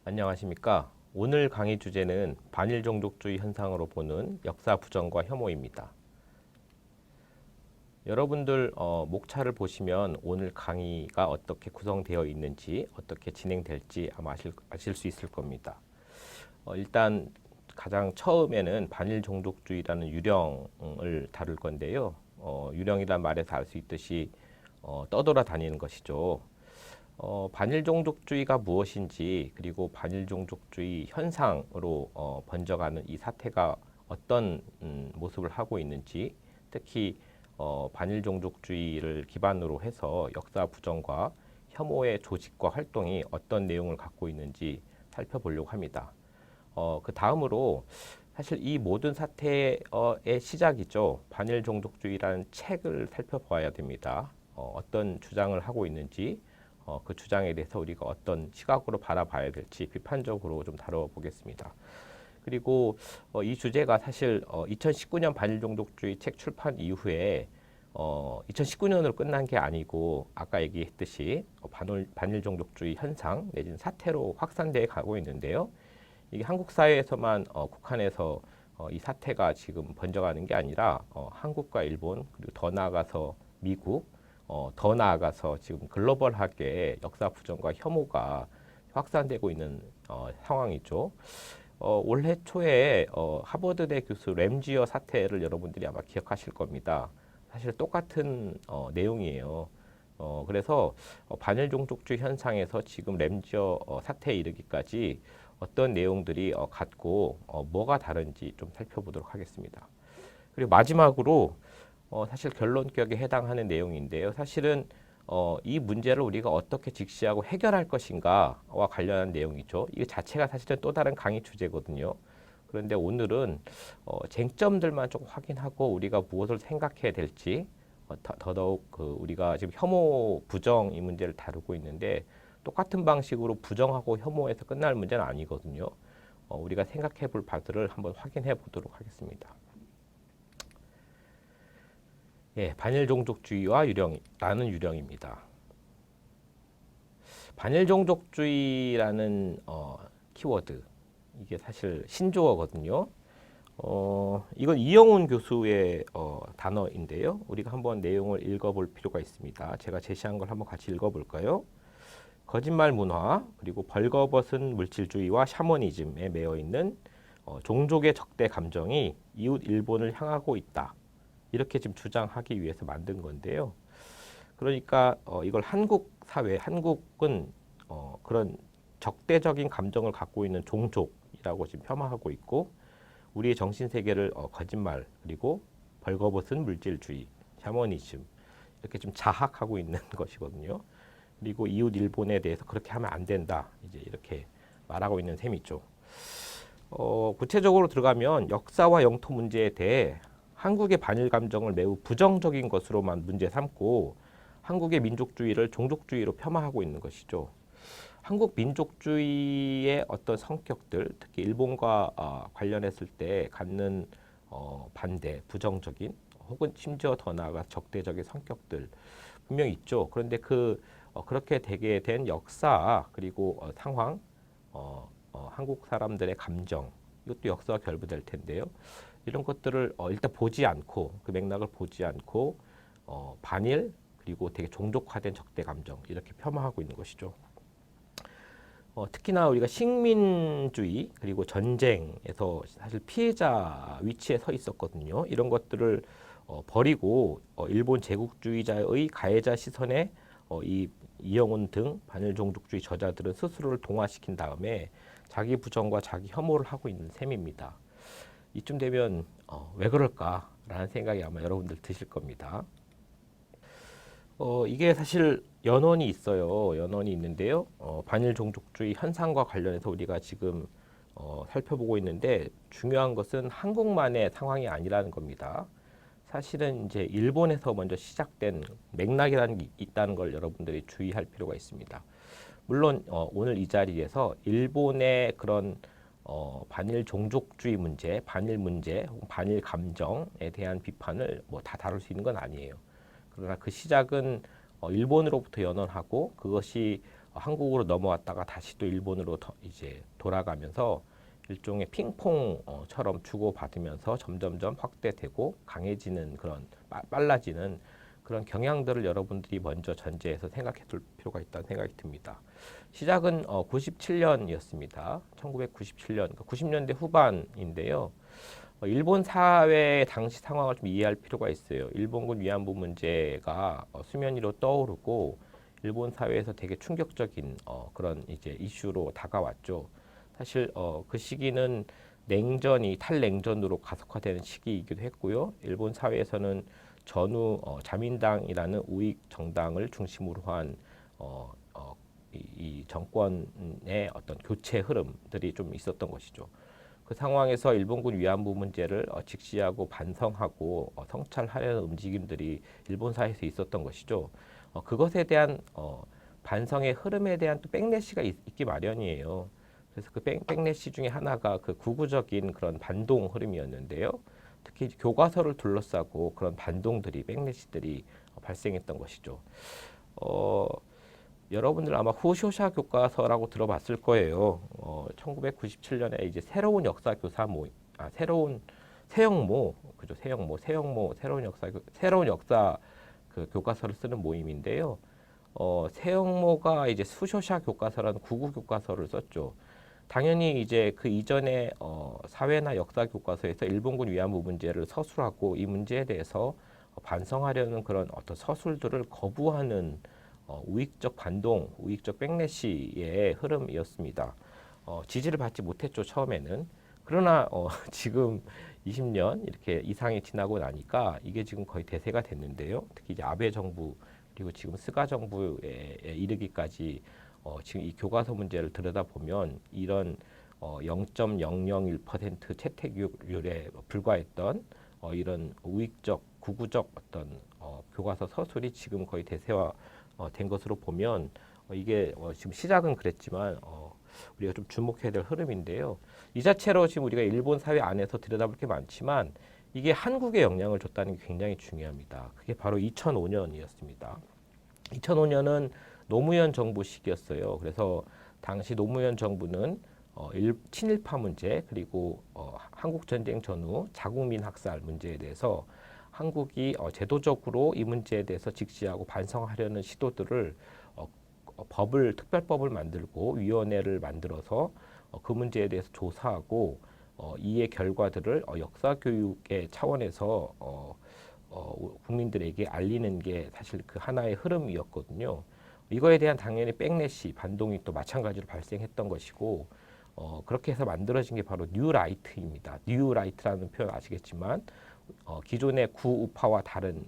안녕하십니까. 오늘 강의 주제는 반일 종족주의 현상으로 보는 역사 부정과 혐오입니다. 여러분들 목차를 보시면 오늘 강의가 어떻게 구성되어 있는지, 어떻게 진행될지 아마 아실 수 있을 겁니다. 일단 가장 처음에는 반일 종족주의라는 유령을 다룰 건데요. 유령이란 말에서 알 수 있듯이 떠돌아다니는 것이죠. 반일 종족주의가 무엇인지, 그리고 반일 종족주의 현상으로 번져가는 이 사태가 어떤 모습을 하고 있는지, 특히 반일 종족주의를 기반으로 해서 역사 부정과 혐오의 조직과 활동이 어떤 내용을 갖고 있는지 살펴보려고 합니다. 그 다음으로 사실 이 모든 사태의 시작이죠. 반일 종족주의라는 책을 살펴봐야 됩니다. 어떤 주장을 하고 있는지, 그 주장에 대해서 우리가 어떤 시각으로 바라봐야 될지 비판적으로 좀 다뤄보겠습니다. 그리고 이 주제가 사실 2019년 반일 종족주의 책 출판 이후에 2019년으로 끝난 게 아니고 아까 얘기했듯이 반일 종족주의 현상 내지는 사태로 확산되어 가고 있는데요. 이게 한국 사회에서만 국한해서 이 사태가 지금 번져가는 게 아니라 한국과 일본, 그리고 더 나아가서 미국, 더 나아가서 지금 글로벌하게 역사 부정과 혐오가 확산되고 있는 상황이죠. 올해 초에 하버드대 교수 램지어 사태를 여러분들이 아마 기억하실 겁니다. 사실 똑같은 내용이에요. 그래서 반일 종족주의 현상에서 지금 램지어 사태에 이르기까지 어떤 내용들이 같고 뭐가 다른지 좀 살펴보도록 하겠습니다. 그리고 마지막으로 사실 결론격에 해당하는 내용인데요. 사실은 이 문제를 우리가 어떻게 직시하고 해결할 것인가와 관련한 내용이죠. 이 자체가 사실은 또 다른 강의 주제거든요. 그런데 오늘은 쟁점들만 좀 확인하고 우리가 무엇을 생각해야 될지, 더더욱 우리가 지금 혐오 부정 이 문제를 다루고 있는데 똑같은 방식으로 부정하고 혐오해서 끝날 문제는 아니거든요. 우리가 생각해 볼 바들을 한번 확인해 보도록 하겠습니다. 예, 반일 종족주의와 유령이라는 유령입니다. 반일 종족주의라는 키워드, 이게 사실 신조어거든요. 이건 이영훈 교수의 단어인데요. 우리가 한번 내용을 읽어볼 필요가 있습니다. 제가 제시한 걸 한번 같이 읽어볼까요? 거짓말 문화, 그리고 벌거벗은 물질주의와 샤머니즘에 매여 있는 종족의 적대 감정이 이웃 일본을 향하고 있다. 이렇게 지금 주장하기 위해서 만든 건데요. 그러니까 이걸 한국 사회, 한국은 그런 적대적인 감정을 갖고 있는 종족이라고 지금 폄하하고 있고, 우리의 정신 세계를 거짓말, 그리고 벌거벗은 물질주의, 샤머니즘 이렇게 좀 자학하고 있는 것이거든요. 그리고 이웃 일본에 대해서 그렇게 하면 안 된다, 이제 이렇게 말하고 있는 셈이죠. 구체적으로 들어가면 역사와 영토 문제에 대해 한국의 반일 감정을 매우 부정적인 것으로만 문제 삼고 한국의 민족주의를 종족주의로 폄하하고 있는 것이죠. 한국 민족주의의 어떤 성격들, 특히 일본과 관련했을 때 갖는 반대, 부정적인 혹은 심지어 더 나아가 적대적인 성격들 분명히 있죠. 그런데 그렇게 되게 된 역사, 그리고 상황, 한국 사람들의 감정, 이것도 역사와 결부될 텐데요. 이런 것들을 일단 보지 않고, 그 맥락을 보지 않고 반일, 그리고 되게 종족화된 적대 감정 이렇게 폄하하고 있는 것이죠. 특히나 우리가 식민주의 그리고 전쟁에서 사실 피해자 위치에 서 있었거든요. 이런 것들을 버리고 일본 제국주의자의 가해자 시선에 이영훈 등 반일 종족주의 저자들은 스스로를 동화시킨 다음에 자기 부정과 자기 혐오를 하고 있는 셈입니다. 이쯤 되면 왜 그럴까라는 생각이 아마 여러분들 드실 겁니다. 이게 사실 연원이 있어요. 연원이 있는데요. 반일 종족주의 현상과 관련해서 우리가 지금 살펴보고 있는데 중요한 것은 한국만의 상황이 아니라는 겁니다. 사실은 이제 일본에서 먼저 시작된 맥락이라는 게 있다는 걸 여러분들이 주의할 필요가 있습니다. 물론 오늘 이 자리에서 일본의 그런 반일 종족주의 문제, 반일 문제, 혹은 반일 감정에 대한 비판을 뭐 다 다룰 수 있는 건 아니에요. 그러나 그 시작은 일본으로부터 연원하고 그것이 한국으로 넘어왔다가 다시 또 일본으로 이제 돌아가면서 일종의 핑퐁처럼 주고받으면서 점점점 확대되고 강해지는 그런 빨라지는 그런 경향들을 여러분들이 먼저 전제해서 생각해 둘 필요가 있다는 생각이 듭니다. 시작은 97년이었습니다. 1997년, 그러니까 90년대 후반인데요. 일본 사회의 당시 상황을 좀 이해할 필요가 있어요. 일본군 위안부 문제가 수면 위로 떠오르고 일본 사회에서 되게 충격적인 그런 이제 이슈로 다가왔죠. 사실 그 시기는 냉전이 탈냉전으로 가속화되는 시기이기도 했고요. 일본 사회에서는 전후 자민당이라는 우익 정당을 중심으로 한 이 정권의 어떤 교체 흐름들이 좀 있었던 것이죠. 그 상황에서 일본군 위안부 문제를 직시하고 반성하고 성찰하려는 움직임들이 일본 사회에서 있었던 것이죠. 그것에 대한 반성의 흐름에 대한 또 백래시가 있기 마련이에요. 그래서 그 백래시 중에 하나가 그 구구적인 그런 반동 흐름이었는데요. 특히 교과서를 둘러싸고 그런 반동들이 백래시들이 발생했던 것이죠. 여러분들 아마 후쇼샤 교과서라고 들어봤을 거예요. 1997년에 이제 새로운 역사 교사 모임, 새로운 새영모, 그죠? 새영모 새로운 역사 그 교과서를 쓰는 모임인데요. 새영모가 이제 수쇼샤 교과서라는 구구 교과서를 썼죠. 당연히 이제 그 이전에 사회나 역사 교과서에서 일본군 위안부 문제를 서술하고 이 문제에 대해서 반성하려는 그런 어떤 서술들을 거부하는 우익적 반동, 우익적 백래시의 흐름이었습니다. 지지를 받지 못했죠, 처음에는. 그러나 지금 20년 이렇게 이상이 지나고 나니까 이게 지금 거의 대세가 됐는데요. 특히 이제 아베 정부 그리고 지금 스가 정부에 이르기까지 지금 이 교과서 문제를 들여다보면 이런 0.001% 채택률에 불과했던 이런 우익적, 구구적 어떤 교과서 서술이 지금 거의 대세화 된 것으로 보면 이게 지금 시작은 그랬지만 우리가 좀 주목해야 될 흐름인데요. 이 자체로 지금 우리가 일본 사회 안에서 들여다볼 게 많지만 이게 한국에 영향을 줬다는 게 굉장히 중요합니다. 그게 바로 2005년이었습니다. 2005년은 노무현 정부 시기였어요. 그래서 당시 노무현 정부는 친일파 문제 그리고 한국 전쟁 전후 자국민 학살 문제에 대해서 한국이 제도적으로 이 문제에 대해서 직시하고 반성하려는 시도들을 특별법을 만들고 위원회를 만들어서 그 문제에 대해서 조사하고 이의 결과들을 역사 교육의 차원에서 국민들에게 알리는 게 사실 그 하나의 흐름이었거든요. 이거에 대한 당연히 백래시 반동이 또 마찬가지로 발생했던 것이고 그렇게 해서 만들어진 게 바로 뉴라이트입니다. 뉴라이트라는 표현 아시겠지만 기존의 구우파와 다른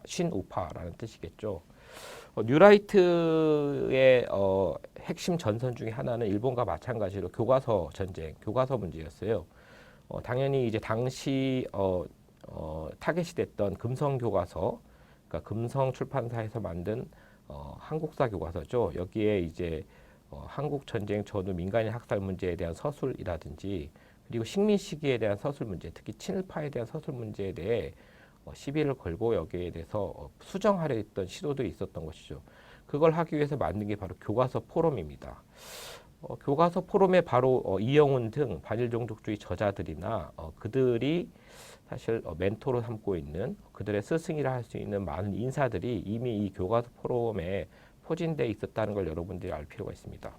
신우파라는 뜻이겠죠. 뉴라이트의 핵심 전선 중에 하나는 일본과 마찬가지로 교과서 전쟁, 교과서 문제였어요. 당연히 이제 당시 타겟이 됐던 금성 교과서, 그러니까 금성 출판사에서 만든 한국사 교과서죠. 여기에 이제 한국 전쟁 전후 민간인 학살 문제에 대한 서술이라든지 그리고 식민 시기에 대한 서술 문제, 특히 친일파에 대한 서술 문제에 대해 시비를 걸고 여기에 대해서 수정하려 했던 시도들이 있었던 것이죠. 그걸 하기 위해서 만든 게 바로 교과서 포럼입니다. 교과서 포럼에 바로 이영훈 등 반일종족주의 저자들이나 그들이 사실 멘토로 삼고 있는 그들의 스승이라 할 수 있는 많은 인사들이 이미 이 교과서 포럼에 포진되어 있었다는 걸 여러분들이 알 필요가 있습니다.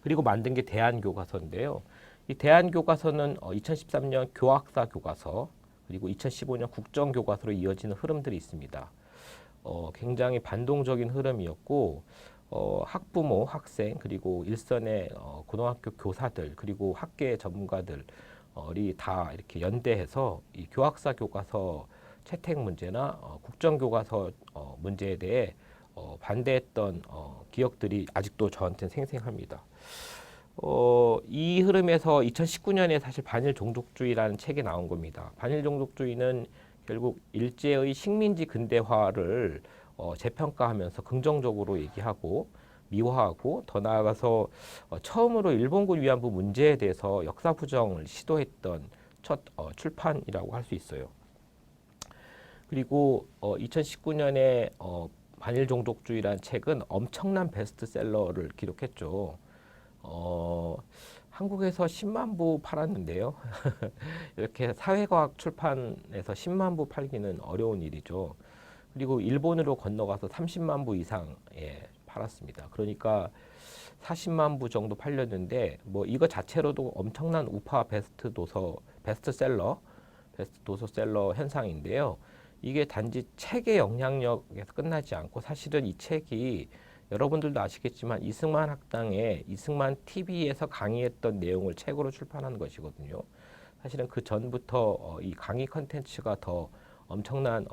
그리고 만든 게 대한교과서인데요. 이 대한교과서는 2013년 교학사 교과서 그리고 2015년 국정교과서로 이어지는 흐름들이 있습니다. 굉장히 반동적인 흐름이었고 학부모, 학생 그리고 일선의 고등학교 교사들 그리고 학계 전문가들이 다 이렇게 연대해서 이 교학사 교과서 채택 문제나 국정교과서 문제에 대해 반대했던 기억들이 아직도 저한테는 생생합니다. 이 흐름에서 2019년에 사실 반일 종족주의라는 책이 나온 겁니다. 반일 종족주의는 결국 일제의 식민지 근대화를 재평가하면서 긍정적으로 얘기하고 미화하고 더 나아가서 처음으로 일본군 위안부 문제에 대해서 역사 부정을 시도했던 첫 출판이라고 할 수 있어요. 그리고 2019년에 반일 종족주의라는 책은 엄청난 베스트셀러를 기록했죠. 한국에서 10만 부 팔았는데요. 이렇게 사회과학 출판에서 10만 부 팔기는 어려운 일이죠. 그리고 일본으로 건너가서 30만 부 이상에 팔았습니다. 그러니까 40만 부 정도 팔렸는데 뭐 이거 자체로도 엄청난 우파 베스트셀러 현상인데요. 이게 단지 책의 영향력에서 끝나지 않고 사실은 이 책이 여러분들도 아시겠지만 이승만 학당의 이승만 TV에서 강의했던 내용을 책으로 출판한 것이거든요. 사실은 그 전부터 이 강의 컨텐츠가 더 엄청난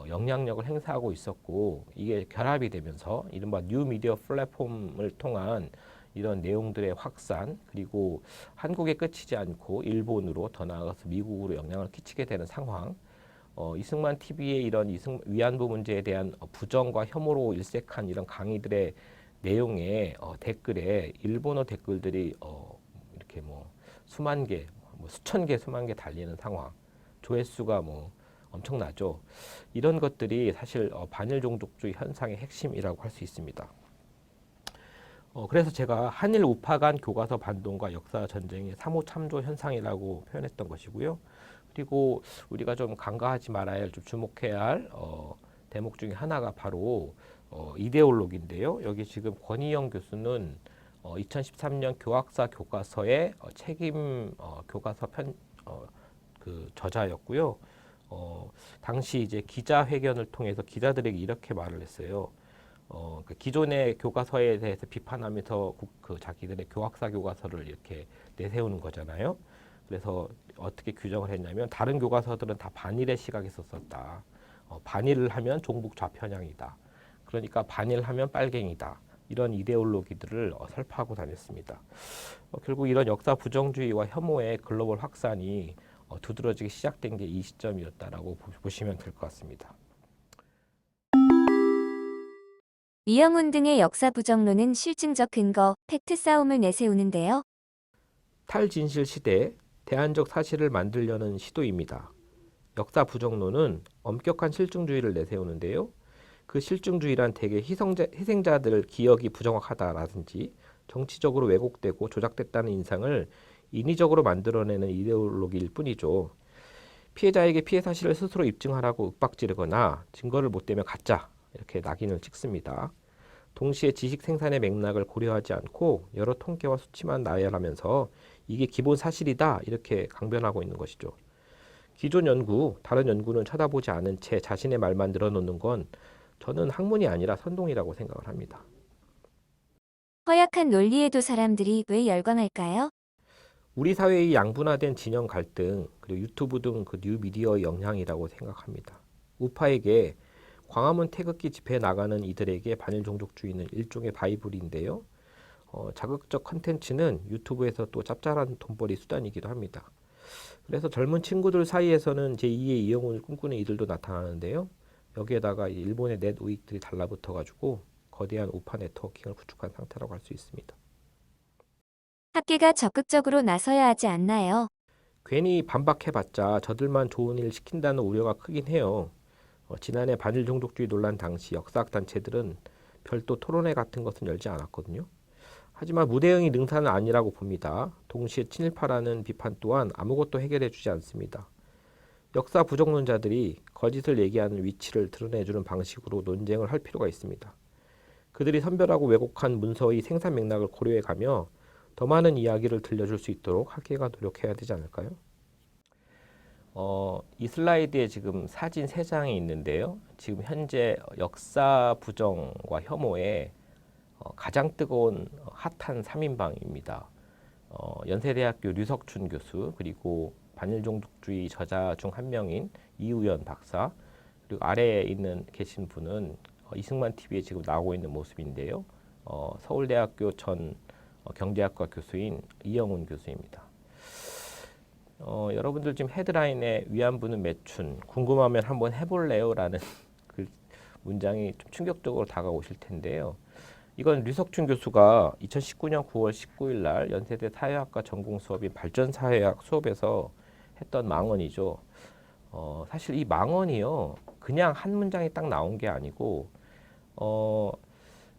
영향력을 행사하고 있었고 이게 결합이 되면서 이른바 뉴 미디어 플랫폼을 통한 이런 내용들의 확산 그리고 한국에 끝이지 않고 일본으로 더 나아가서 미국으로 영향을 끼치게 되는 상황 이승만 TV의 이런 위안부 문제에 대한 부정과 혐오로 일색한 이런 강의들의 내용에 댓글에 일본어 댓글들이 이렇게 뭐 수만 개, 뭐 수천 개, 수만 개 달리는 상황, 조회수가 뭐 엄청나죠. 이런 것들이 사실 반일 종족주의 현상의 핵심이라고 할 수 있습니다. 그래서 제가 한일 우파 간 교과서 반동과 역사 전쟁의 삼호 참조 현상이라고 표현했던 것이고요. 그리고 우리가 좀 간과하지 말아야 할, 좀 주목해야 할 대목 중에 하나가 바로 이데올로기인데요. 여기 지금 권희영 교수는 2013년 교학사 교과서의 책임 교과서 그 저자였고요. 당시 이제 기자회견을 통해서 기자들에게 이렇게 말을 했어요. 그 기존의 교과서에 대해서 비판하면서 그 자기들의 교학사 교과서를 이렇게 내세우는 거잖아요. 그래서 어떻게 규정을 했냐면 다른 교과서들은 다 반일의 시각이 있었다. 반일을 하면 종북 좌편향이다. 그러니까 반일하면 빨갱이다. 이런 이데올로기들을 설파하고 다녔습니다. 결국 이런 역사 부정주의와 혐오의 글로벌 확산이 두드러지기 시작된 게 이 시점이었다라고 보시면 될 것 같습니다. 이영훈 등의 역사 부정론은 실증적 근거, 팩트 싸움을 내세우는데요. 탈진실 시대 대안적 사실을 만들려는 시도입니다. 역사 부정론은 엄격한 실증주의를 내세우는데요. 그 실증주의란 대개 희생자들 기억이 부정확하다라든지 정치적으로 왜곡되고 조작됐다는 인상을 인위적으로 만들어내는 이데올로기일 뿐이죠. 피해자에게 피해 사실을 스스로 입증하라고 윽박지르거나 증거를 못 대면 가짜 이렇게 낙인을 찍습니다. 동시에 지식 생산의 맥락을 고려하지 않고 여러 통계와 수치만 나열하면서 이게 기본 사실이다 이렇게 강변하고 있는 것이죠. 기존 연구, 다른 연구는 쳐다보지 않은 채 자신의 말만 늘어놓는 건 저는 학문이 아니라 선동이라고 생각을 합니다. 허약한 논리에도 사람들이 왜 열광할까요? 우리 사회의 양분화된 진영 갈등, 그리고 유튜브 등 그 뉴미디어의 영향이라고 생각합니다. 우파에게 광화문 태극기 집회에 나가는 이들에게 반일 종족주의는 일종의 바이블인데요. 자극적 컨텐츠는 유튜브에서 또 짭짤한 돈벌이 수단이기도 합니다. 그래서 젊은 친구들 사이에서는 제2의 이영훈을 꿈꾸는 이들도 나타나는데요. 여기에다가 일본의 넷 우익들이 달라붙어가지고 거대한 우파 네트워킹을 구축한 상태라고 할 수 있습니다. 학계가 적극적으로 나서야 하지 않나요? 괜히 반박해봤자 저들만 좋은 일 시킨다는 우려가 크긴 해요. 지난해 반일 종족주의 논란 당시 역사학 단체들은 별도 토론회 같은 것은 열지 않았거든요. 하지만 무대응이 능사는 아니라고 봅니다. 동시에 친일파라는 비판 또한 아무것도 해결해 주지 않습니다. 역사 부정론자들이 거짓을 얘기하는 위치를 드러내주는 방식으로 논쟁을 할 필요가 있습니다. 그들이 선별하고 왜곡한 문서의 생산 맥락을 고려해가며 더 많은 이야기를 들려줄 수 있도록 학계가 노력해야 되지 않을까요? 이 슬라이드에 지금 사진 3장이 있는데요. 지금 현재 역사 부정과 혐오에 가장 뜨거운 핫한 3인방입니다. 연세대학교 류석춘 교수 그리고 반일종족주의 저자 중 한 명인 이우연 박사 그리고 아래에 계신 분은 이승만 TV에 지금 나오고 있는 모습인데요. 서울대학교 전 경제학과 교수인 이영훈 교수입니다. 여러분들 지금 헤드라인에 위안부는 매춘 궁금하면 한번 해볼래요? 라는 그 문장이 좀 충격적으로 다가오실 텐데요. 이건 류석준 교수가 2019년 9월 19일 날 연세대 사회학과 전공 수업인 발전사회학 수업에서 했던 망언이죠. 사실 이 망언이요, 그냥 한 문장이 딱 나온 게 아니고,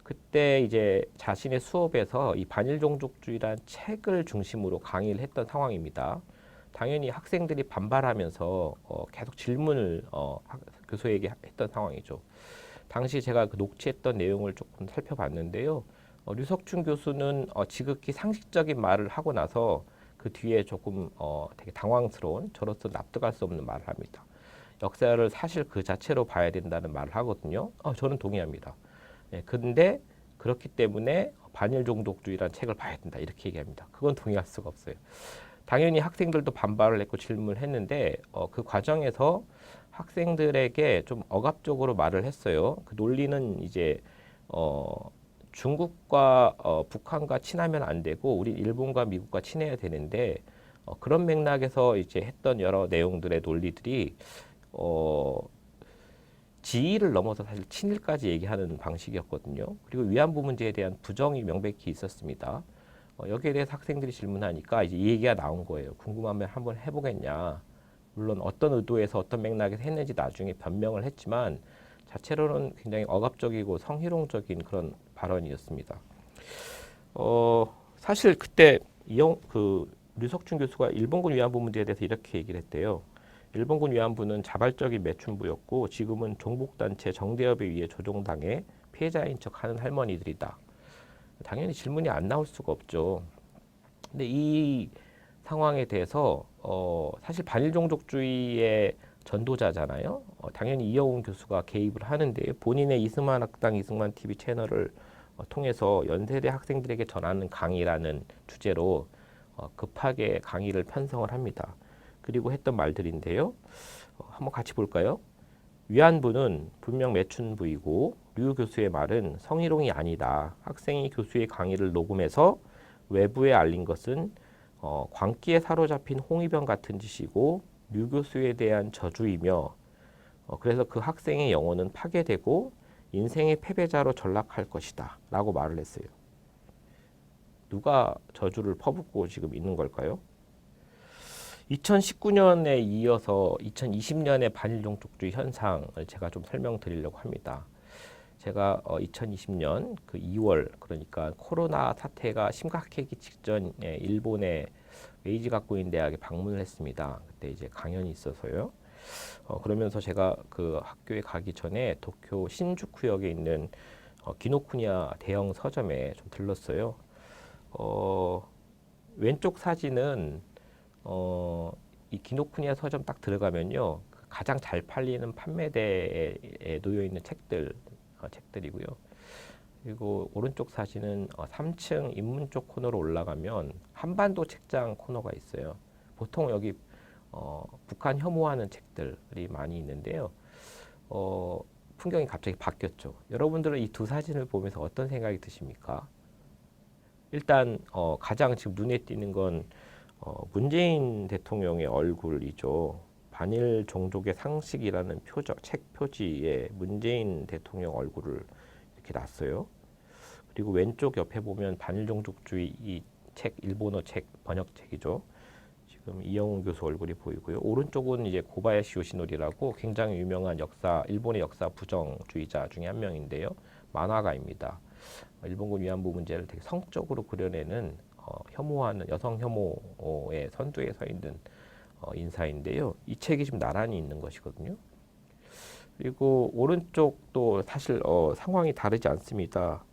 그때 이제 자신의 수업에서 이 반일종족주의란 책을 중심으로 강의를 했던 상황입니다. 당연히 학생들이 반발하면서 계속 질문을 교수에게 했던 상황이죠. 당시 제가 그 녹취했던 내용을 조금 살펴봤는데요. 류석준 교수는 지극히 상식적인 말을 하고 나서 그 뒤에 조금 되게 당황스러운, 저로서 납득할 수 없는 말을 합니다. 역사를 사실 그 자체로 봐야 된다는 말을 하거든요. 저는 동의합니다. 근데 그렇기 때문에 반일종족주의라는 책을 봐야 된다, 이렇게 얘기합니다. 그건 동의할 수가 없어요. 당연히 학생들도 반발을 했고 질문을 했는데 그 과정에서 학생들에게 좀 억압적으로 말을 했어요. 그 논리는 이제 중국과 북한과 친하면 안 되고 우리 일본과 미국과 친해야 되는데 그런 맥락에서 이제 했던 여러 내용들의 논리들이 지위를 넘어서 사실 친일까지 얘기하는 방식이었거든요. 그리고 위안부 문제에 대한 부정이 명백히 있었습니다. 여기에 대해서 학생들이 질문하니까 이제 이 얘기가 나온 거예요. 궁금하면 한번 해보겠냐. 물론 어떤 의도에서 어떤 맥락에서 했는지 나중에 변명을 했지만 자체로는 굉장히 억압적이고 성희롱적인 그런 발언이었습니다. 사실 그때 류석준 교수가 일본군 위안부 문제에 대해서 이렇게 얘기를 했대요. 일본군 위안부는 자발적인 매춘부였고 지금은 종북단체 정대협에 의해 조종당해 피해자인 척하는 할머니들이다. 당연히 질문이 안 나올 수가 없죠. 근데 이 상황에 대해서 사실 반일종족주의의 전도자잖아요. 당연히 이영훈 교수가 개입을 하는데 본인의 이승만 학당 이승만 TV 채널을 통해서 연세대 학생들에게 전하는 강의라는 주제로 급하게 강의를 편성을 합니다. 그리고 했던 말들인데요. 한번 같이 볼까요? 위안부는 분명 매춘부이고 류 교수의 말은 성희롱이 아니다. 학생이 교수의 강의를 녹음해서 외부에 알린 것은 광기에 사로잡힌 홍위병 같은 짓이고 류 교수에 대한 저주이며 그래서 그 학생의 영혼은 파괴되고 인생의 패배자로 전락할 것이다 라고 말을 했어요. 누가 저주를 퍼붓고 지금 있는 걸까요? 2019년에 이어서 2020년의 반일종족주의 현상을 제가 좀 설명드리려고 합니다. 제가 2020년 그 2월, 그러니까 코로나 사태가 심각해지기 직전에 일본의 메이지 가쿠인 대학에 방문을 했습니다. 그때 이제 강연이 있어서요. 그러면서 제가 그 학교에 가기 전에 도쿄 신주쿠역에 있는 기노쿠니야 대형 서점에 좀 들렀어요. 왼쪽 사진은 이 기노쿠니야 서점 딱 들어가면요, 가장 잘 팔리는 판매대에 놓여 있는 책들이고요. 그리고 오른쪽 사진은 3층 입문 쪽 코너로 올라가면 한반도 책장 코너가 있어요. 보통 여기 북한 혐오하는 책들이 많이 있는데요. 풍경이 갑자기 바뀌었죠. 여러분들은 이 두 사진을 보면서 어떤 생각이 드십니까? 일단 가장 지금 눈에 띄는 건 문재인 대통령의 얼굴이죠. 반일 종족의 상식이라는 책 표지에 문재인 대통령 얼굴을 이렇게 놨어요. 그리고 왼쪽 옆에 보면 반일 종족주의 이 책, 일본어 책, 번역책이죠. 지금 이영훈 교수 얼굴이 보이고요. 오른쪽은 이제 고바야시 요시노리라고 굉장히 유명한 일본의 역사 부정주의자 중에 한 명인데요. 만화가입니다. 일본군 위안부 문제를 되게 성적으로 그려내는 혐오하는 여성 혐오의 선두에 서 있는 인사인데요. 이 책이 지금 나란히 있는 것이거든요. 그리고 오른쪽도 사실 상황이 다르지 않습니다.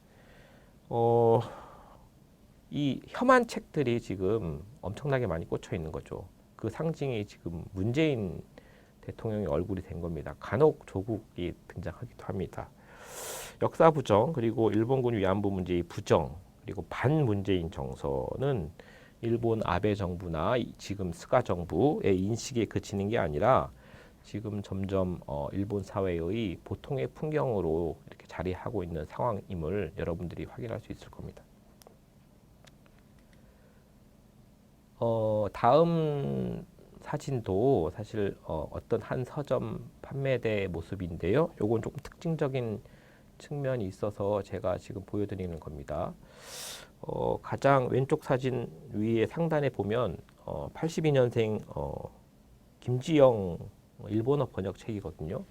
이 혐한 책들이 지금 엄청나게 많이 꽂혀 있는 거죠. 그 상징이 지금 문재인 대통령의 얼굴이 된 겁니다. 간혹 조국이 등장하기도 합니다. 역사 부정, 그리고 일본군 위안부 문제의 부정, 그리고 반문재인 정서는 일본 아베 정부나 지금 스가 정부의 인식에 그치는 게 아니라 지금 점점 일본 사회의 보통의 풍경으로 이렇게 자리하고 있는 상황임을 여러분들이 확인할 수 있을 겁니다. 다음 사진도 사실 어떤 한 서점 판매대의 모습인데요. 요건 조금 특징적인 측면이 있어서 제가 지금 보여드리는 겁니다. 가장 왼쪽 사진 위에 상단에 보면 82년생 김지영 일본어 번역책이거든요.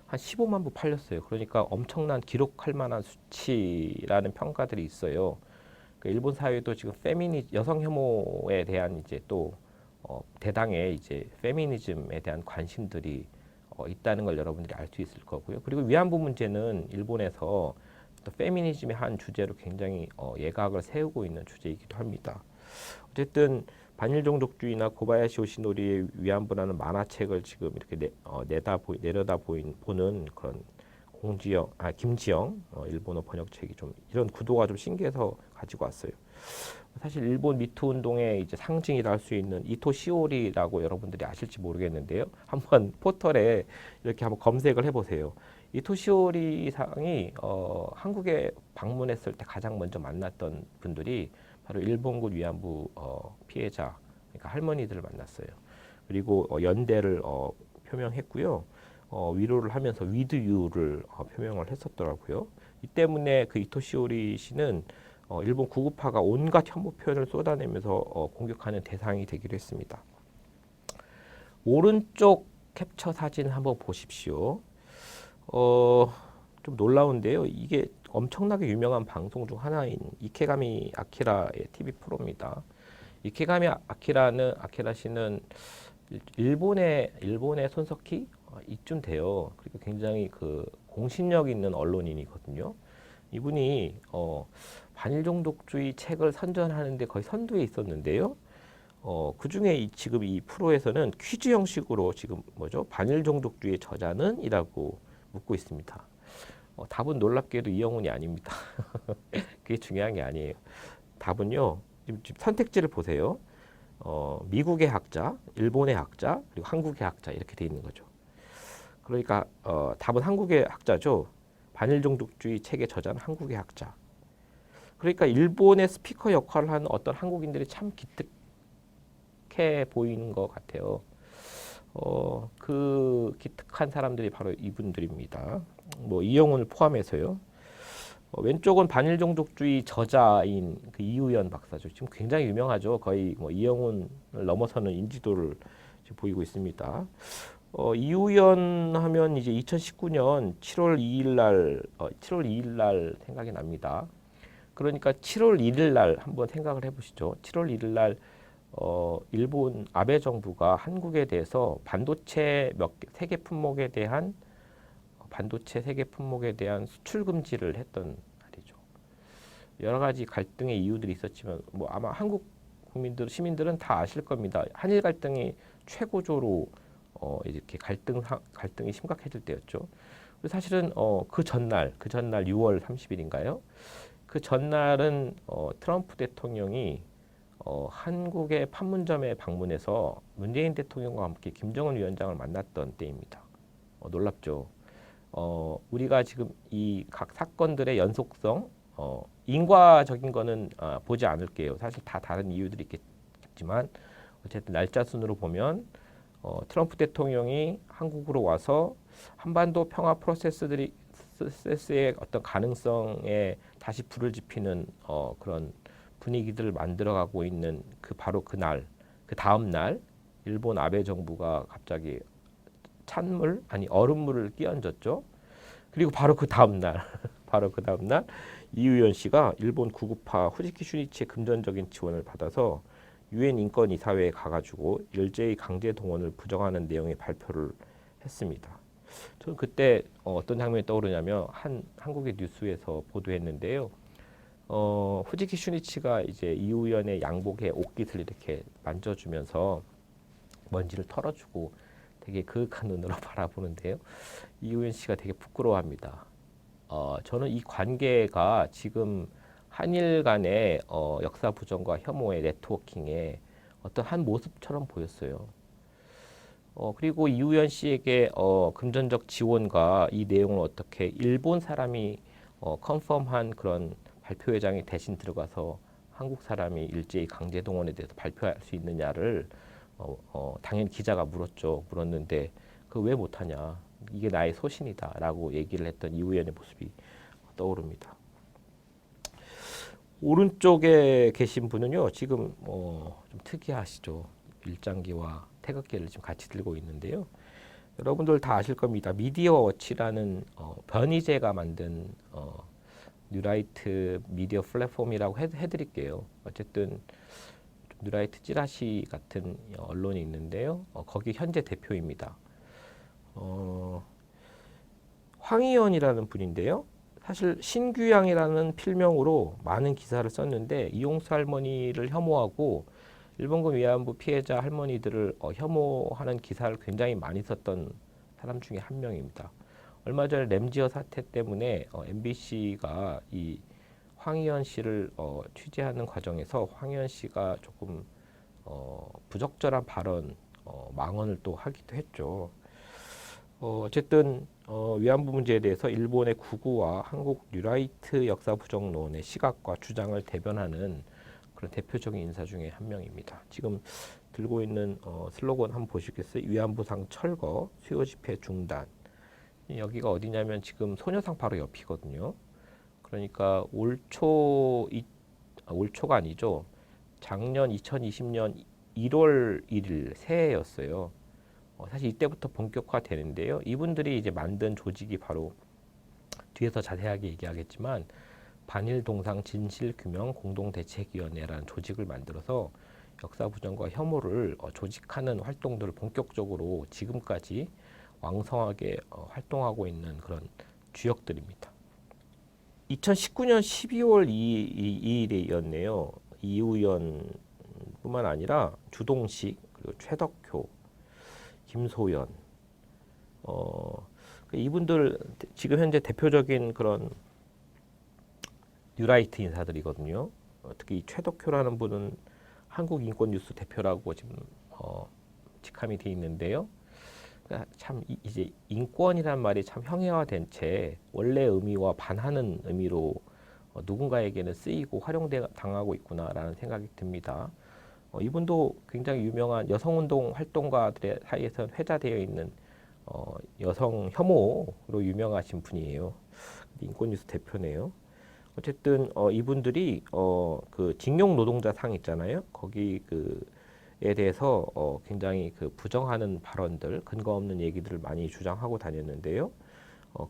한 15만 부 팔렸어요. 그러니까 엄청난 기록할 만한 수치라는 평가들이 있어요. 일본 사회도 지금 여성 혐오에 대한 이제 또 대당의 이제 페미니즘에 대한 관심들이 있다는 걸 여러분들이 알 수 있을 거고요. 그리고 위안부 문제는 일본에서 또 페미니즘의 한 주제로 굉장히 예각을 세우고 있는 주제이기도 합니다. 어쨌든 반일종족주의나 고바야시 요시노리의 위안부라는 만화책을 지금 이렇게 보는 그런 김지영 일본어 번역책이 좀 이런 구도가 좀 신기해서 가지고 왔어요. 사실 일본 미투 운동의 이제 상징이라 할 수 있는 이토 시오리라고 여러분들이 아실지 모르겠는데요. 한번 포털에 이렇게 한번 검색을 해보세요. 이토 시오리 상이 한국에 방문했을 때 가장 먼저 만났던 분들이 바로 일본군 위안부 피해자, 그러니까 할머니들을 만났어요. 그리고 연대를 표명했고요. 위로를 하면서 위드 유를 표명을 했었더라고요. 이 때문에 그 이토 시오리 씨는 일본 구구파가 온갖 혐오 표현을 쏟아내면서 공격하는 대상이 되기도 했습니다. 오른쪽 캡처 사진 한번 보십시오. 좀 놀라운데요. 이게 엄청나게 유명한 방송 중 하나인 이케가미 아키라의 TV 프로입니다. 이케가미 아키라 씨는 일본의 손석희 이쯤 돼요. 그리고 굉장히 그 공신력 있는 언론인이거든요. 이분이 반일종족주의 책을 선전하는데 거의 선두에 있었는데요. 그 중에 지금 이 프로에서는 퀴즈 형식으로 지금 반일종족주의의 저자는? 이라고 묻고 있습니다. 답은 놀랍게도 이영훈이 아닙니다. 그게 중요한 게 아니에요. 답은요, 지금 선택지를 보세요. 미국의 학자, 일본의 학자, 그리고 한국의 학자 이렇게 돼 있는 거죠. 그러니까 답은 한국의 학자죠. 반일종족주의 책의 저자는 한국의 학자. 그러니까 일본의 스피커 역할을 하는 어떤 한국인들이 참 기특해 보이는 것 같아요. 그 기특한 사람들이 바로 이분들입니다. 뭐 이영훈을 포함해서요. 왼쪽은 반일종족주의 저자인 그 이우연 박사죠. 지금 굉장히 유명하죠. 거의 뭐 이영훈을 넘어서는 인지도를 지금 보이고 있습니다. 이우연 하면 이제 2019년 7월 2일 날 생각이 납니다. 그러니까 7월 1일 날 한번 생각을 해보시죠. 7월 1일 날 일본 아베 정부가 한국에 대해서 반도체 세계 품목에 대한 수출 금지를 했던 날이죠. 여러 가지 갈등의 이유들이 있었지만 뭐 아마 한국 시민들은 다 아실 겁니다. 한일 갈등이 최고조로 이렇게 갈등이 심각해질 때였죠. 사실은 그 전날 6월 30일인가요? 그 전날은 트럼프 대통령이 한국의 판문점에 방문해서 문재인 대통령과 함께 김정은 위원장을 만났던 때입니다. 놀랍죠. 우리가 지금 이 각 사건들의 연속성, 인과적인 거는 보지 않을게요. 사실 다 다른 이유들이 있겠지만 어쨌든 날짜 순으로 보면 트럼프 대통령이 한국으로 와서 한반도 평화 프로세스의 어떤 가능성에 다시 불을 지피는 그런 분위기들을 만들어가고 있는 바로 그 다음 날 일본 아베 정부가 갑자기 얼음물을 끼얹었죠. 그리고 바로 그 다음 날 이우연 씨가 일본 구구파 후지키 슈니치의 금전적인 지원을 받아서 유엔 인권이사회에 가가지고 일제히 강제 동원을 부정하는 내용의 발표를 했습니다. 저는 그때 어떤 장면이 떠오르냐면 한국의 뉴스에서 보도했는데요. 후지키 슈니치가 이제 이우연의 양복에 옷깃을 이렇게 만져주면서 먼지를 털어주고 되게 그윽한 눈으로 바라보는데요. 이우연 씨가 되게 부끄러워합니다. 저는 이 관계가 지금 한일 간의 역사 부정과 혐오의 네트워킹의 어떤 한 모습처럼 보였어요. 그리고 이우연 씨에게 금전적 지원과 이 내용을 어떻게 일본 사람이 컨펌한 그런 발표회장이 대신 들어가서 한국 사람이 일제히 강제 동원에 대해서 발표할 수 있느냐를 당연히 기자가 물었는데 그 왜 못하냐, 이게 나의 소신이다라고 얘기를 했던 이우연의 모습이 떠오릅니다. 오른쪽에 계신 분은요, 지금 좀 특이하시죠. 일장기와 태극기를 지금 같이 들고 있는데요. 여러분들 다 아실 겁니다. 미디어워치라는 변희재가 만든 뉴라이트 미디어 플랫폼이라고 해드릴게요. 어쨌든 뉴라이트 찌라시 같은 언론이 있는데요. 거기 현재 대표입니다. 황희연이라는 분인데요. 사실 신규양이라는 필명으로 많은 기사를 썼는데 이용수 할머니를 혐오하고 일본군 위안부 피해자 할머니들을 혐오하는 기사를 굉장히 많이 썼던 사람 중에 한 명입니다. 얼마 전에 램지어 사태 때문에 MBC가 이 황희연 씨를 취재하는 과정에서 황희연 씨가 조금 부적절한 발언, 망언을 또 하기도 했죠. 어쨌든 위안부 문제에 대해서 일본의 구구와 한국 뉴라이트 역사 부정론의 시각과 주장을 대변하는 그런 대표적인 인사 중에 한 명입니다. 지금 들고 있는 슬로건 한번 보시겠어요? 위안부상 철거, 수요 집회 중단. 여기가 어디냐면 지금 소녀상 바로 옆이거든요. 그러니까 올초가 아니죠. 작년 2020년 1월 1일 새해였어요. 사실 이때부터 본격화되는데요. 이분들이 이제 만든 조직이 바로 뒤에서 자세하게 얘기하겠지만 반일동상 진실규명 공동대책위원회라는 조직을 만들어서 역사부정과 혐오를 조직하는 활동들을 본격적으로 지금까지 왕성하게 활동하고 있는 그런 주역들입니다. 2019년 12월 2일이었네요. 이우연뿐만 아니라 주동식, 그리고 최덕효, 김소연, 이분들 지금 현재 대표적인 그런 뉴라이트 인사들이거든요. 특히 최덕효라는 분은 한국인권뉴스 대표라고 지금 직함이 돼 있는데요. 그러니까 참 이제 인권이란 말이 참 형해화된 채 원래 의미와 반하는 의미로 누군가에게는 쓰이고 활용당하고 있구나라는 생각이 듭니다. 이분도 굉장히 유명한 여성운동 활동가들의 사이에서 회자되어 있는 여성 혐오로 유명하신 분이에요. 인권뉴스 대표네요. 어쨌든 이분들이 그 징용 노동자 상 있잖아요. 거기 그에 대해서 굉장히 그 부정하는 발언들, 근거 없는 얘기들을 많이 주장하고 다녔는데요.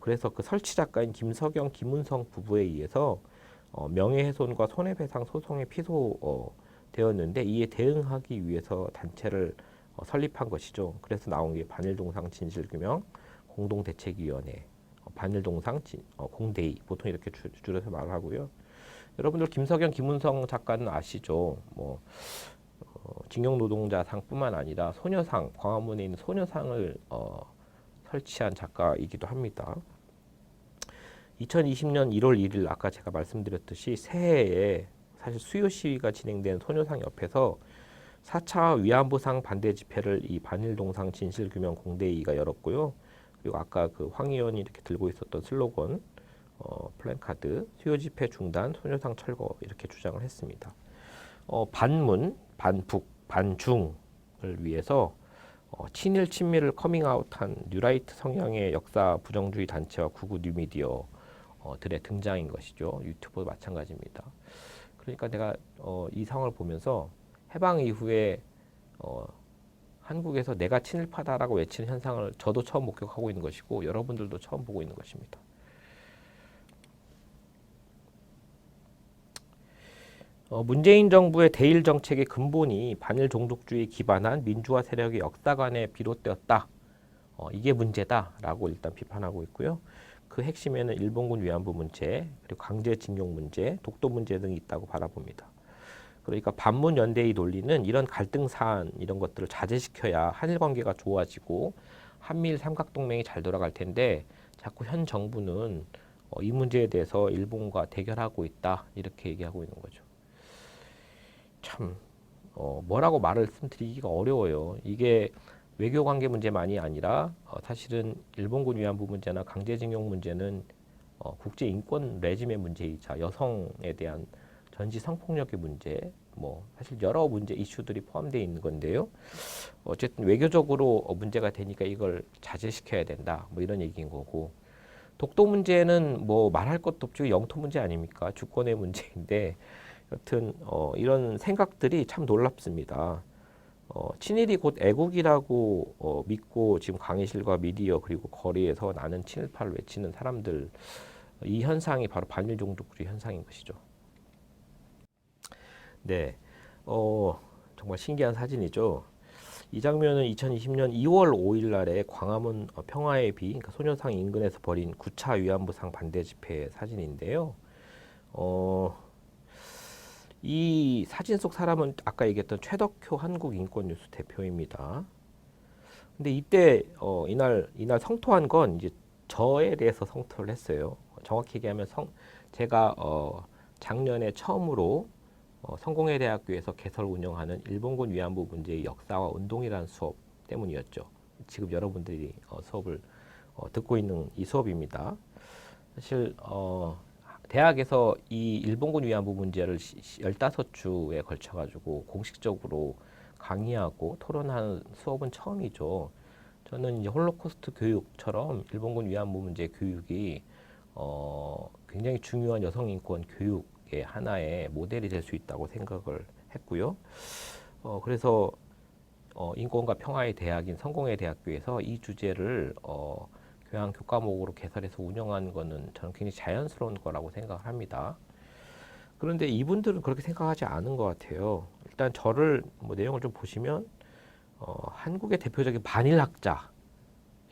그래서 그 설치 작가인 김석영, 김은성 부부에 의해서 명예훼손과 손해배상 소송에 피소되었는데 이에 대응하기 위해서 단체를 설립한 것이죠. 그래서 나온 게 반일동상 진실규명 공동대책위원회, 반일동상 공대위, 보통 이렇게 줄여서 말을 하고요. 여러분들 김석영, 김은성 작가는 아시죠? 뭐 징용 노동자상뿐만 아니라 소녀상, 광화문에 있는 소녀상을 설치한 작가이기도 합니다. 2020년 1월 1일 아까 제가 말씀드렸듯이 새해에 사실 수요 시위가 진행된 소녀상 옆에서 4차 위안부상 반대 집회를 이 반일동상 진실규명 공대위가 열었고요. 그리고 아까 그 황의원이 이렇게 들고 있었던 슬로건, 플랜카드, 수요 집회 중단, 소녀상 철거 이렇게 주장을 했습니다. 반문, 반북, 반중을 위해서 친일 친미를 커밍아웃한 뉴라이트 성향의 역사 부정주의 단체와 구구 뉴미디어들의 등장인 것이죠. 유튜브도 마찬가지입니다. 그러니까 내가 이 상황을 보면서 해방 이후에 한국에서 내가 친일파다라고 외치는 현상을 저도 처음 목격하고 있는 것이고 여러분들도 처음 보고 있는 것입니다. 문재인 정부의 대일 정책의 근본이 반일 종족주의에 기반한 민주화 세력의 역사관에 비롯되었다. 이게 문제다라고 일단 비판하고 있고요. 그 핵심에는 일본군 위안부 문제, 그리고 강제징용 문제, 독도 문제 등이 있다고 바라봅니다. 그러니까 반문 연대의 논리는 이런 갈등 사안 이런 것들을 자제시켜야 한일 관계가 좋아지고 한미일 삼각동맹이 잘 돌아갈 텐데 자꾸 현 정부는 이 문제에 대해서 일본과 대결하고 있다 이렇게 얘기하고 있는 거죠. 참 뭐라고 말씀드리기가 어려워요. 이게 외교관계 문제만이 아니라 사실은 일본군 위안부 문제나 강제징용 문제는 국제인권 레짐의 문제이자 여성에 대한 전시 성폭력의 문제, 뭐 사실 여러 문제 이슈들이 포함되어 있는 건데요. 어쨌든 외교적으로 문제가 되니까 이걸 자제시켜야 된다, 뭐 이런 얘기인 거고 독도 문제는 뭐 말할 것도 없죠. 영토 문제 아닙니까? 주권의 문제인데 여튼 이런 생각들이 참 놀랍습니다. 친일이 곧 애국이라고 믿고 지금 강의실과 미디어 그리고 거리에서 나는 친일파를 외치는 사람들, 이 현상이 바로 반일 종족주의 현상인 것이죠. 네, 정말 신기한 사진이죠. 이 장면은 2020년 2월 5일 날에 광화문 평화의 비, 그러니까 소녀상 인근에서 벌인 9차 위안부상 반대 집회 사진인데요. 어, 이 사진 속 사람은 아까 얘기했던 최덕효 한국인권뉴스 대표입니다. 근데 이때 이날 성토한 건 이제 저에 대해서 성토를 했어요. 정확히 얘기하면 제가 작년에 처음으로 성공회 대학교에서 개설 운영하는 일본군 위안부 문제의 역사와 운동이라는 수업 때문이었죠. 지금 여러분들이 수업을 듣고 있는 이 수업입니다. 사실 대학에서 이 일본군 위안부 문제를 15주에 걸쳐 가지고 공식적으로 강의하고 토론하는 수업은 처음이죠. 저는 이제 홀로코스트 교육처럼 일본군 위안부 문제 교육이 굉장히 중요한 여성 인권 교육의 하나의 모델이 될 수 있다고 생각을 했고요. 그래서 인권과 평화의 대학인 성공회 대학교에서 이 주제를 교양 교과목으로 개설해서 운영하는 거는 저는 굉장히 자연스러운 거라고 생각을 합니다. 그런데 이분들은 그렇게 생각하지 않은 것 같아요. 일단 저를 뭐 내용을 좀 보시면 한국의 대표적인 반일학자,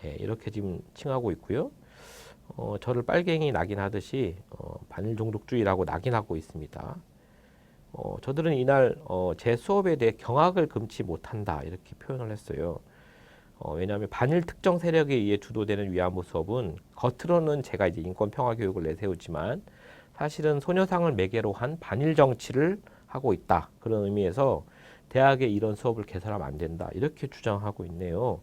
예, 이렇게 지금 칭하고 있고요. 저를 빨갱이 낙인하듯이 반일 종족주의라고 낙인하고 있습니다. 저들은 이날 제 수업에 대해 경악을 금치 못한다 이렇게 표현을 했어요. 왜냐하면 반일 특정 세력에 의해 주도되는 위안부 수업은 겉으로는 제가 이제 인권 평화 교육을 내세우지만 사실은 소녀상을 매개로 한 반일 정치를 하고 있다. 그런 의미에서 대학에 이런 수업을 개설하면 안 된다. 이렇게 주장하고 있네요.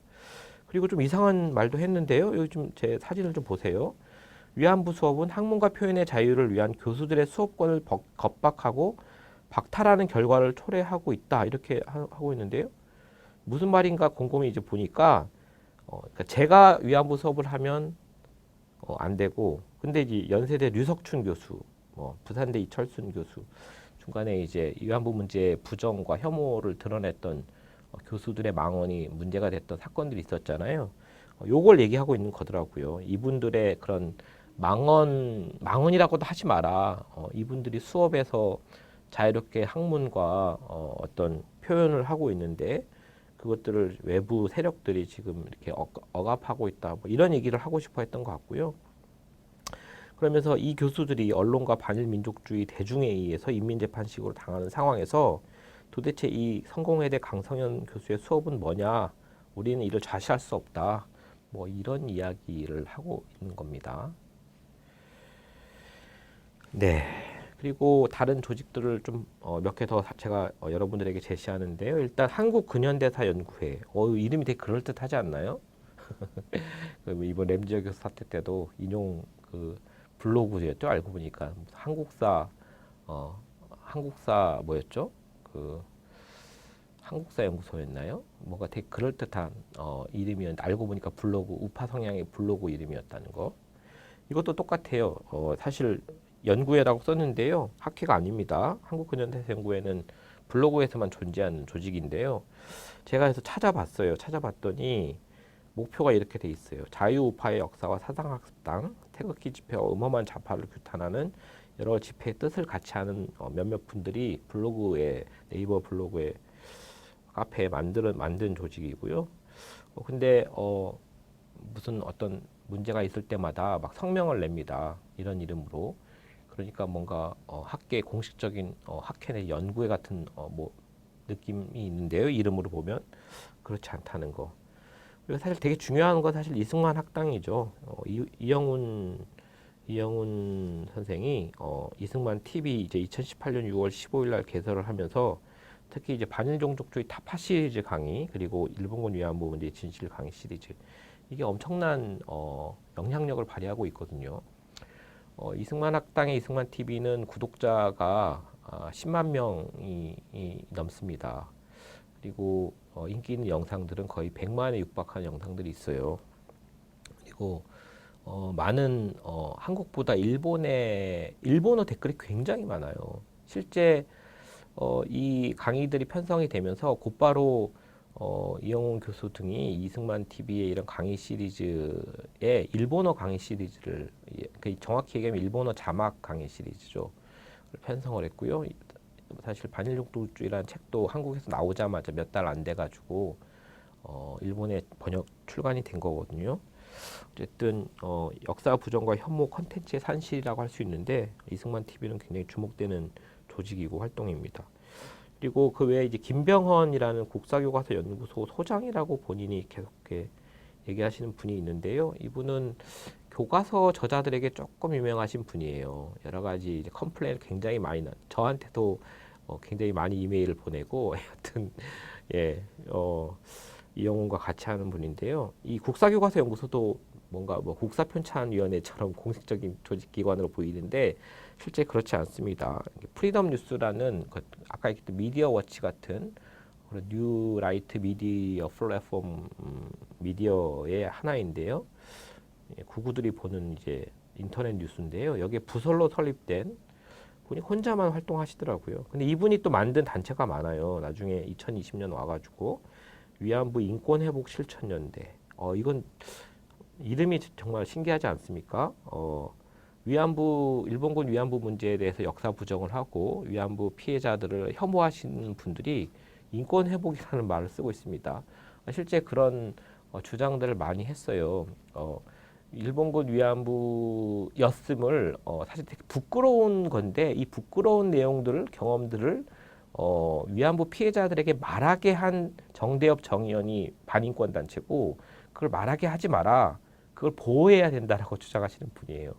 그리고 좀 이상한 말도 했는데요. 여기 좀 제 사진을 좀 보세요. 위안부 수업은 학문과 표현의 자유를 위한 교수들의 수업권을 겁박하고 박탈하는 결과를 초래하고 있다. 이렇게 하고 있는데요. 무슨 말인가 곰곰이 이제 보니까 그러니까 제가 위안부 수업을 하면 안 되고, 근데 이제 연세대 류석춘 교수, 부산대 이철순 교수, 중간에 이제 위안부 문제 부정과 혐오를 드러냈던 교수들의 망언이 문제가 됐던 사건들이 있었잖아요. 요걸 얘기하고 있는 거더라고요. 이분들의 그런 망언이라고도 하지 마라. 이분들이 수업에서 자유롭게 학문과 어떤 표현을 하고 있는데 그것들을 외부 세력들이 지금 이렇게 억압하고 있다. 뭐 이런 얘기를 하고 싶어 했던 것 같고요. 그러면서 이 교수들이 언론과 반일 민족주의 대중에 의해서 인민재판식으로 당하는 상황에서 도대체 이 성공회대 강성현 교수의 수업은 뭐냐? 우리는 이를 좌시할 수 없다. 뭐 이런 이야기를 하고 있는 겁니다. 네. 그리고 다른 조직들을 좀 몇 개 더 제가 여러분들에게 제시하는데요. 일단 한국근현대사연구회. 이름이 되게 그럴듯하지 않나요? 이번 램지어 교수 사태 때도 인용 그 블로그였죠. 알고 보니까 한국사 뭐였죠? 그 한국사 연구소였나요? 뭔가 되게 그럴듯한 이름이었는데 알고 보니까 블로그 우파 성향의 블로그 이름이었다는 거. 이것도 똑같아요. 사실 연구회라고 썼는데요. 학회가 아닙니다. 한국근현대사연구회는 블로그에서만 존재하는 조직인데요. 제가 해서 찾아봤어요. 찾아봤더니 목표가 이렇게 돼 있어요. 자유우파의 역사와 사상학습당, 태극기 집회와 음험한 좌파를 규탄하는 여러 집회의 뜻을 같이 하는 몇몇 분들이 네이버 블로그에 카페에 만든 조직이고요. 근데 무슨 어떤 문제가 있을 때마다 막 성명을 냅니다. 이런 이름으로. 그러니까 뭔가 학계 공식적인 학회 내 연구회 같은 뭐 느낌이 있는데요. 이름으로 보면 그렇지 않다는 거. 그리고 사실 되게 중요한 건 사실 이승만 학당이죠. 이영훈 선생이 이승만 TV 이제 2018년 6월 15일 날 개설을 하면서 특히 이제 반일 종족주의 타파 시리즈 강의 그리고 일본군 위안부 문제 진실 강의 시리즈 이게 엄청난 영향력을 발휘하고 있거든요. 이승만 학당의 이승만 TV는 구독자가 10만 명이 넘습니다. 그리고 인기 있는 영상들은 거의 100만에 육박하는 영상들이 있어요. 그리고 많은 한국보다 일본어 댓글이 굉장히 많아요. 실제 이 강의들이 편성이 되면서 곧바로 이영훈 교수 등이 이승만 TV의 이런 강의 시리즈에 일본어 강의 시리즈를 정확히 얘기하면 일본어 자막 강의 시리즈죠. 편성을 했고요. 사실 반일종도주의라는 책도 한국에서 나오자마자 몇 달 안 돼가지고 일본에 번역 출간이 된 거거든요. 어쨌든 역사 부정과 혐오 컨텐츠의 산실이라고 할 수 있는데 이승만 TV는 굉장히 주목되는 조직이고 활동입니다. 그리고 그 외에 이제 김병헌이라는 국사교과서 연구소 소장이라고 본인이 계속 얘기하시는 분이 있는데요. 이분은 교과서 저자들에게 조금 유명하신 분이에요. 여러 가지 이제 컴플레인을 굉장히 많이 저한테도 굉장히 많이 이메일을 보내고 하여튼 예, 이영훈과 같이 하는 분인데요. 이 국사교과서 연구소도 뭔가 뭐 국사편찬위원회처럼 공식적인 조직기관으로 보이는데 실제 그렇지 않습니다. 프리덤 뉴스라는 아까 얘기했던 미디어워치 같은 그런 뉴라이트 미디어 플랫폼 미디어의 하나인데요. 구구들이 보는 이제 인터넷 뉴스인데요. 여기에 부설로 설립된 분이 혼자만 활동하시더라고요. 근데 이분이 또 만든 단체가 많아요. 나중에 2020년 와가지고 위안부 인권회복 실천연대. 이건 이름이 정말 신기하지 않습니까? 일본군 위안부 문제에 대해서 역사 부정을 하고 위안부 피해자들을 혐오하시는 분들이 인권회복이라는 말을 쓰고 있습니다. 실제 그런 주장들을 많이 했어요. 일본군 위안부였음을 사실 되게 부끄러운 건데 이 부끄러운 내용들을 경험들을 위안부 피해자들에게 말하게 한 정대협 정의원이 반인권 단체고 그걸 말하게 하지 마라. 그걸 보호해야 된다라고 주장하시는 분이에요.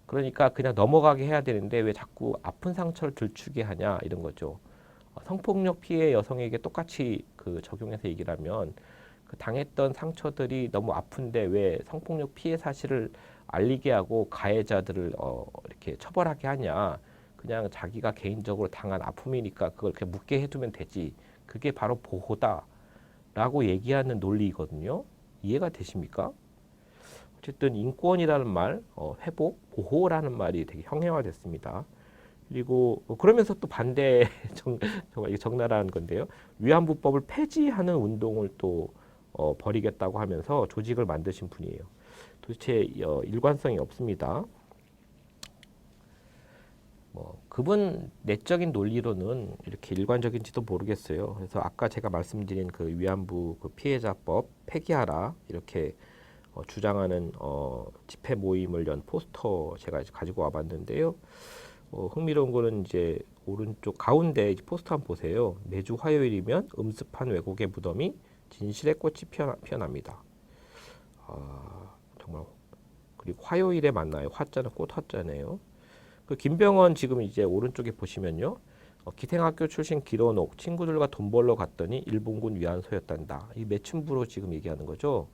그러니까 그냥 넘어가게 해야 되는데 왜 자꾸 아픈 상처를 들추게 하냐 이런 거죠. 성폭력 피해 여성에게 똑같이 적용해서 얘기를 하면 그 당했던 상처들이 너무 아픈데 왜 성폭력 피해 사실을 알리게 하고 가해자들을 이렇게 처벌하게 하냐. 그냥 자기가 개인적으로 당한 아픔이니까 그걸 그냥 묻게 해두면 되지. 그게 바로 보호다라고 얘기하는 논리거든요. 이해가 되십니까? 어쨌든 인권이라는 말, 회복, 보호라는 말이 되게 형해화됐습니다. 그리고 그러면서 또 반대 정말 적나라한 건데요. 위안부법을 폐지하는 운동을 또 벌이겠다고 하면서 조직을 만드신 분이에요. 도대체 일관성이 없습니다. 그분 내적인 논리로는 이렇게 일관적인지도 모르겠어요. 그래서 아까 제가 말씀드린 그 위안부 그 피해자법 폐기하라 이렇게 주장하는 집회 모임을 연 포스터 제가 가지고 와봤는데요. 흥미로운 거는 이제 오른쪽 가운데 포스터 한번 보세요. 매주 화요일이면 음습한 왜곡의 무덤이 진실의 꽃이 피어납니다. 정말 그리고 화요일에 만나요. 화자는 꽃 화자네요. 그 김병헌 지금 이제 오른쪽에 보시면요. 기생학교 출신 길어녹 친구들과 돈 벌러 갔더니 일본군 위안소였단다. 이 매춘부로 지금 얘기하는 거죠.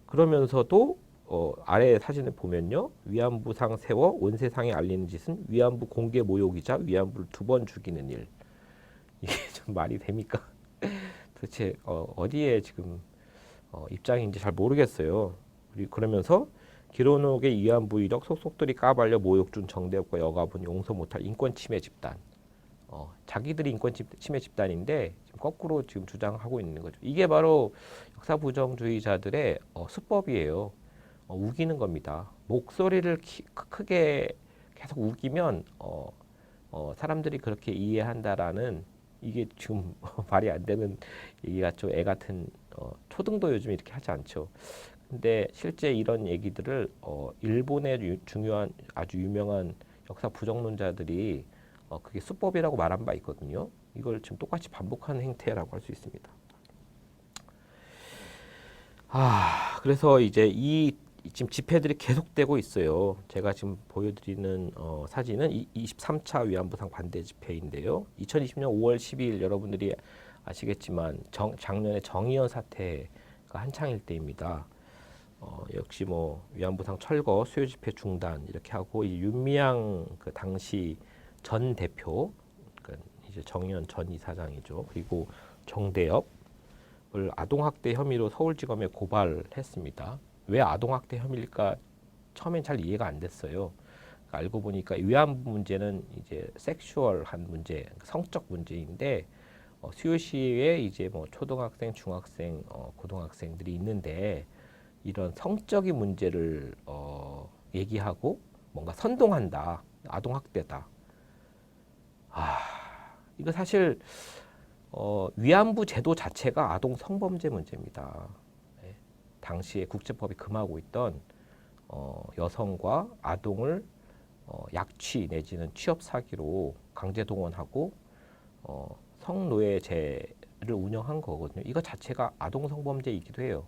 그러면서도 아래 사진을 보면요. 위안부상 세워 온 세상에 알리는 짓은 위안부 공개 모욕이자 위안부를 2번 죽이는 일. 이게 좀 말이 됩니까? 도대체 어디에 지금 입장인지 잘 모르겠어요. 그러면서 기로녹의 위안부 이력 속속들이 까발려 모욕 준 정대협과 여가분 용서 못할 인권 침해 집단. 자기들이 인권 침해 집단인데 지금 거꾸로 지금 주장하고 있는 거죠. 이게 바로 역사 부정주의자들의 수법이에요. 우기는 겁니다. 목소리를 크게 계속 우기면 사람들이 그렇게 이해한다라는 이게 지금 말이 안 되는 얘기가 좀 애 같은 초등도 요즘 이렇게 하지 않죠. 근데 실제 이런 얘기들을 일본의 중요한 아주 유명한 역사 부정론자들이 그게 수법이라고 말한 바 있거든요. 이걸 지금 똑같이 반복하는 행태라고 할 수 있습니다. 그래서 이제 지금 집회들이 계속되고 있어요. 제가 지금 보여드리는 사진은 23차 위안부상 반대 집회인데요. 2020년 5월 12일 여러분들이 아시겠지만 작년에 정의연 사태가 한창일 때입니다. 역시 뭐 위안부상 철거, 수요 집회 중단 이렇게 하고 이 윤미향 그 당시 전 대표, 그러니까 이제 정의연 전 이사장이죠. 그리고 정대협을 아동학대 혐의로 서울지검에 고발했습니다. 왜 아동학대 혐의일까 처음엔 잘 이해가 안 됐어요. 알고 보니까 위안부 문제는 이제 섹슈얼한 문제, 성적 문제인데 수요시에 이제 뭐 초등학생, 중학생, 고등학생들이 있는데 이런 성적인 문제를 얘기하고 뭔가 선동한다, 아동학대다. 아, 이거 사실 위안부 제도 자체가 아동 성범죄 문제입니다. 네. 당시에 국제법이 금하고 있던 여성과 아동을 약취 내지는 취업 사기로 강제 동원하고 성노예제를 운영한 거거든요. 이거 자체가 아동 성범죄이기도 해요.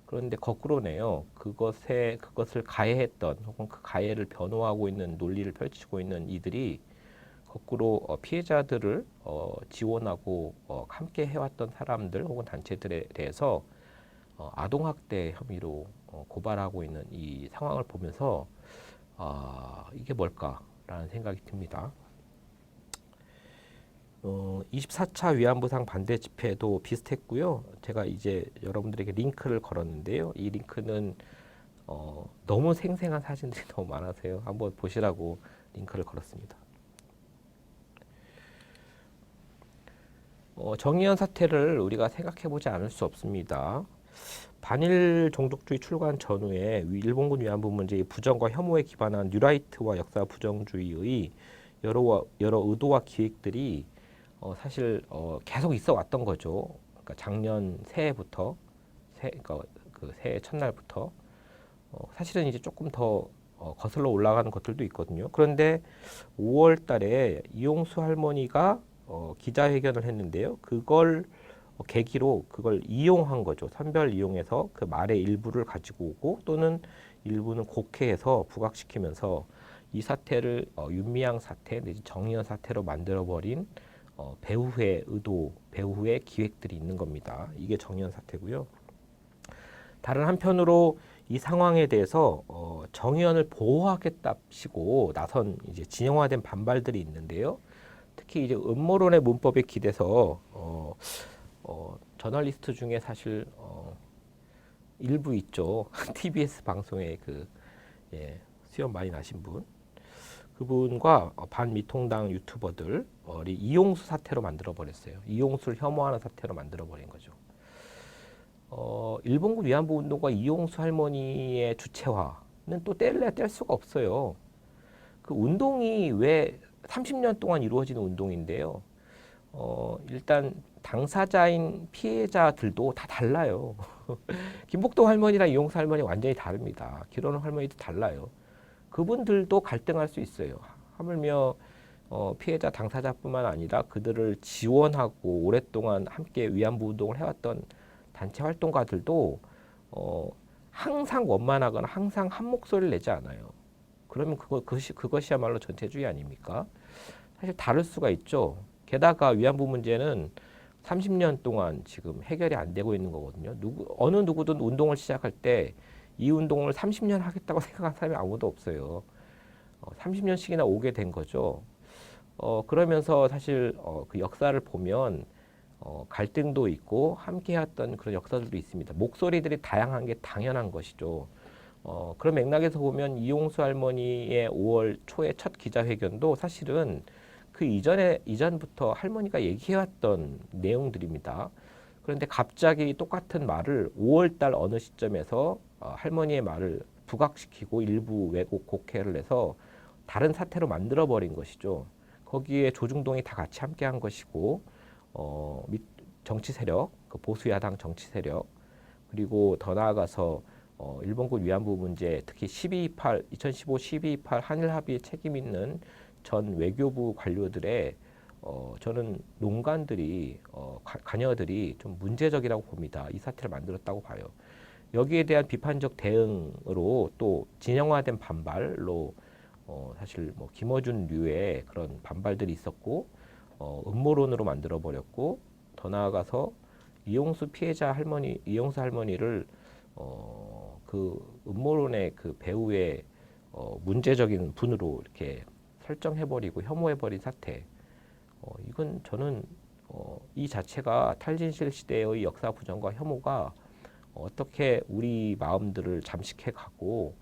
그런데 거꾸로네요. 그것을 가해했던 혹은 그 가해를 변호하고 있는 논리를 펼치고 있는 이들이 거꾸로 피해자들을 지원하고 함께 해왔던 사람들 혹은 단체들에 대해서 아동학대 혐의로 고발하고 있는 이 상황을 보면서 이게 뭘까라는 생각이 듭니다. 24차 위안부상 반대 집회도 비슷했고요. 제가 이제 여러분들에게 링크를 걸었는데요. 이 링크는 너무 생생한 사진들이 너무 많아서요. 한번 보시라고 링크를 걸었습니다. 정의연 사태를 우리가 생각해보지 않을 수 없습니다. 반일 종족주의 출간 전후에 일본군 위안부 문제의 부정과 혐오에 기반한 뉴라이트와 역사 부정주의의 여러 의도와 기획들이 사실 계속 있어 왔던 거죠. 그러니까 작년 새해부터 그러니까 그 새해 첫날부터 사실은 이제 조금 더 거슬러 올라가는 것들도 있거든요. 그런데 5월달에 이용수 할머니가 기자회견을 했는데요. 그걸 계기로 그걸 이용한 거죠. 선별 이용해서 그 말의 일부를 가지고 오고 또는 일부는 곡해해서 부각시키면서 이 사태를 윤미향 사태 내지 정의연 사태로 만들어버린 배후의 의도, 배후의 기획들이 있는 겁니다. 이게 정의연 사태고요. 다른 한편으로 이 상황에 대해서 정의연을 보호하겠답시고 나선 이제 진영화된 반발들이 있는데요. 특히 이제 음모론의 문법에 기대서 저널리스트 중에 사실 일부 있죠. TBS 방송에 수염 많이 나신 분. 그분과 반미통당 유튜버들이 이용수 사태로 만들어버렸어요. 이용수를 혐오하는 사태로 만들어버린 거죠. 일본군 위안부 운동과 이용수 할머니의 주체화는 또 뗄래야 뗄 수가 없어요. 그 운동이 왜 30년 동안 이루어지는 운동인데요. 일단 당사자인 피해자들도 다 달라요. 김복동 할머니랑 이용수 할머니 완전히 다릅니다. 기론 할머니도 달라요. 그분들도 갈등할 수 있어요. 하물며 피해자 당사자뿐만 아니라 그들을 지원하고 오랫동안 함께 위안부 운동을 해왔던 단체 활동가들도 항상 원만하거나 항상 한 목소리를 내지 않아요. 그러면 그것이야말로 전체주의 아닙니까? 사실 다를 수가 있죠. 게다가 위안부 문제는 30년 동안 지금 해결이 안 되고 있는 거거든요. 어느 누구든 운동을 시작할 때 이 운동을 30년 하겠다고 생각한 사람이 아무도 없어요. 30년씩이나 오게 된 거죠. 그러면서 사실 그 역사를 보면 갈등도 있고 함께 했던 그런 역사들도 있습니다. 목소리들이 다양한 게 당연한 것이죠. 그런 맥락에서 보면 이용수 할머니의 5월 초의 첫 기자회견도 사실은 그 이전부터 할머니가 얘기해왔던 내용들입니다. 그런데 갑자기 똑같은 말을 5월달 어느 시점에서 할머니의 말을 부각시키고 일부 왜곡 곡해를 해서 다른 사태로 만들어버린 것이죠. 거기에 조중동이 다 같이 함께한 것이고 정치 세력, 그 보수 야당 정치 세력 그리고 더 나아가서 일본군 위안부 문제 특히 2015 12.28 한일 합의에 책임 있는 전 외교부 관료들의 저는 농간들이 관여들이 좀 문제적이라고 봅니다. 이 사태를 만들었다고 봐요. 여기에 대한 비판적 대응으로 또 진영화된 반발로 사실 뭐 김어준류의 그런 반발들이 있었고 음모론으로 만들어 버렸고 더 나아가서 이용수 할머니를 그 음모론의 그 배후의 문제적인 분으로 이렇게 설정해버리고 혐오해버린 사태. 이건 저는 이 자체가 탈진실 시대의 역사 부정과 혐오가 어떻게 우리 마음들을 잠식해 가고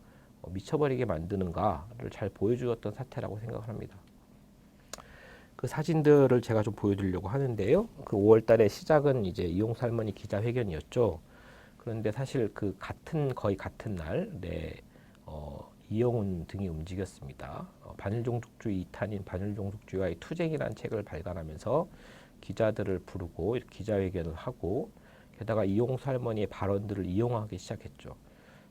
미쳐버리게 만드는가를 잘 보여주었던 사태라고 생각을 합니다. 그 사진들을 제가 좀 보여드리려고 하는데요. 그 5월 달에 시작은 이제 이용수 할머니 기자회견이었죠. 그런데 사실 그 거의 같은 날, 이영훈 등이 움직였습니다. 반일종족주의 2탄인 반일종족주의와의 투쟁이라는 책을 발간하면서 기자들을 부르고 기자회견을 하고 게다가 이용수 할머니의 발언들을 이용하기 시작했죠.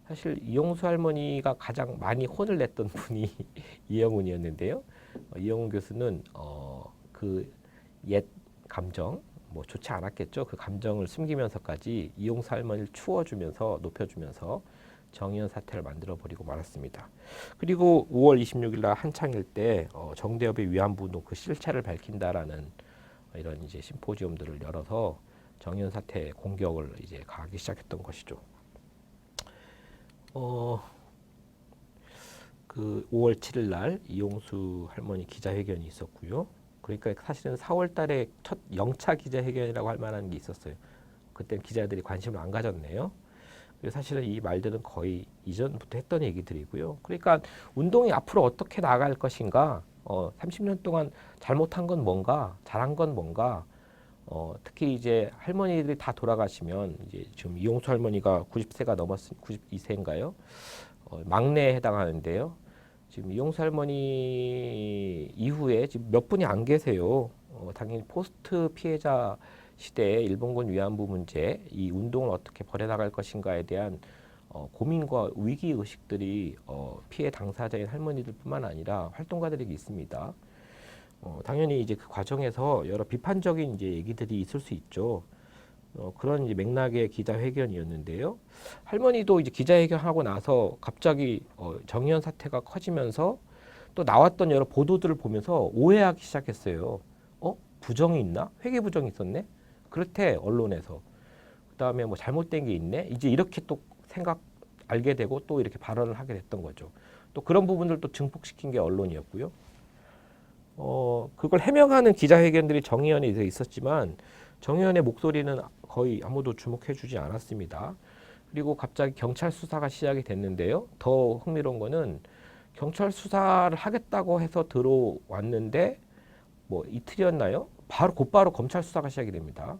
사실 이용수 할머니가 가장 많이 혼을 냈던 분이 이영훈이었는데요. 이영훈 교수는 그 옛 감정, 뭐 좋지 않았겠죠. 그 감정을 숨기면서까지 이용수 할머니를 추워주면서 높여주면서 정의연 사태를 만들어버리고 말았습니다. 그리고 5월 26일 날 한창일 때 정대협의 위안부운동 그 실체를 밝힌다라는 이런 이제 심포지엄들을 열어서 정의연 사태 공격을 이제 가하기 시작했던 것이죠. 그 5월 7일 날 이용수 할머니 기자회견이 있었고요. 그러니까 사실은 4월 달에 첫 영차 기자회견이라고 할 만한 게 있었어요. 그때는 기자들이 관심을 안 가졌네요. 그래서 사실은 이 말들은 거의 이전부터 했던 얘기들이고요. 그러니까 운동이 앞으로 어떻게 나아갈 것인가, 30년 동안 잘못한 건 뭔가, 잘한 건 뭔가, 특히 이제 할머니들이 다 돌아가시면 이제 지금 이용수 할머니가 90세가 넘었 92세인가요? 막내에 해당하는데요. 지금 이용수 할머니 이후에 지금 몇 분이 안 계세요. 당연히 포스트 피해자 시대의 일본군 위안부 문제, 이 운동을 어떻게 벌여나갈 것인가에 대한 고민과 위기 의식들이 피해 당사자인 할머니들뿐만 아니라 활동가들에게 있습니다. 당연히 이제 그 과정에서 여러 비판적인 이제 얘기들이 있을 수 있죠. 그런 이제 맥락의 기자회견이었는데요. 할머니도 이제 기자회견하고 나서 갑자기 정의연 사태가 커지면서 또 나왔던 여러 보도들을 보면서 오해하기 시작했어요. 부정이 있나? 회계 부정이 있었네? 그렇대 언론에서. 그다음에 뭐 잘못된 게 있네? 이제 이렇게 또 알게 되고 또 이렇게 발언을 하게 됐던 거죠. 또 그런 부분들도 증폭시킨 게 언론이었고요. 그걸 해명하는 기자회견들이 정의연에 있었지만 정의연의 목소리는 거의 아무도 주목해주지 않았습니다. 그리고 갑자기 경찰 수사가 시작이 됐는데요. 더 흥미로운 거는 경찰 수사를 하겠다고 해서 들어왔는데 뭐 이틀이었나요? 곧바로 검찰 수사가 시작이 됩니다.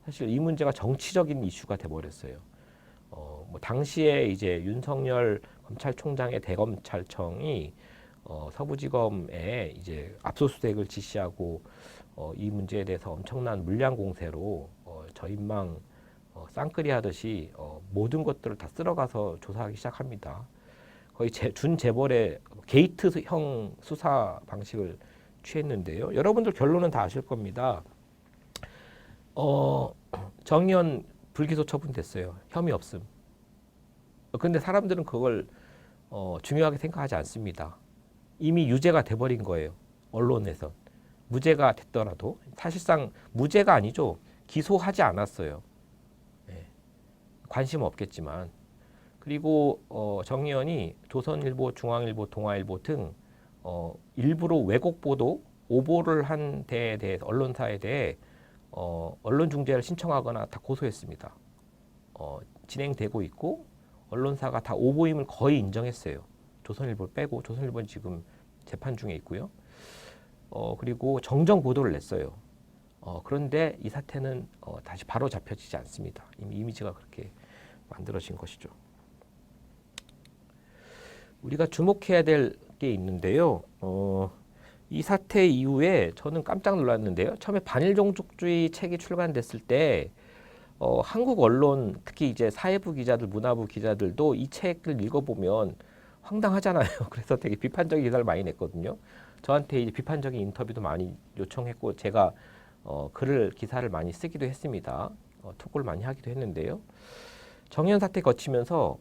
사실 이 문제가 정치적인 이슈가 돼버렸어요. 뭐 당시에 이제 윤석열 검찰총장의 대검찰청이 서부지검에 이제 압수수색을 지시하고 이 문제에 대해서 엄청난 물량 공세로 저인망 쌍끌이 하듯이 모든 것들을 다 쓸어가서 조사하기 시작합니다. 거의 준재벌의 게이트형 수사 방식을 취했는데요. 여러분들 결론은 다 아실 겁니다. 정의연 불기소 처분됐어요. 혐의 없음. 근데 사람들은 그걸 중요하게 생각하지 않습니다. 이미 유죄가 돼버린 거예요. 언론에서. 무죄가 됐더라도 사실상 무죄가 아니죠. 기소하지 않았어요. 네. 관심 없겠지만. 그리고 정의연이 조선일보, 중앙일보, 동아일보 등 일부러 왜곡 보도, 오보를 한 데에 대해서 언론사에 대해 언론 중재를 신청하거나 다 고소했습니다. 진행되고 있고 언론사가 다 오보임을 거의 인정했어요. 조선일보를 빼고 조선일보는 지금 재판 중에 있고요. 그리고 정정 보도를 냈어요. 그런데 이 사태는 다시 바로 잡혀지지 않습니다. 이미 이미지가 그렇게 만들어진 것이죠. 우리가 주목해야 될 게 있는데요. 이 사태 이후에 저는 깜짝 놀랐는데요. 처음에 반일종족주의 책이 출간됐을 때 한국 언론, 특히 이제 사회부 기자들, 문화부 기자들도 이 책을 읽어보면 황당하잖아요. 그래서 되게 비판적인 기사를 많이 냈거든요. 저한테 이제 비판적인 인터뷰도 많이 요청했고 제가 기사를 많이 쓰기도 했습니다. 토크를 많이 하기도 했는데요. 정의연 사태 거치면서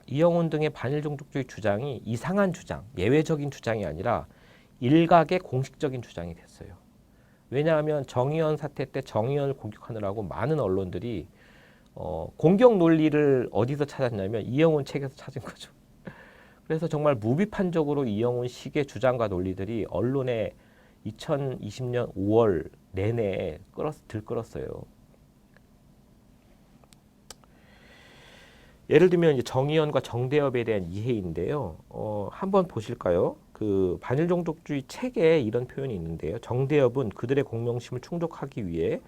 이영훈 등의 반일종족주의 주장이 이상한 주장, 예외적인 주장이 아니라 일각의 공식적인 주장이 됐어요. 왜냐하면 정의연 사태 때 정의연을 공격하느라고 많은 언론들이 공격 논리를 어디서 찾았냐면 이영훈 책에서 찾은 거죠. 그래서 정말 무비판적으로 이영훈 식의 주장과 논리들이 언론에 2020년 5월 내내 들끓었어요. 예를 들면 이제 정의연과 정대협에 대한 이해인데요. 한번 보실까요? 그 반일종족주의 책에 이런 표현이 있는데요. 정대협은 그들의 공명심을 충족하기 위해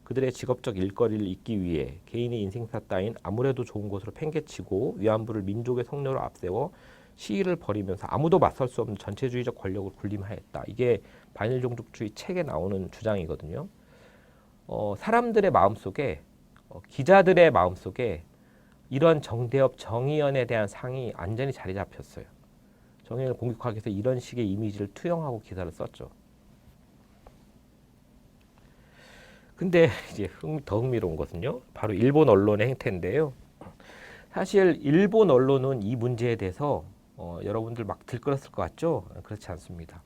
그들의 직업적 일거리를 잇기 위해 개인의 인생사 따윈 아무래도 좋은 것으로 팽개치고 위안부를 민족의 성녀로 앞세워 시위를 벌이면서 아무도 맞설 수 없는 전체주의적 권력을 군림하였다. 이게 반일종족주의 책에 나오는 주장이거든요. 사람들의 마음속에 기자들의 마음속에 이런 정대협 정의연에 대한 상이 완전히 자리 잡혔어요. 정의연을 공격하기 위해서 이런 식의 이미지를 투영하고 기사를 썼죠. 근데 이제 더 흥미로운 것은요. 바로 일본 언론의 행태인데요. 사실 일본 언론은 이 문제에 대해서 여러분들 막 들끓었을 것 같죠? 그렇지 않습니다.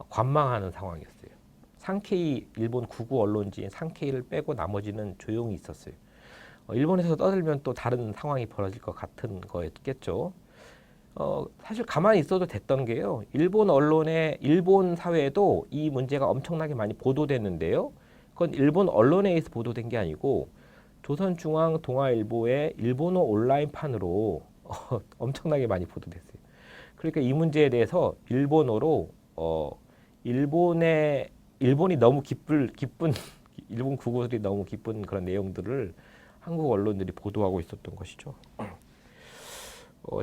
관망하는 상황이었어요. 산케이 일본 구구 언론지인 산케이를 빼고 나머지는 조용히 있었어요. 일본에서 떠들면 또 다른 상황이 벌어질 것 같은 거였겠죠. 사실 가만히 있어도 됐던 게요. 일본 언론에 일본 사회에도 이 문제가 엄청나게 많이 보도됐는데요. 그건 일본 언론에 의해서 보도된 게 아니고 조선중앙동아일보의 일본어 온라인판으로 엄청나게 많이 보도됐어요. 그러니까 이 문제에 대해서 일본어로 일본이 너무 기쁜 일본 국어들이 너무 기쁜 그런 내용들을 한국 언론들이 보도하고 있었던 것이죠.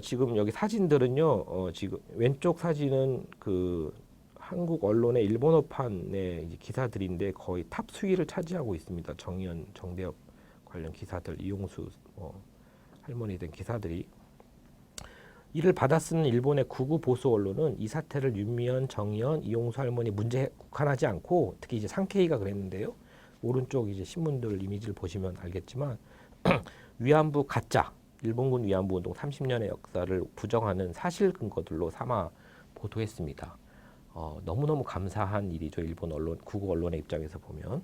지금 여기 사진들은요. 지금 왼쪽 사진은 그 한국 언론의 일본어판의 이제 기사들인데 거의 탑 수위를 차지하고 있습니다. 정의연, 정대협 관련 기사들, 이용수 할머니 된 기사들이 이를 받아 쓰는 일본의 구구 보수 언론은 이 사태를 윤미연, 정의연, 이용수 할머니 문제에 국한하지 않고 특히 이제 상케이가 그랬는데요. 오른쪽 이제 신문들 이미지를 보시면 알겠지만 위안부 가짜 일본군 위안부 운동 30년의 역사를 부정하는 사실 근거들로 삼아 보도했습니다. 너무너무 감사한 일이죠. 일본 언론, 구구 언론의 입장에서 보면.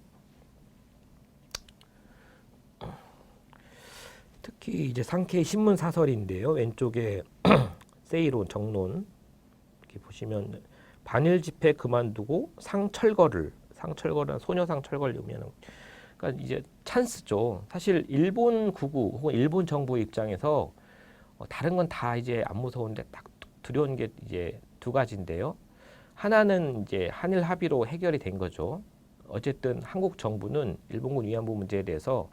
특히 이제 상케이 신문 사설인데요. 왼쪽에 세이론 정론 이렇게 보시면 반일 집회 그만두고 상철거를 소녀상 철거를 그러니까 이제 찬스죠. 사실 일본 구구 혹은 일본 정부 입장에서 다른 건 다 이제 안 무서운데 딱 두려운 게 이제 두 가지인데요. 하나는 이제 한일 합의로 해결이 된 거죠. 어쨌든 한국 정부는 일본군 위안부 문제에 대해서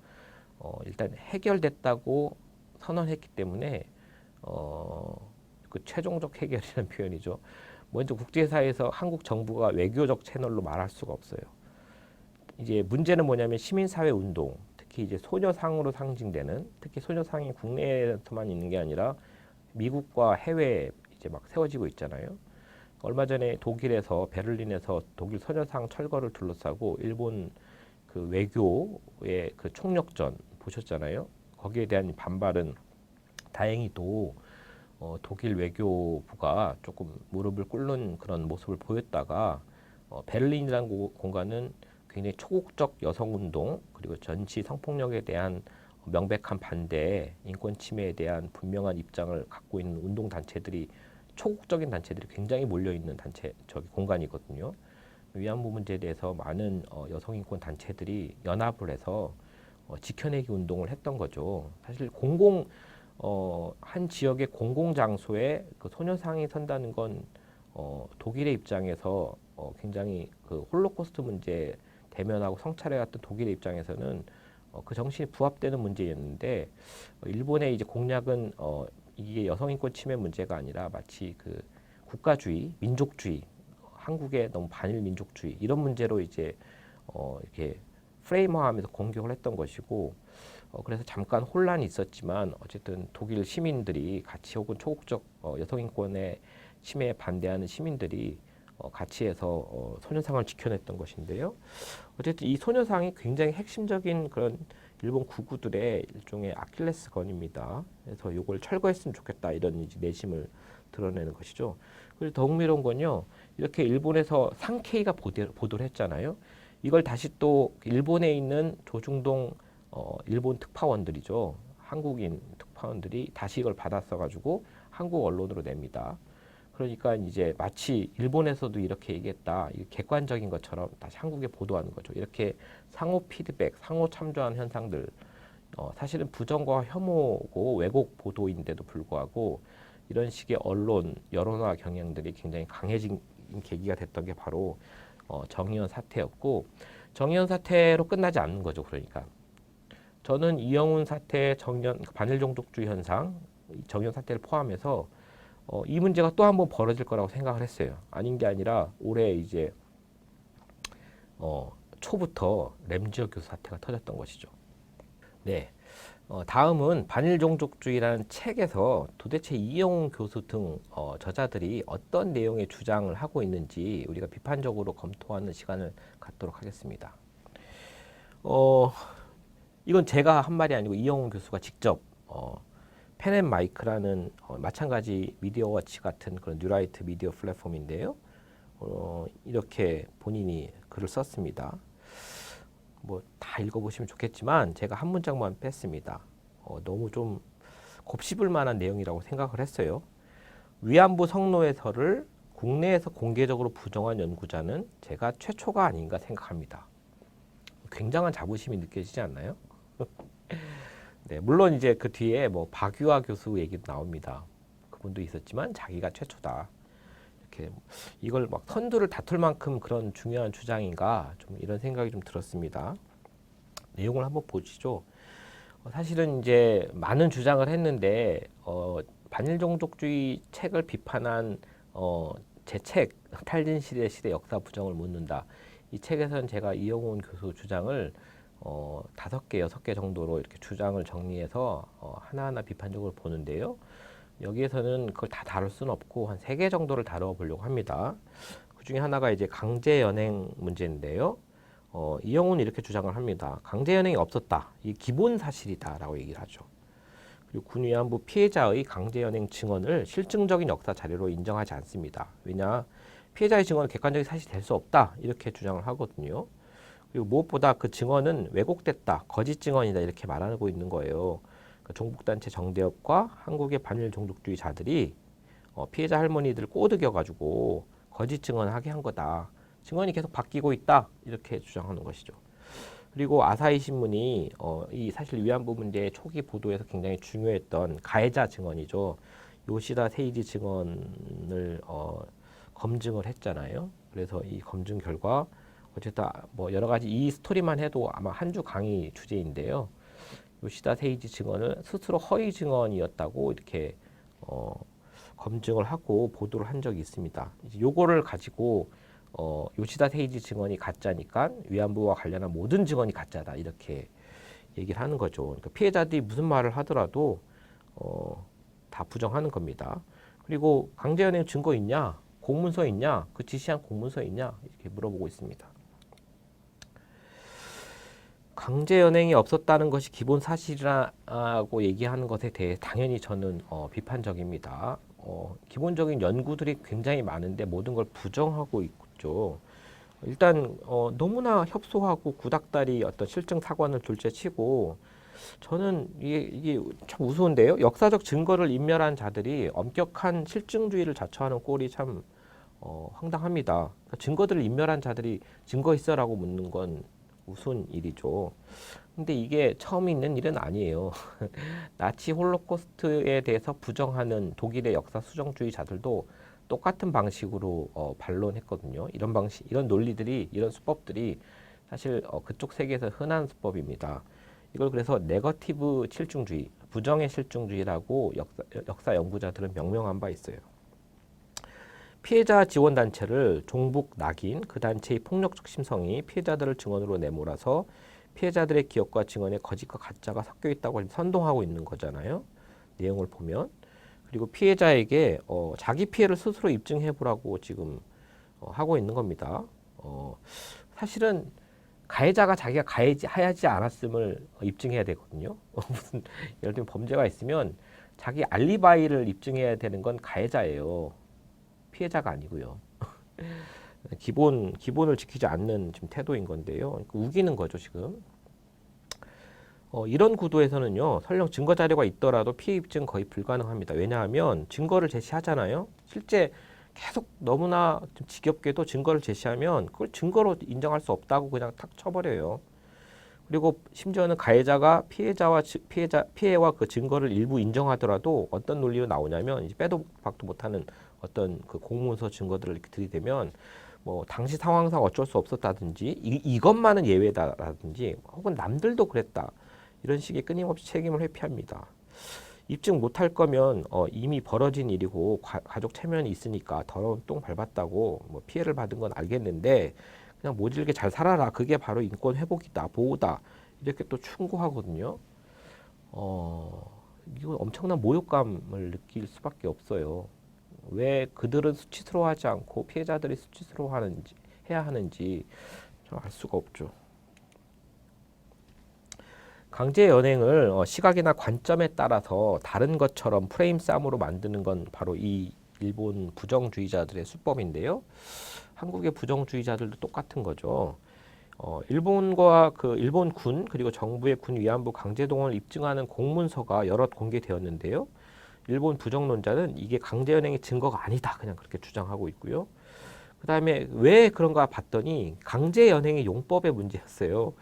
일단 해결됐다고 선언했기 때문에 그 최종적 해결이라는 표현이죠. 먼저 국제사회에서 한국 정부가 외교적 채널로 말할 수가 없어요. 이제 문제는 뭐냐면 시민사회 운동, 특히 이제 소녀상으로 상징되는, 특히 소녀상이 국내에서만 있는 게 아니라 미국과 해외에 이제 막 세워지고 있잖아요. 얼마 전에 독일에서 베를린에서 독일 소녀상 철거를 둘러싸고 일본 그 외교의 그 총력전 보셨잖아요. 거기에 대한 반발은 다행히도 독일 외교부가 조금 무릎을 꿇는 그런 모습을 보였다가 베를린이라는 공간은 굉장히 초국적 여성운동 그리고 전시 성폭력에 대한 명백한 반대, 인권 침해에 대한 분명한 입장을 갖고 있는 운동 단체들이 초국적인 단체들이 굉장히 몰려 있는 공간이거든요. 위안부 문제에 대해서 많은 여성인권 단체들이 연합을 해서 지켜내기 운동을 했던 거죠. 사실 한 지역의 공공 장소에 그 소녀상이 선다는 건 독일의 입장에서 굉장히 그 홀로코스트 문제 대면하고 성찰해왔던 독일의 입장에서는 그 정신이 부합되는 문제였는데 일본의 이제 공략은 이게 여성인권 침해 문제가 아니라 마치 그 국가주의, 민족주의, 한국의 너무 반일 민족주의 이런 문제로 이제 이렇게 프레임화하면서 공격을 했던 것이고 그래서 잠깐 혼란이 있었지만 어쨌든 독일 시민들이 같이 혹은 초국적 여성인권의 침해에 반대하는 시민들이 같이 해서 소녀상을 지켜냈던 것인데요. 어쨌든 이 소녀상이 굉장히 핵심적인 그런 일본 구구들의 일종의 아킬레스건입니다. 그래서 이걸 철거했으면 좋겠다 이런 이제 내심을 드러내는 것이죠. 그리고 더 흥미로운 건요. 이렇게 일본에서 상케이가 보도를 했잖아요. 이걸 다시 또 일본에 있는 조중동 일본 특파원들이죠. 한국인 특파원들이 다시 이걸 받았어 가지고 한국 언론으로 냅니다. 그러니까 이제 마치 일본에서도 이렇게 얘기했다. 이게 객관적인 것처럼 다시 한국에 보도하는 거죠. 이렇게 상호 피드백, 상호 참조하는 현상들 사실은 부정과 혐오고 왜곡 보도인데도 불구하고 이런 식의 언론, 여론화 경향들이 굉장히 강해진 계기가 됐던 게 바로 정의연 사태였고, 정의연 사태로 끝나지 않는 거죠. 그러니까 저는 이영훈 사태, 반일 종족주의 현상, 정의연 사태를 포함해서 이 문제가 또 한 번 벌어질 거라고 생각을 했어요. 아닌 게 아니라 올해 이제 초부터 램지어 교수 사태가 터졌던 것이죠. 네. 다음은 반일종족주의라는 책에서 도대체 이영훈 교수 등 저자들이 어떤 내용의 주장을 하고 있는지 우리가 비판적으로 검토하는 시간을 갖도록 하겠습니다. 이건 제가 한 말이 아니고 이영훈 교수가 직접 펜앤마이크라는 마찬가지 미디어워치 같은 그런 뉴라이트 미디어 플랫폼인데요. 이렇게 본인이 글을 썼습니다. 뭐 다 읽어보시면 좋겠지만 제가 한 문장만 뺐습니다. 너무 좀 곱씹을 만한 내용이라고 생각을 했어요. 위안부 성노예설을 국내에서 공개적으로 부정한 연구자는 제가 최초가 아닌가 생각합니다. 굉장한 자부심이 느껴지지 않나요? 네, 물론 이제 그 뒤에 뭐 박유아 교수 얘기도 나옵니다. 그분도 있었지만 자기가 최초다. 이렇게 이걸 막 선두를 다툴 만큼 그런 중요한 주장인가 좀 이런 생각이 좀 들었습니다. 내용을 한번 보시죠. 사실은 이제 많은 주장을 했는데 반일종족주의 책을 비판한 제 책 탈진실의 시대 역사 부정을 묻는다. 이 책에서는 제가 이영훈 교수 주장을 5개, 6개 정도로 이렇게 주장을 정리해서 하나하나 비판적으로 보는데요. 여기에서는 그걸 다 다룰 수는 없고 한 3개 정도를 다뤄보려고 합니다. 그 중에 하나가 이제 강제 연행 문제인데요. 이영훈은 이렇게 주장을 합니다. 강제 연행이 없었다. 이 기본 사실이다라고 얘기를 하죠. 그리고 군위안부 피해자의 강제 연행 증언을 실증적인 역사 자료로 인정하지 않습니다. 왜냐? 피해자의 증언은 객관적인 사실이 될 수 없다. 이렇게 주장을 하거든요. 그리고 무엇보다 그 증언은 왜곡됐다. 거짓 증언이다. 이렇게 말하고 있는 거예요. 종북단체 정대협과 한국의 반일 종족주의자들이 피해자 할머니들 꼬드겨가지고 거짓 증언하게 한 거다. 증언이 계속 바뀌고 있다. 이렇게 주장하는 것이죠. 그리고 아사히 신문이 이 사실 위안부 문제의 초기 보도에서 굉장히 중요했던 가해자 증언이죠. 요시다 세이지 증언을 검증을 했잖아요. 그래서 이 검증 결과 어쨌든 뭐 여러 가지 이 스토리만 해도 아마 한 주 강의 주제인데요. 요시다 세이지 증언을 스스로 허위 증언이었다고 이렇게 검증을 하고 보도를 한 적이 있습니다. 이제 요거를 가지고 요시다 세이지 증언이 가짜니까 위안부와 관련한 모든 증언이 가짜다 이렇게 얘기를 하는 거죠. 그러니까 피해자들이 무슨 말을 하더라도 다 부정하는 겁니다. 그리고 강제연행 증거 있냐? 공문서 있냐? 그 지시한 공문서 있냐? 이렇게 물어보고 있습니다. 강제 연행이 없었다는 것이 기본 사실이라고 얘기하는 것에 대해 당연히 저는 비판적입니다. 기본적인 연구들이 굉장히 많은데 모든 걸 부정하고 있죠. 일단 너무나 협소하고 구닥다리 어떤 실증 사관을 둘째치고 저는 이게 참 우스운데요. 역사적 증거를 인멸한 자들이 엄격한 실증주의를 자처하는 꼴이 참 황당합니다. 그러니까 증거들을 인멸한 자들이 증거 있어라고 묻는 건 우스운 일이죠. 근데 이게 처음 있는 일은 아니에요. 나치 홀로코스트에 대해서 부정하는 독일의 역사 수정주의자들도 똑같은 방식으로 반론했거든요. 이런 방식, 이런 논리들이, 이런 수법들이 사실 그쪽 세계에서 흔한 수법입니다. 이걸 그래서 네거티브 실증주의, 부정의 실증주의라고 역사 연구자들은 명명한 바 있어요. 피해자 지원단체를 종북 낙인, 그 단체의 폭력적 심성이 피해자들을 증언으로 내몰아서 피해자들의 기억과 증언에 거짓과 가짜가 섞여 있다고 선동하고 있는 거잖아요. 내용을 보면. 그리고 피해자에게 자기 피해를 스스로 입증해보라고 지금 하고 있는 겁니다. 사실은 가해자가 자기가 가해하지 않았음을 입증해야 되거든요. 무슨 예를 들면 범죄가 있으면 자기 알리바이를 입증해야 되는 건 가해자예요. 피해자가 아니고요. 기본을 지키지 않는 지금 태도인 건데요. 우기는 거죠 지금. 이런 구도에서는요, 설령 증거 자료가 있더라도 피해 입증 거의 불가능합니다. 왜냐하면 증거를 제시하잖아요. 실제 계속 너무나 좀 지겹게도 증거를 제시하면 그걸 증거로 인정할 수 없다고 그냥 탁 쳐버려요. 그리고 심지어는 가해자가 피해와 그 증거를 일부 인정하더라도 어떤 논리로 나오냐면 이제 빼도 박도 못하는 어떤 그 공문서 증거들을 이렇게 들이대면 뭐 당시 상황상 어쩔 수 없었다든지 이것만은 예외다라든지 혹은 남들도 그랬다 이런 식의 끊임없이 책임을 회피합니다. 입증 못할 거면 이미 벌어진 일이고 가족 체면이 있으니까 더러운 똥 밟았다고 뭐 피해를 받은 건 알겠는데 그냥 모질게 잘 살아라. 그게 바로 인권 회복이다, 보호다 이렇게 또 충고하거든요. 이거 엄청난 모욕감을 느낄 수밖에 없어요. 왜 그들은 수치스러워하지 않고 피해자들이 수치스러워하는지 해야 하는지 좀 알 수가 없죠. 강제 연행을 시각이나 관점에 따라서 다른 것처럼 프레임 싸움으로 만드는 건 바로 이 일본 부정주의자들의 수법인데요. 한국의 부정주의자들도 똑같은 거죠. 일본과 그 일본군 그리고 정부의 군 위안부 강제 동원을 입증하는 공문서가 여럿 공개되었는데요. 일본 부정론자는 이게 강제 연행의 증거가 아니다 그냥 그렇게 주장하고 있고요. 그 다음에 왜 그런가 봤더니 강제 연행의 용법의 문제였어요.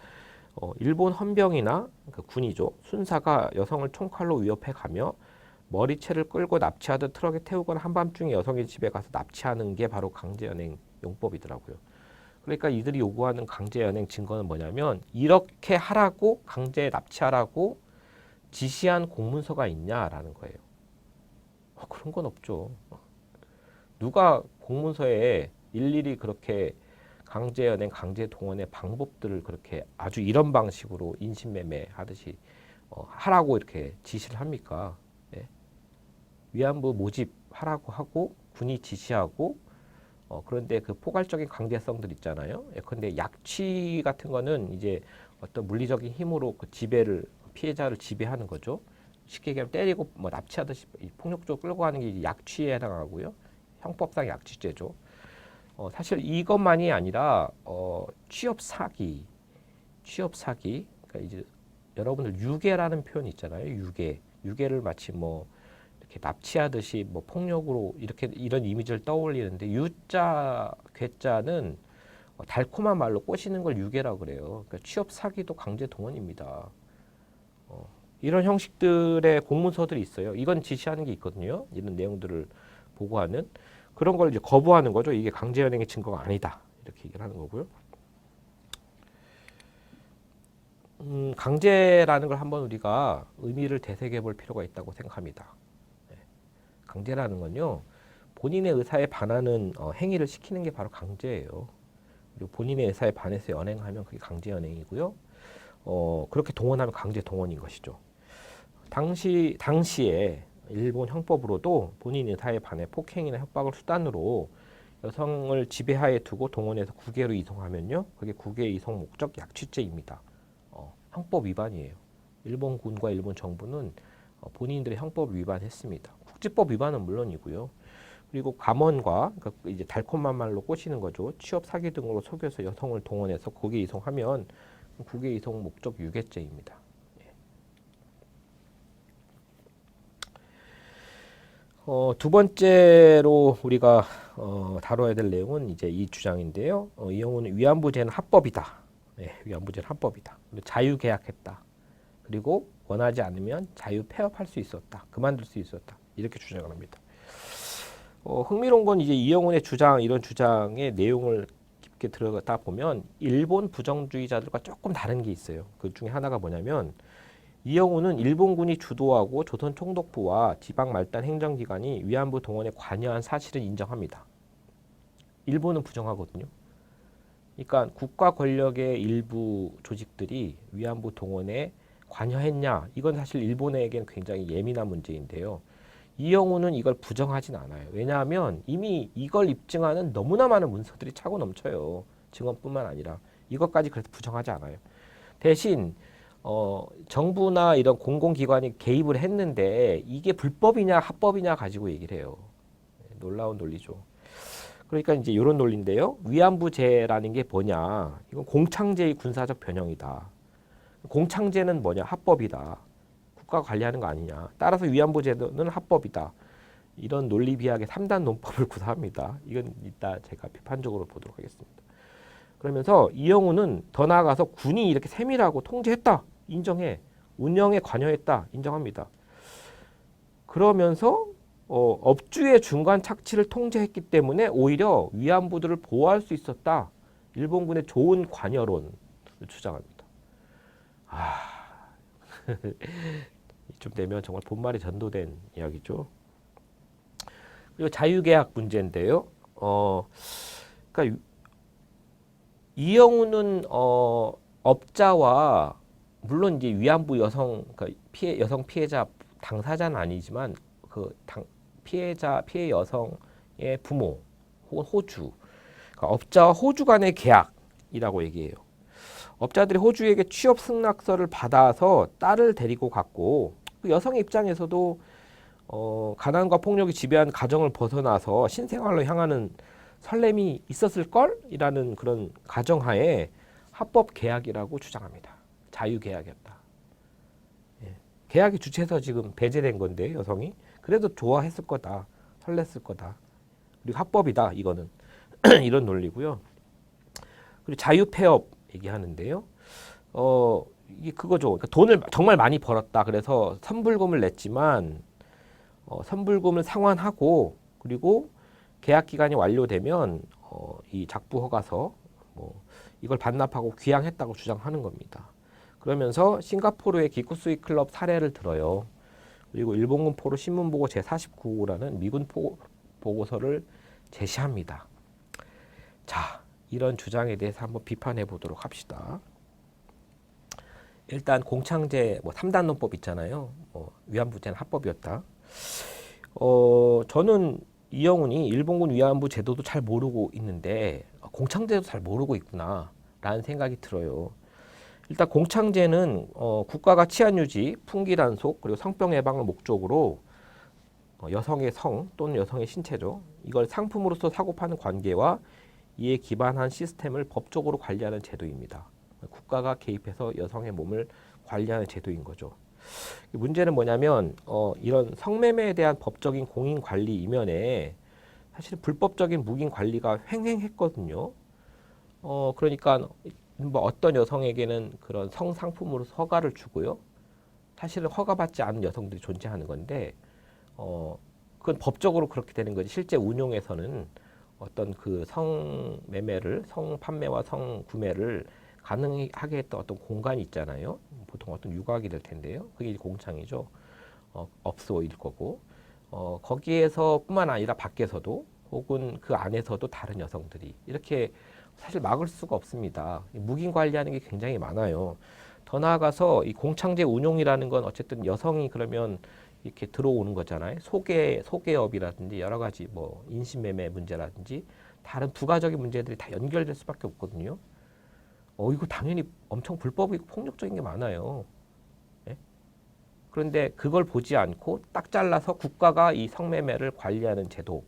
일본 헌병이나 그 군이죠. 순사가 여성을 총칼로 위협해 가며 머리채를 끌고 납치하듯 트럭에 태우거나 한밤중에 여성의 집에 가서 납치하는 게 바로 강제 연행 용법이더라고요. 그러니까 이들이 요구하는 강제 연행 증거는 뭐냐면 이렇게 하라고 강제 납치하라고 지시한 공문서가 있냐라는 거예요. 그런 건 없죠. 누가 공문서에 일일이 그렇게 강제 연행, 강제 동원의 방법들을 그렇게 아주 이런 방식으로 인신매매 하듯이 하라고 이렇게 지시를 합니까? 예? 위안부 모집하라고 하고 군이 지시하고 그런데 그 포괄적인 강제성들 있잖아요. 예컨대 약취 같은 거는 이제 어떤 물리적인 힘으로 그 지배를 피해자를 지배하는 거죠. 쉽게 얘기하면 때리고 뭐 납치하듯이 폭력적으로 끌고 가는 게 약취에 해당하고요. 형법상 약취죄죠. 사실 이것만이 아니라 취업 사기, 그러니까 이제 여러분들 유괴라는 표현이 있잖아요. 유괴를 마치 뭐 이렇게 납치하듯이 뭐 폭력으로 이렇게 이런 이미지를 떠올리는데 유자, 괴자는 달콤한 말로 꼬시는 걸 유괴라고 그래요. 그러니까 취업 사기도 강제 동원입니다. 이런 형식들의 공문서들이 있어요. 이건 지시하는 게 있거든요. 이런 내용들을 보고하는 그런 걸 이제 거부하는 거죠. 이게 강제 연행의 증거가 아니다. 이렇게 얘기를 하는 거고요. 강제라는 걸 한번 우리가 의미를 되새겨 볼 필요가 있다고 생각합니다. 강제라는 건요. 본인의 의사에 반하는 행위를 시키는 게 바로 강제예요. 그리고 본인의 의사에 반해서 연행하면 그게 강제 연행이고요. 그렇게 동원하면 강제 동원인 것이죠. 당시에 일본 형법으로도 본인 의사에 반해 폭행이나 협박을 수단으로 여성을 지배하에 두고 동원해서 국외로 이송하면요. 그게 국외 이송 목적 약취죄입니다. 형법 위반이에요. 일본군과 일본 정부는 본인들의 형법을 위반했습니다. 국지법 위반은 물론이고요. 그리고 감언과 그러니까 이제 달콤한 말로 꼬시는 거죠. 취업 사기 등으로 속여서 여성을 동원해서 국외 이송하면 국외 이송 목적 유괴죄입니다. 두 번째로 우리가 다뤄야 될 내용은 이제 이 주장인데요. 이 경우는 위안부제는 합법이다. 위안부제는 합법이다. 자유계약했다. 그리고 원하지 않으면 자유 폐업할 수 있었다. 그만둘 수 있었다. 이렇게 주장을 합니다. 흥미로운 건 이제 이영훈의 주장, 이런 주장의 내용을 깊게 들어가다 보면 일본 부정주의자들과 조금 다른 게 있어요. 그 중에 하나가 뭐냐면 이영훈은 일본군이 주도하고 조선총독부와 지방말단 행정기관이 위안부 동원에 관여한 사실을 인정합니다. 일본은 부정하거든요. 그러니까 국가 권력의 일부 조직들이 위안부 동원에 관여했냐? 이건 사실 일본에게는 굉장히 예민한 문제인데요. 이영훈은 이걸 부정하진 않아요. 왜냐하면 이미 이걸 입증하는 너무나 많은 문서들이 차고 넘쳐요. 증언뿐만 아니라 이것까지 그래서 부정하지 않아요. 대신 정부나 이런 공공기관이 개입을 했는데 이게 불법이냐 합법이냐 가지고 얘기를 해요. 놀라운 논리죠. 그러니까 이제 이런 논리인데요. 위안부제라는 게 뭐냐? 이건 공창제의 군사적 변형이다. 공창제는 뭐냐? 합법이다. 국가가 관리하는 거 아니냐. 따라서 위안부제도는 합법이다. 이런 논리 비약의 3단 논법을 구사합니다. 이건 이따 제가 비판적으로 보도록 하겠습니다. 그러면서 이영우는 더 나아가서 군이 이렇게 세밀하고 통제했다. 인정해. 운영에 관여했다. 인정합니다. 그러면서 업주의 중간 착취를 통제했기 때문에 오히려 위안부들을 보호할 수 있었다. 일본군의 좋은 관여론을 주장합니다. 이쯤 되면 정말 본말이 전도된 이야기죠. 그리고 자유계약 문제인데요. 그러니까 이영우는 업자와 물론 이제 위안부 여성 그러니까 여성 피해자 당사자는 아니지만 그 피해 여성의 부모 혹은 호주 그러니까 업자와 호주 간의 계약이라고 얘기해요. 업자들이 호주에게 취업 승낙서를 받아서 딸을 데리고 갔고 그 여성의 입장에서도 가난과 폭력이 지배한 가정을 벗어나서 신생활로 향하는 설렘이 있었을 걸이라는 그런 가정하에 합법 계약이라고 주장합니다. 자유 계약이었다. 예. 계약이 주체에서 지금 배제된 건데 여성이 그래도 좋아했을 거다, 설렜을 거다. 그리고 합법이다 이거는 이런 논리고요. 그리고 자유 폐업 얘기하는데요. 이게 그거죠. 그러니까 돈을 정말 많이 벌었다. 그래서 선불금을 냈지만 선불금을 상환하고 그리고 계약 기간이 완료되면 이 작부 허가서 이걸 반납하고 귀향했다고 주장하는 겁니다. 그러면서 싱가포르의 기쿠스이 클럽 사례를 들어요. 그리고 일본군 포로 신문보고 제49호라는 미군 보고서를 제시합니다. 자, 이런 주장에 대해서 한번 비판해 보도록 합시다. 일단 공창제 3단 논법 있잖아요. 위안부제는 합법이었다. 저는 이영훈이 일본군 위안부 제도도 잘 모르고 있는데 공창제도 잘 모르고 있구나라는 생각이 들어요. 일단 공창제는 국가가 치안 유지, 풍기 단속 그리고 성병 예방을 목적으로 여성의 성 또는 여성의 신체죠. 이걸 상품으로서 사고 파는 관계와 이에 기반한 시스템을 법적으로 관리하는 제도입니다. 국가가 개입해서 여성의 몸을 관리하는 제도인 거죠. 문제는 뭐냐면 이런 성매매에 대한 법적인 공인 관리 이면에 사실 불법적인 묵인 관리가 횡행했거든요. 그러니까 어떤 여성에게는 그런 성상품으로 허가를 주고요. 사실은 허가받지 않은 여성들이 존재하는 건데 그건 법적으로 그렇게 되는 거지. 실제 운용에서는 어떤 그 성매매를 성판매와 성구매를 가능하게 했던 어떤 공간이 있잖아요. 보통 어떤 유곽이 될 텐데요. 그게 공창이죠. 업소일 거고 거기에서 뿐만 아니라 밖에서도 혹은 그 안에서도 다른 여성들이 이렇게 사실 막을 수가 없습니다. 묵인 관리하는 게 굉장히 많아요. 더 나아가서 이 공창제 운용이라는 건 어쨌든 여성이 그러면 이렇게 들어오는 거잖아요. 소개업이라든지 여러 가지 인신매매 문제라든지 다른 부가적인 문제들이 다 연결될 수밖에 없거든요. 이거 당연히 엄청 불법이고 폭력적인 게 많아요. 네? 그런데 그걸 보지 않고 딱 잘라서 국가가 이 성매매를 관리하는 제도,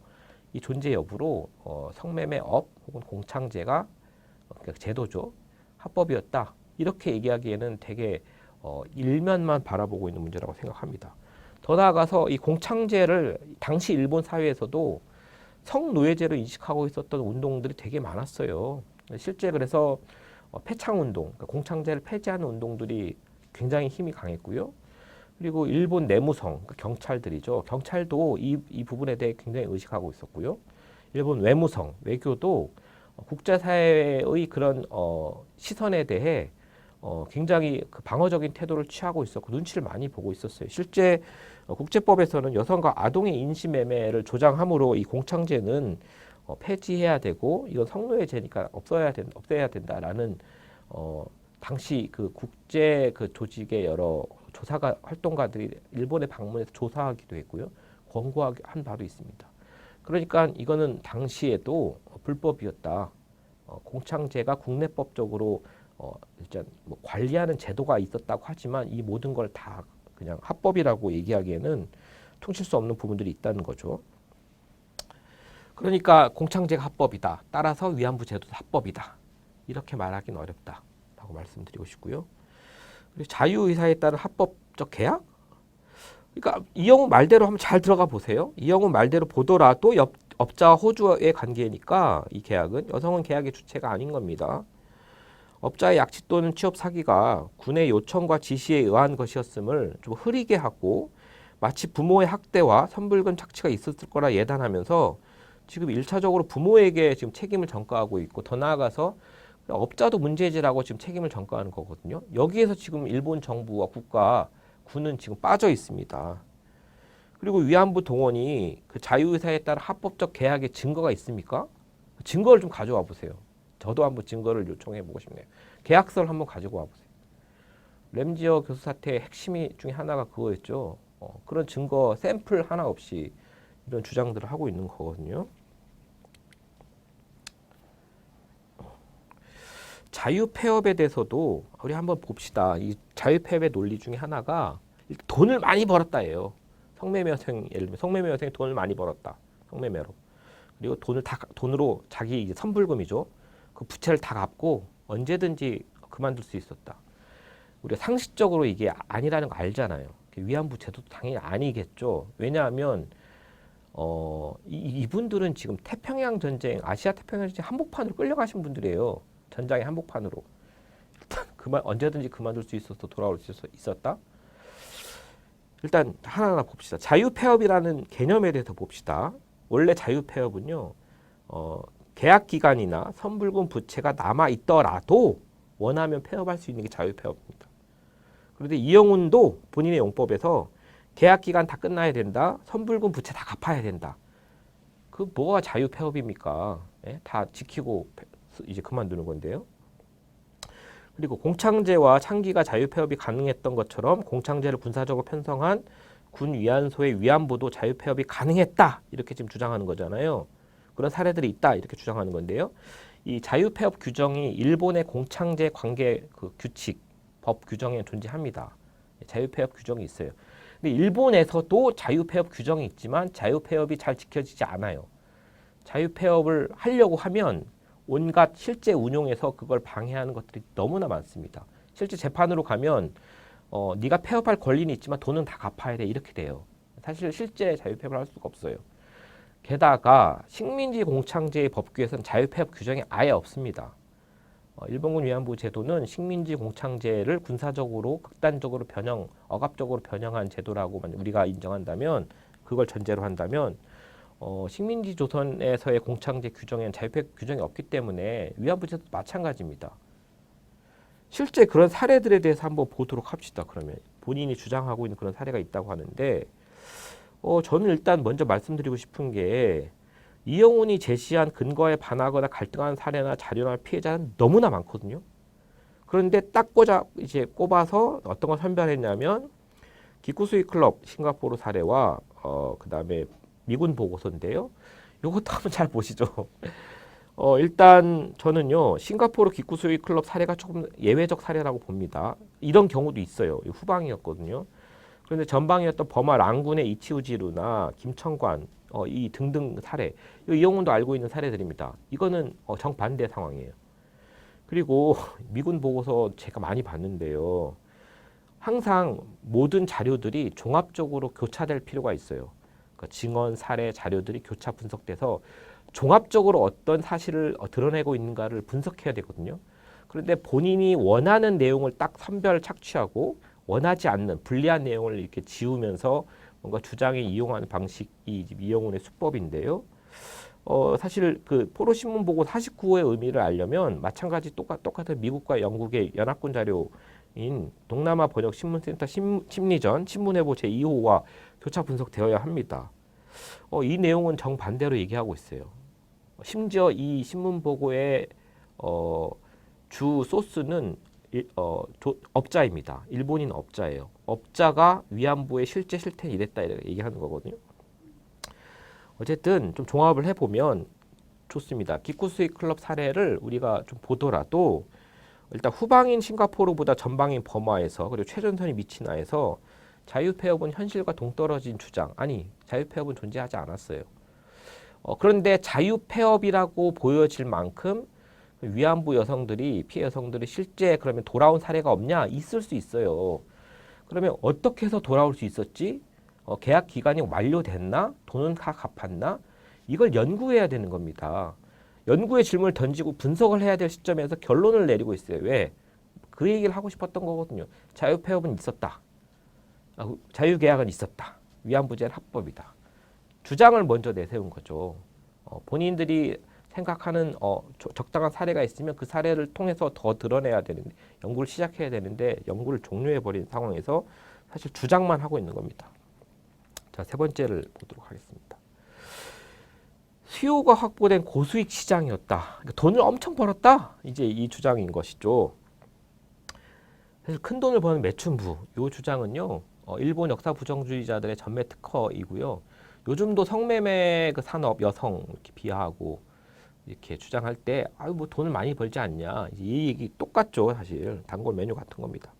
이 존재 여부로 성매매업 혹은 공창제가 그러니까 제도죠. 합법이었다. 이렇게 얘기하기에는 되게 일면만 바라보고 있는 문제라고 생각합니다. 더 나아가서 이 공창제를 당시 일본 사회에서도 성노예제로 인식하고 있었던 운동들이 되게 많았어요. 실제 그래서 폐창운동, 그러니까 공창제를 폐지하는 운동들이 굉장히 힘이 강했고요. 그리고 일본 내무성, 그러니까 경찰들이죠. 경찰도 이 부분에 대해 굉장히 의식하고 있었고요. 일본 외무성, 외교도 국제사회의 그런 시선에 대해 굉장히 그 방어적인 태도를 취하고 있었고 눈치를 많이 보고 있었어요. 실제 국제법에서는 여성과 아동의 인신매매를 조장함으로 이 공창제는 폐지해야 되고 이건 성노예제니까 없애야 된다라는 당시 그 국제 그 조직의 여러 조사가 활동가들이 일본에 방문해서 조사하기도 했고요. 권고한 바도 있습니다. 그러니까 이거는 당시에도 불법이었다. 공창제가 국내법적으로 일단 관리하는 제도가 있었다고 하지만 이 모든 걸 다 그냥 합법이라고 얘기하기에는 퉁칠 수 없는 부분들이 있다는 거죠. 그러니까 공창제가 합법이다. 따라서 위안부 제도도 합법이다. 이렇게 말하기는 어렵다라고 말씀드리고 싶고요. 그리고 자유의사에 따른 합법적 계약? 그러니까 이영훈 말대로 한번 잘 들어가 보세요. 이영훈 말대로 보더라도 업자와 호주의 관계니까 이 계약은 여성은 계약의 주체가 아닌 겁니다. 업자의 약취 또는 취업 사기가 군의 요청과 지시에 의한 것이었음을 좀 흐리게 하고 마치 부모의 학대와 선불금 착취가 있었을 거라 예단하면서 지금 1차적으로 부모에게 지금 책임을 전가하고 있고 더 나아가서 업자도 문제지라고 지금 책임을 전가하는 거거든요. 여기에서 지금 일본 정부와 국가, 군은 지금 빠져 있습니다. 그리고 위안부 동원이 그 자유의사에 따른 합법적 계약의 증거가 있습니까? 증거를 좀 가져와 보세요. 저도 한번 증거를 요청해 보고 싶네요. 계약서를 한번 가지고 와 보세요. 램지어 교수 사태의 핵심이 중에 하나가 그거였죠. 그런 증거 샘플 하나 없이 이런 주장들을 하고 있는 거거든요. 자유폐업에 대해서도 우리 한번 봅시다. 이 자유폐업의 논리 중에 하나가 돈을 많이 벌었다예요. 성매매 여성, 예를 들면 성매매 여성이 돈을 많이 벌었다. 성매매로. 그리고 돈으로 자기 이제 선불금이죠. 그 부채를 다 갚고 언제든지 그만둘 수 있었다. 우리가 상식적으로 이게 아니라는 거 알잖아요. 위안부 제도도 당연히 아니겠죠. 왜냐하면 이분들은 지금 태평양 전쟁, 아시아 태평양 전쟁 한복판으로 끌려가신 분들이에요. 전장의 한복판으로. 일단 언제든지 그만둘 수 있어서 돌아올 수 있었다. 일단 하나하나 봅시다. 자유폐업이라는 개념에 대해서 봅시다. 원래 자유폐업은요, 계약 기간이나 선불금 부채가 남아 있더라도 원하면 폐업할 수 있는 게 자유폐업입니다. 그런데 이영훈도 본인의 용법에서 계약 기간 다 끝나야 된다, 선불금 부채 다 갚아야 된다. 그 뭐가 자유폐업입니까? 예? 다 지키고 이제 그만두는 건데요. 그리고 공창제와 창기가 자유폐업이 가능했던 것처럼 공창제를 군사적으로 편성한 군 위안소의 위안부도 자유폐업이 가능했다 이렇게 지금 주장하는 거잖아요. 그런 사례들이 있다 이렇게 주장하는 건데요. 이 자유폐업 규정이 일본의 공창제 관계 그 규칙 법 규정에 존재합니다. 자유폐업 규정이 있어요. 근데 일본에서도 자유폐업 규정이 있지만 자유폐업이 잘 지켜지지 않아요. 자유폐업을 하려고 하면 온갖 실제 운용에서 그걸 방해하는 것들이 너무나 많습니다. 실제 재판으로 가면 네가 폐업할 권리는 있지만 돈은 다 갚아야 돼 이렇게 돼요. 사실 실제 자유폐업을 할 수가 없어요. 게다가 식민지 공창제의 법규에서는 자유폐업 규정이 아예 없습니다. 일본군 위안부 제도는 식민지 공창제를 군사적으로 극단적으로 억압적으로 변형한 제도라고 우리가 인정한다면 그걸 전제로 한다면 식민지 조선에서의 공창제 규정에는 자유폐업 규정이 없기 때문에 위안부 제도도 마찬가지입니다. 실제 그런 사례들에 대해서 한번 보도록 합시다. 그러면 본인이 주장하고 있는 그런 사례가 있다고 하는데 저는 일단 먼저 말씀드리고 싶은 게 이영훈이 제시한 근거에 반하거나 갈등하는 사례나 자료나 피해자는 너무나 많거든요. 그런데 딱 꼽아서 어떤 걸 선별했냐면 기쿠스이 클럽 싱가포르 사례와 그다음에 미군 보고서인데요. 이것도 한번 잘 보시죠. 일단 저는요 싱가포르 기쿠스이 클럽 사례가 조금 예외적 사례라고 봅니다. 이런 경우도 있어요. 후방이었거든요. 그런데 전방이었던 버마 랑군의 이치우지루나 김청관 이 등등 사례, 이영훈도 알고 있는 사례들입니다. 이거는 정반대 상황이에요. 그리고 미군 보고서 제가 많이 봤는데요. 항상 모든 자료들이 종합적으로 교차될 필요가 있어요. 그러니까 증언, 사례, 자료들이 교차 분석돼서 종합적으로 어떤 사실을 드러내고 있는가를 분석해야 되거든요. 그런데 본인이 원하는 내용을 딱 선별 착취하고 원하지 않는 불리한 내용을 이렇게 지우면서 뭔가 주장에 이용하는 방식이 이영훈의 수법인데요. 사실 그 포로 신문 보고 49호의 의미를 알려면 마찬가지 똑같은 미국과 영국의 연합군 자료인 동남아 번역 신문센터 심리전 신문해보 제2호와 교차 분석되어야 합니다. 이 내용은 정반대로 얘기하고 있어요. 심지어 이 신문 보고의 주 소스는 업자입니다. 일본인 업자예요. 업자가 위안부의 실제 실태는 이랬다 이렇게 얘기하는 거거든요. 어쨌든 좀 종합을 해보면 좋습니다. 기쿠스이 클럽 사례를 우리가 좀 보더라도 일단 후방인 싱가포르보다 전방인 버마에서 그리고 최전선이 미치나에서 자유폐업은 현실과 동떨어진 주장, 아니 자유폐업은 존재하지 않았어요. 그런데 자유폐업이라고 보여질 만큼 위안부 여성들이 피해 여성들이 실제 그러면 돌아온 사례가 없냐? 있을 수 있어요. 그러면 어떻게 해서 돌아올 수 있었지? 계약 기간이 완료됐나? 돈은 다 갚았나? 이걸 연구해야 되는 겁니다. 연구의 질문을 던지고 분석을 해야 될 시점에서 결론을 내리고 있어요. 왜? 그 얘기를 하고 싶었던 거거든요. 자유폐업은 있었다. 자유계약은 있었다. 위안부제는 합법이다. 주장을 먼저 내세운 거죠. 본인들이 생각하는 적당한 사례가 있으면 그 사례를 통해서 더 드러내야 되는데 연구를 시작해야 되는데 연구를 종료해버린 상황에서 사실 주장만 하고 있는 겁니다. 자, 세 번째를 보도록 하겠습니다. 수요가 확보된 고수익 시장이었다. 그러니까 돈을 엄청 벌었다. 이제 이 주장인 것이죠. 사실 큰 돈을 버는 매춘부. 이 주장은요. 일본 역사 부정주의자들의 전매 특허이고요. 요즘도 성매매 그 산업 여성 이렇게 비하하고 이렇게 주장할 때 아유 뭐 돈을 많이 벌지 않냐. 이 얘기 똑같죠. 사실 단골 메뉴 같은 겁니다.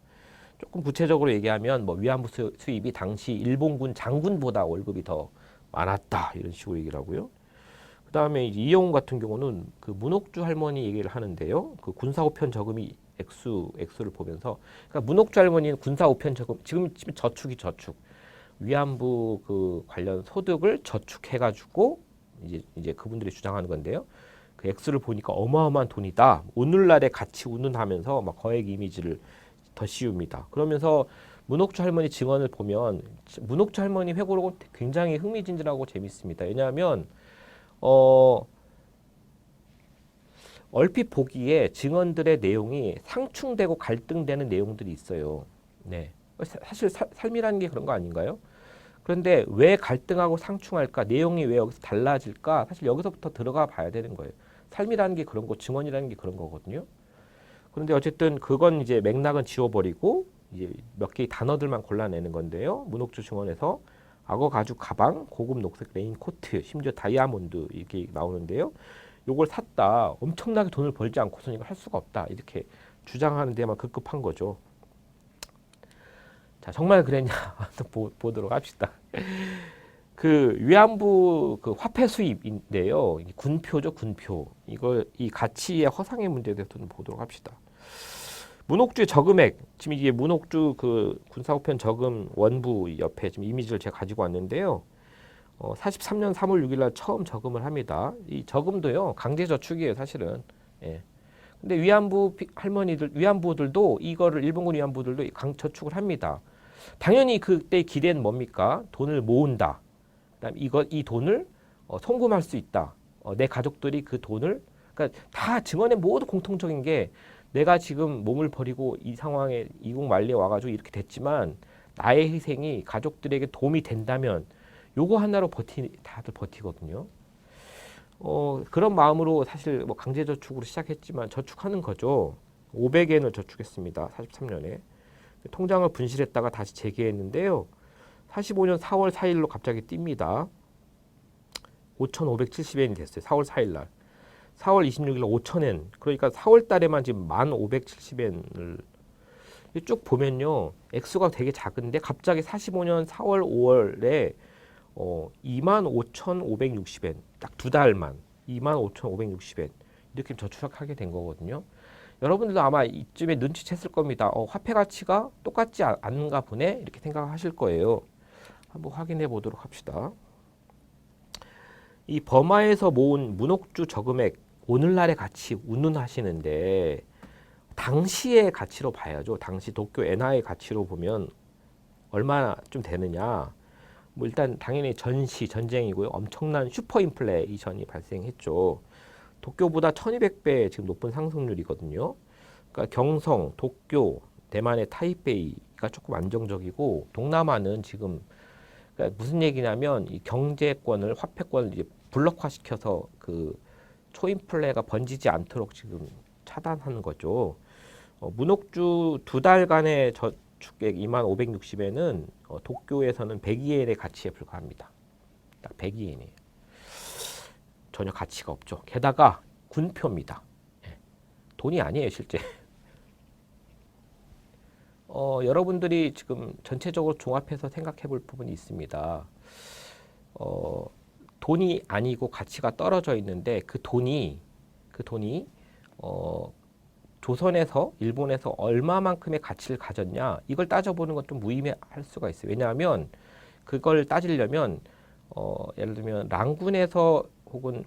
조금 구체적으로 얘기하면 뭐 위안부 수입이 당시 일본군 장군보다 월급이 더 많았다. 이런 식으로 얘기를 하고요. 그 다음에 이영훈 같은 경우는 그 문옥주 할머니 얘기를 하는데요. 그 군사우편 저금이 액수를 보면서, 그러니까 문옥주 할머니는 군사우편 저금, 지금 저축이 저축, 위안부 그 관련 소득을 저축해가지고 이제 그분들이 주장하는 건데요. 그 액수를 보니까 어마어마한 돈이다. 오늘날의 가치 운운하면서 막 거액 이미지를 더 씌웁니다. 그러면서 문옥주 할머니 증언을 보면 문옥주 할머니 회고록은 굉장히 흥미진진하고 재밌습니다. 왜냐하면 얼핏 보기에 증언들의 내용이 상충되고 갈등되는 내용들이 있어요. 네. 사실 삶이라는 게 그런 거 아닌가요? 그런데 왜 갈등하고 상충할까? 내용이 왜 여기서 달라질까? 사실 여기서부터 들어가 봐야 되는 거예요. 삶이라는 게 그런 거, 증언이라는 게 그런 거거든요. 그런데 어쨌든 그건 이제 맥락은 지워버리고 이제 몇 개의 단어들만 골라내는 건데요. 문옥주 증언에서 악어 가죽 가방, 고급 녹색 레인 코트, 심지어 다이아몬드 이렇게 나오는데요. 요걸 샀다. 엄청나게 돈을 벌지 않고서는 이걸 할 수가 없다. 이렇게 주장하는 데만 급급한 거죠. 자, 정말 그랬냐? 보도록 합시다. 그 위안부 그 화폐 수입인데요. 군표죠, 군표. 이 가치의 허상의 문제에 대해서 좀 보도록 합시다. 문옥주의 저금액, 지금 이게 문옥주 그 군사우편 저금 원부 옆에 지금 이미지를 제가 가지고 왔는데요. 43년 3월 6일 날 처음 저금을 합니다. 이 저금도요, 강제 저축이에요, 사실은. 예. 근데 위안부들도 이거를 일본군 위안부들도 저축을 합니다. 당연히 그때 기대는 뭡니까? 돈을 모은다. 그다음 이 돈을 송금할 수 있다. 내 가족들이 그 돈을, 그러니까 다 증언에 모두 공통적인 게 내가 지금 몸을 버리고 이 상황에 이국 만리에 와가지고 이렇게 됐지만 나의 희생이 가족들에게 도움이 된다면 요거 하나로 다들 버티거든요. 그런 마음으로 사실 뭐 강제 저축으로 시작했지만 저축하는 거죠. 500엔을 저축했습니다. 43년에. 통장을 분실했다가 다시 재개했는데요. 45년 4월 4일로 갑자기 뜁니다. 5,570엔이 됐어요. 4월 4일 날. 4월 26일 5,000엔. 그러니까 4월 달에만 지금 1,570엔을 쭉 보면요. 액수가 되게 작은데 갑자기 45년 4월 5월에 25,560엔. 딱 두 달만 25,560엔. 이렇게 저축하게 된 거거든요. 여러분들도 아마 이쯤에 눈치챘을 겁니다. 화폐 가치가 똑같지 않은가 보네. 이렇게 생각하실 거예요. 한번 확인해 보도록 합시다. 이 버마에서 모은 문옥주 저금액 오늘날의 가치 운운하시는데 당시의 가치로 봐야죠. 당시 도쿄 엔화의 가치로 보면 얼마나 좀 되느냐. 뭐 일단 당연히 전쟁이고요. 엄청난 슈퍼인플레이션이 발생했죠. 도쿄보다 1200배 지금 높은 상승률이거든요. 그러니까 경성, 도쿄, 대만의 타이베이가 조금 안정적이고 동남아는 지금 그러니까 무슨 얘기냐면 이 경제권을 화폐권을 이제 블록화시켜서 그 초인플레가 번지지 않도록 지금 차단하는 거죠. 문옥주 두 달간의 저축액 25,560엔은 도쿄에서는 102엔의 가치에 불과합니다. 딱 102엔이에요. 전혀 가치가 없죠. 게다가 군표입니다. 돈이 아니에요, 실제. 여러분들이 지금 전체적으로 종합해서 생각해 볼 부분이 있습니다. 돈이 아니고 가치가 떨어져 있는데 그 돈이 조선에서 일본에서 얼마만큼의 가치를 가졌냐 이걸 따져보는 건 좀 무의미할 수가 있어요. 왜냐하면 그걸 따지려면 예를 들면 랑군에서 혹은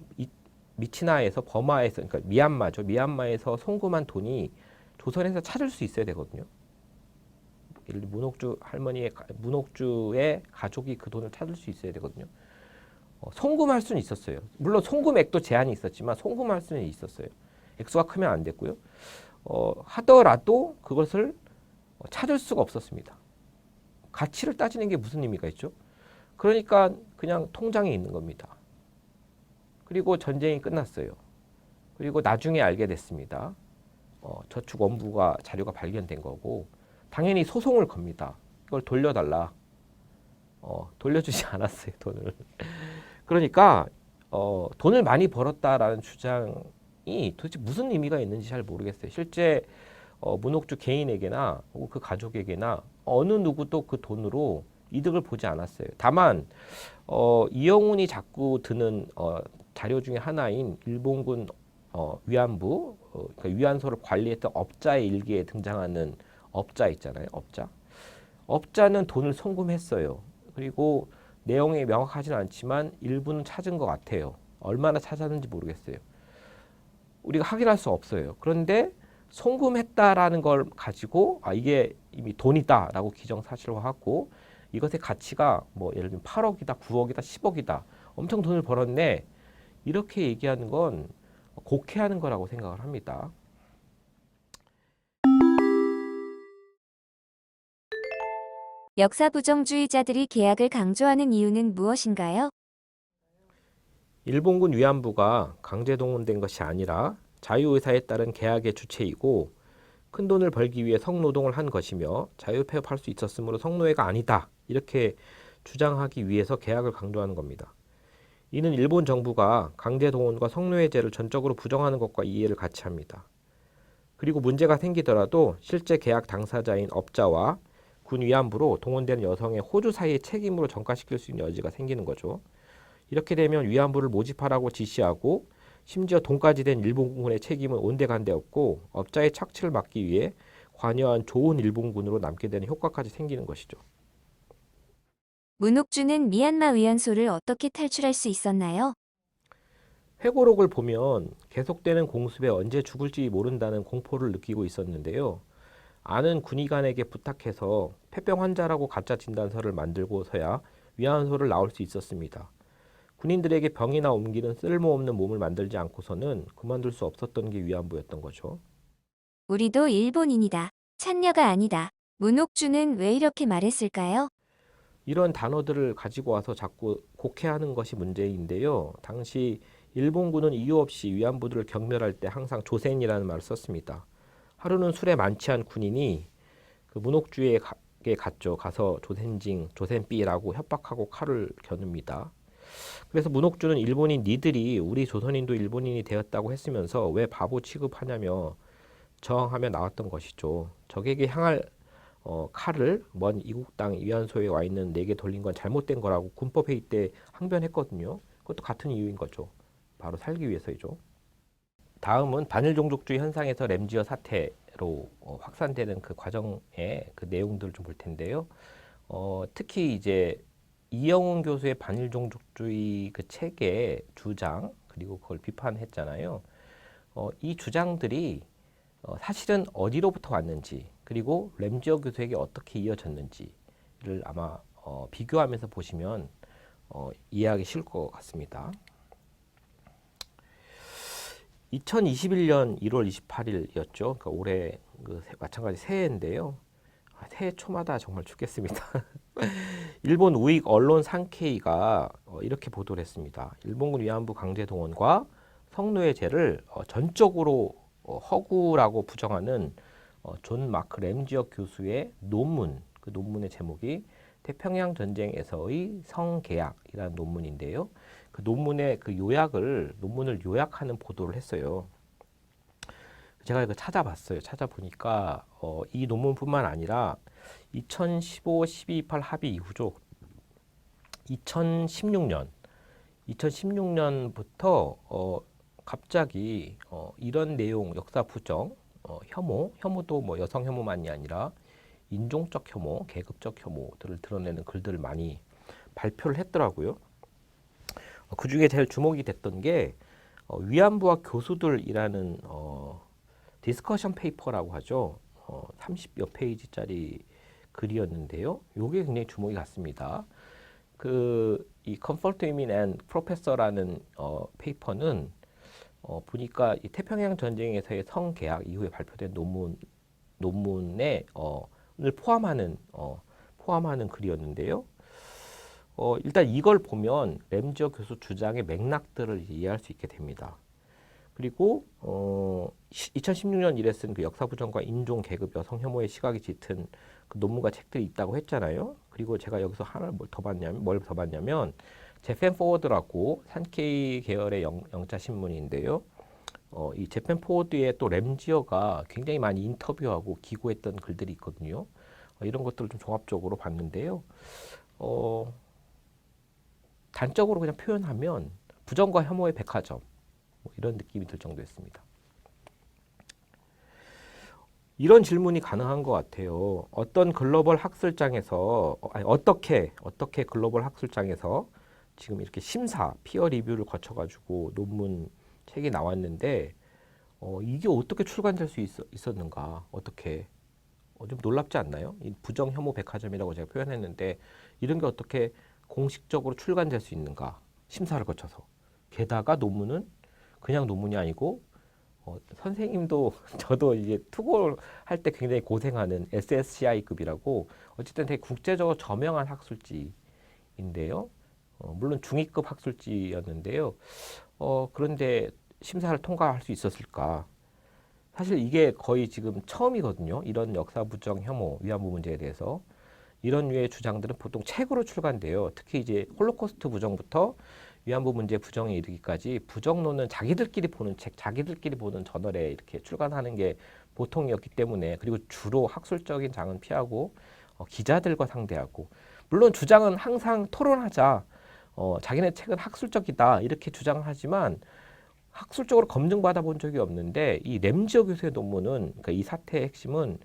미치나에서 버마에서 그러니까 미얀마죠. 미얀마에서 송금한 돈이 조선에서 찾을 수 있어야 되거든요. 예를 들면 문옥주의 가족이 그 돈을 찾을 수 있어야 되거든요. 송금할 수는 있었어요. 물론 송금액도 제한이 있었지만 송금할 수는 있었어요. 액수가 크면 안 됐고요. 하더라도 그것을 찾을 수가 없었습니다. 가치를 따지는 게 무슨 의미가 있죠? 그러니까 그냥 통장에 있는 겁니다. 그리고 전쟁이 끝났어요. 그리고 나중에 알게 됐습니다. 저축 원부가 자료가 발견된 거고 당연히 소송을 겁니다. 이걸 돌려달라. 돌려주지 않았어요, 돈을. 그러니까 돈을 많이 벌었다라는 주장이 도대체 무슨 의미가 있는지 잘 모르겠어요. 실제 문옥주 개인에게나 혹은 그 가족에게나 어느 누구도 그 돈으로 이득을 보지 않았어요. 다만 이영훈이 자꾸 드는 자료 중에 하나인 일본군 위안부, 그러니까 위안소를 관리했던 업자의 일기에 등장하는 업자 있잖아요. 업자는 돈을 송금했어요. 그리고 내용이 명확하지는 않지만 일부는 찾은 것 같아요. 얼마나 찾았는지 모르겠어요. 우리가 확인할 수 없어요. 그런데 송금했다라는 걸 가지고 이게 이미 돈이다라고 기정사실화하고 이것의 가치가 뭐 예를 들면 8억이다, 9억이다, 10억이다. 엄청 돈을 벌었네. 이렇게 얘기하는 건 곡해하는 거라고 생각을 합니다. 역사 부정주의자들이 계약을 강조하는 이유는 무엇인가요? 일본군 위안부가 강제 동원된 것이 아니라 자유의사에 따른 계약의 주체이고 큰 돈을 벌기 위해 성노동을 한 것이며 자유폐업할 수 있었으므로 성노예가 아니다. 이렇게 주장하기 위해서 계약을 강조하는 겁니다. 이는 일본 정부가 강제 동원과 성노예제를 전적으로 부정하는 것과 이해를 같이 합니다. 그리고 문제가 생기더라도 실제 계약 당사자인 업자와 군 위안부로 동원되는 여성의 호주 사이의 책임으로 전가시킬 수 있는 여지가 생기는 거죠. 이렇게 되면 위안부를 모집하라고 지시하고 심지어 돈까지 된 일본군의 책임은 온데간데 없고 업자의 착취를 막기 위해 관여한 좋은 일본군으로 남게 되는 효과까지 생기는 것이죠. 문옥주는 미얀마 위안소를 어떻게 탈출할 수 있었나요? 회고록을 보면 계속되는 공습에 언제 죽을지 모른다는 공포를 느끼고 있었는데요. 아는 군의관에게 부탁해서 폐병 환자라고 가짜 진단서를 만들고서야 위안소를 나올 수 있었습니다. 군인들에게 병이나 옮기는 쓸모없는 몸을 만들지 않고서는 그만둘 수 없었던 게 위안부였던 거죠. 우리도 일본인이다. 찬녀가 아니다. 문옥주는 왜 이렇게 말했을까요? 이런 단어들을 가지고 와서 자꾸 곡해하는 것이 문제인데요. 당시 일본군은 이유 없이 위안부들을 경멸할 때 항상 조센이라는 말을 썼습니다. 하루는 술에 만취한 군인이 그 문옥주에게 갔죠. 가서 조센삐라고 협박하고 칼을 겨눕니다. 그래서 문옥주는 일본인 니들이 우리 조선인도 일본인이 되었다고 했으면서 왜 바보 취급하냐며 저항하며 나왔던 것이죠. 적에게 향할 칼을 먼 이국 땅 위안소에 와 있는 내게 돌린 건 잘못된 거라고 군법회의 때 항변했거든요. 그것도 같은 이유인 거죠. 바로 살기 위해서이죠. 다음은 반일 종족주의 현상에서 램지어 사태로 확산되는 그 과정의 그 내용들을 좀 볼 텐데요. 특히 이제 이영훈 교수의 반일 종족주의 그 책의 주장 그리고 그걸 비판했잖아요. 이 주장들이 사실은 어디로부터 왔는지 그리고 램지어 교수에게 어떻게 이어졌는지를 아마 비교하면서 보시면 이해하기 쉬울 것 같습니다. 2021년 1월 28일이었죠. 그러니까 올해 마찬가지 새해인데요. 새해 초마다 정말 춥겠습니다. 일본 우익 언론 산케이가 이렇게 보도를 했습니다. 일본군 위안부 강제 동원과 성노예제를 전적으로 허구라고 부정하는 존 마크 램지어 교수의 논문, 그 논문의 제목이 태평양 전쟁에서의 성계약이라는 논문인데요. 그 논문의 그 논문을 요약하는 보도를 했어요. 제가 이거 찾아봤어요. 찾아보니까 이 논문뿐만 아니라 2015, 12, 8 합의 이후죠. 2016년부터 갑자기 이런 내용, 역사 부정, 혐오도 뭐 여성 혐오만이 아니라 인종적 혐오, 계급적 혐오들을 드러내는 글들을 많이 발표를 했더라고요. 그 중에 제일 주목이 됐던 게 위안부와 교수들이라는 디스커션 페이퍼라고 하죠. 30여 페이지짜리 글이었는데요. 이게 굉장히 주목이 갔습니다. 이 Comfort Women and Professor라는 페이퍼는 보니까 이 태평양 전쟁에서의 성계약 이후에 발표된 논문에 을 포함하는 글이었는데요. 일단 이걸 보면 램지어 교수 주장의 맥락들을 이해할 수 있게 됩니다. 그리고 2016년 1회 쓴 그 역사부정과 인종, 계급, 여성 혐오의 시각이 짙은 그 논문과 책들이 있다고 했잖아요. 그리고 제가 여기서 하나를 뭘 더 봤냐면 재팬 포워드라고 산케이 계열의 영자 신문인데요. 이 재팬 포워드에 또 램지어가 굉장히 많이 인터뷰하고 기고했던 글들이 있거든요. 이런 것들을 좀 종합적으로 봤는데요. 단적으로 그냥 표현하면 부정과 혐오의 백화점 이런 느낌이 들 정도였습니다. 이런 질문이 가능한 것 같아요. 어떤 글로벌 학술장에서 어떻게 글로벌 학술장에서 지금 이렇게 심사, 피어 리뷰를 거쳐가지고 논문 책이 나왔는데 이게 어떻게 출간될 수 있었는가? 어떻게 좀 놀랍지 않나요? 이 부정 혐오 백화점이라고 제가 표현했는데 이런 게 어떻게 공식적으로 출간될 수 있는가? 심사를 거쳐서. 게다가 논문은 그냥 논문이 아니고 선생님도 저도 이제 투고를 할 때 굉장히 고생하는 SSCI급이라고 어쨌든 되게 국제적으로 저명한 학술지인데요. 물론 중위급 학술지였는데요. 그런데 심사를 통과할 수 있었을까? 사실 이게 거의 지금 처음이거든요. 이런 역사 부정 혐오, 위안부 문제에 대해서. 이런 류의 주장들은 보통 책으로 출간돼요. 특히 이제 홀로코스트 부정부터 위안부 문제 부정에 이르기까지 부정론은 자기들끼리 보는 책, 자기들끼리 보는 저널에 이렇게 출간하는 게 보통이었기 때문에 그리고 주로 학술적인 장은 피하고 기자들과 상대하고 물론 주장은 항상 토론하자. 자기네 책은 학술적이다 이렇게 주장을 하지만 학술적으로 검증받아 본 적이 없는데 이 램지어 교수의 논문은 그러니까 이 사태의 핵심은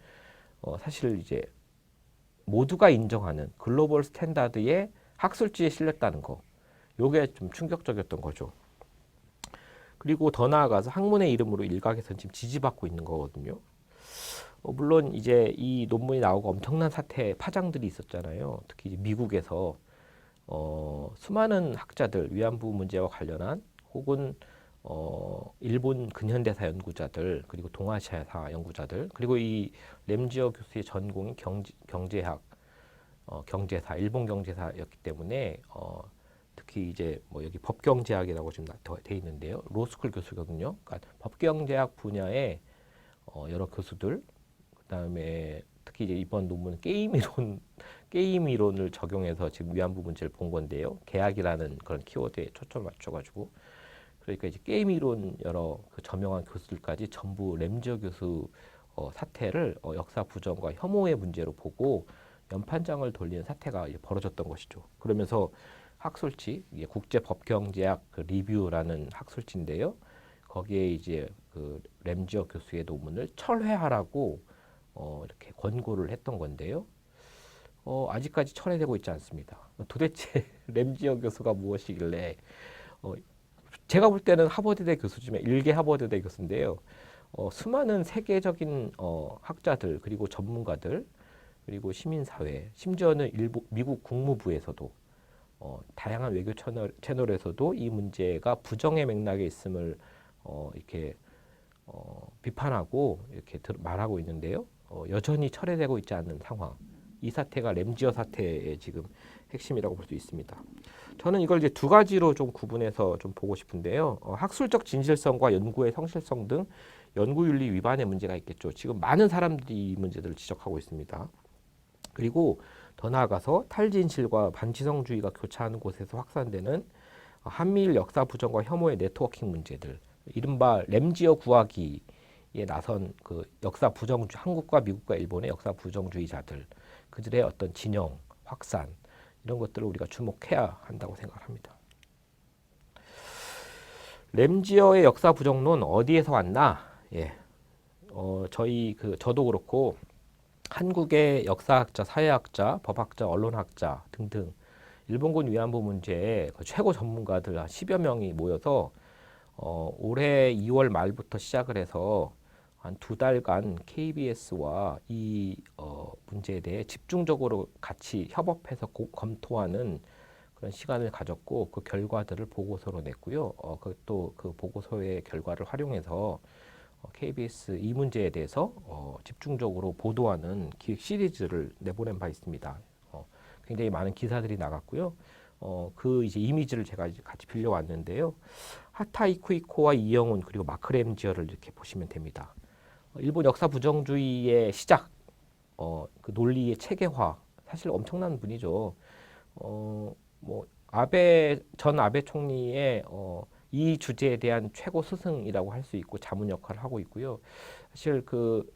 사실 이제 모두가 인정하는 글로벌 스탠다드의 학술지에 실렸다는 거. 요게 좀 충격적이었던 거죠. 그리고 더 나아가서 학문의 이름으로 일각에서는 지금 지지받고 있는 거거든요. 물론 이제 이 논문이 나오고 엄청난 사태 파장들이 있었잖아요. 특히 이제 미국에서 수많은 학자들 위안부 문제와 관련한 혹은 일본 근현대사 연구자들 그리고 동아시아사 연구자들 그리고 이 램지어 교수의 전공이 경제학, 경제사, 일본 경제사였기 때문에 특히 이제 뭐 여기 법경제학이라고 지금 돼 있는데요. 로스쿨 교수거든요. 그러니까 법경제학 분야의 여러 교수들 그다음에 특히 이제 이번 논문은 게임 이론을 적용해서 지금 위안부 문제를 본 건데요. 계약이라는 그런 키워드에 초점을 맞춰가지고 그러니까 이제 게임 이론 여러 그 저명한 교수들까지 전부 램지어 교수 사태를 역사 부정과 혐오의 문제로 보고 연판장을 돌리는 사태가 벌어졌던 것이죠. 그러면서 학술지 이게 국제법경제학 그 리뷰라는 학술지인데요. 거기에 이제 그 램지어 교수의 논문을 철회하라고 이렇게 권고를 했던 건데요. 아직까지 철회되고 있지 않습니다. 도대체 램지어 교수가 무엇이길래 제가 볼 때는 하버드대 교수지만 일개 하버드대 교수인데요. 수많은 세계적인 학자들 그리고 전문가들 그리고 시민사회 심지어는 미국 국무부에서도 다양한 외교 채널에서도 이 문제가 부정의 맥락에 있음을 이렇게 비판하고 이렇게 말하고 있는데요. 여전히 철회되고 있지 않는 상황. 이 사태가 램지어 사태의 지금 핵심이라고 볼 수 있습니다. 저는 이걸 이제 두 가지로 좀 구분해서 좀 보고 싶은데요. 학술적 진실성과 연구의 성실성 등 연구윤리 위반의 문제가 있겠죠. 지금 많은 사람들이 이 문제들을 지적하고 있습니다. 그리고 더 나아가서 탈진실과 반지성주의가 교차하는 곳에서 확산되는 한미일 역사 부정과 혐오의 네트워킹 문제들, 이른바 램지어 구하기에 나선 그 역사 부정주 한국과 미국과 일본의 역사 부정주의자들, 그들의 어떤 진영, 확산 이런 것들을 우리가 주목해야 한다고 생각합니다. 램지어의 역사 부정론 어디에서 왔나? 예, 저도 그렇고 한국의 역사학자, 사회학자, 법학자, 언론학자 등등 일본군 위안부 문제에 그 최고 전문가들 한 10여 명이 모여서 올해 2월 말부터 시작을 해서 한 2달간 KBS와 이 문제에 대해 집중적으로 같이 협업해서 검토하는 그런 시간을 가졌고 그 결과들을 보고서로 냈고요. 또 그 보고서의 결과를 활용해서 KBS 이 문제에 대해서 집중적으로 보도하는 기획 시리즈를 내보낸 바 있습니다. 굉장히 많은 기사들이 나갔고요. 그 이제 이미지를 제가 이제 같이 빌려왔는데요. 하타 이쿠이코와 이영훈 그리고 마크 램지어를 이렇게 보시면 됩니다. 일본 역사 부정주의의 시작, 그 논리의 체계화, 사실 엄청난 분이죠. 뭐 전 아베 총리의 이 주제에 대한 최고 스승이라고 할 수 있고 자문 역할을 하고 있고요. 사실 그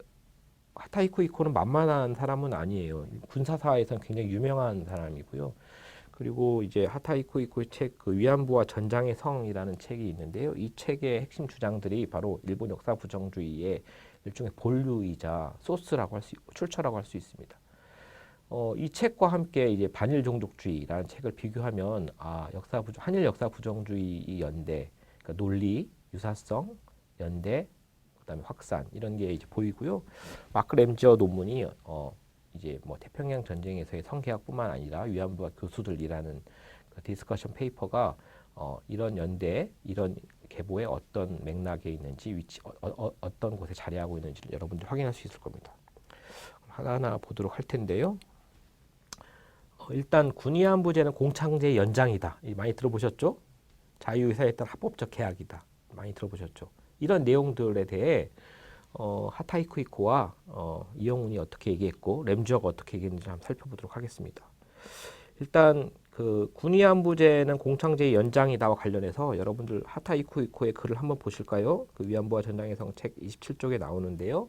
하타이코 이코는 만만한 사람은 아니에요. 군사사에서는 굉장히 유명한 사람이고요. 그리고 이제 하타이코 이코의 책, 그 위안부와 전장의 성이라는 책이 있는데요. 이 책의 핵심 주장들이 바로 일본 역사 부정주의의 일종의 본류이자 소스라고 출처라고 할 수 있습니다. 이 책과 함께 이제 반일 종족주의라는 책을 비교하면 한일 역사 부정주의 연대, 그러니까 논리, 유사성, 연대, 그다음에 확산 이런 게 이제 보이고요. 마크 램지어 논문이 이제 뭐 태평양 전쟁에서의 성계약뿐만 아니라 위안부와 교수들이라는 그 디스커션 페이퍼가 이런 연대, 이런 계보에 어떤 맥락에 있는지 어떤 곳에 자리하고 있는지를 여러분들 확인할 수 있을 겁니다. 하나하나 보도록 할 텐데요. 일단 군위안부제는 공창제의 연장이다. 많이 들어보셨죠? 자유의사에 따른 합법적 계약이다. 많이 들어보셨죠? 이런 내용들에 대해 하타이코 이코와 이영훈이 어떻게 얘기했고 램지어가 어떻게 얘기했는지 한번 살펴보도록 하겠습니다. 일단 그 군위안부제는 공창제의 연장이다와 관련해서 여러분들 하타이코 이코의 글을 한번 보실까요? 그 위안부와 전장의 성책 27쪽에 나오는데요.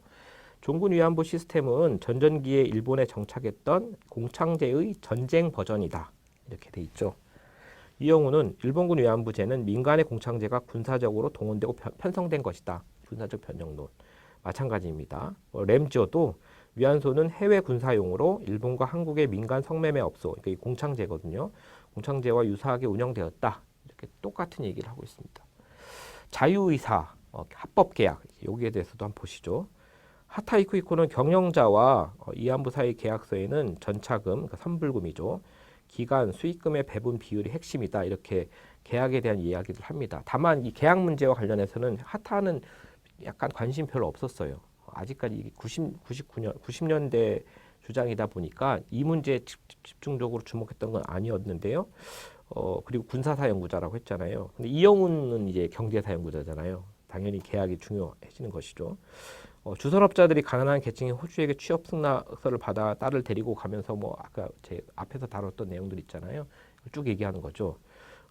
종군 위안부 시스템은 전전기에 일본에 정착했던 공창제의 전쟁 버전이다. 이렇게 돼 있죠. 이영훈은 일본군 위안부제는 민간의 공창제가 군사적으로 동원되고 편성된 것이다. 군사적 변형론. 마찬가지입니다. 램지어도 위안소는 해외 군사용으로 일본과 한국의 민간 성매매 업소, 그러니까 이 공창제거든요. 공창제와 유사하게 운영되었다. 이렇게 똑같은 얘기를 하고 있습니다. 자유의사, 합법계약, 여기에 대해서도 한번 보시죠. 하타이코 이코는 경영자와 이안부 사이 계약서에는 전차금, 그러니까 선불금이죠. 기간, 수익금의 배분 비율이 핵심이다. 이렇게 계약에 대한 이야기를 합니다. 다만 이 계약 문제와 관련해서는 하타는 약간 관심 별로 없었어요. 아직까지 90년대 주장이다 보니까 이 문제에 집중적으로 주목했던 건 아니었는데요. 그리고 군사사 연구자라고 했잖아요. 근데 이영훈은 이제 경제사 연구자잖아요. 당연히 계약이 중요해지는 것이죠. 주선업자들이 가난한 계층의 호주에게 취업 승낙서를 받아 딸을 데리고 가면서 뭐 아까 제 앞에서 다뤘던 내용들 있잖아요. 쭉 얘기하는 거죠.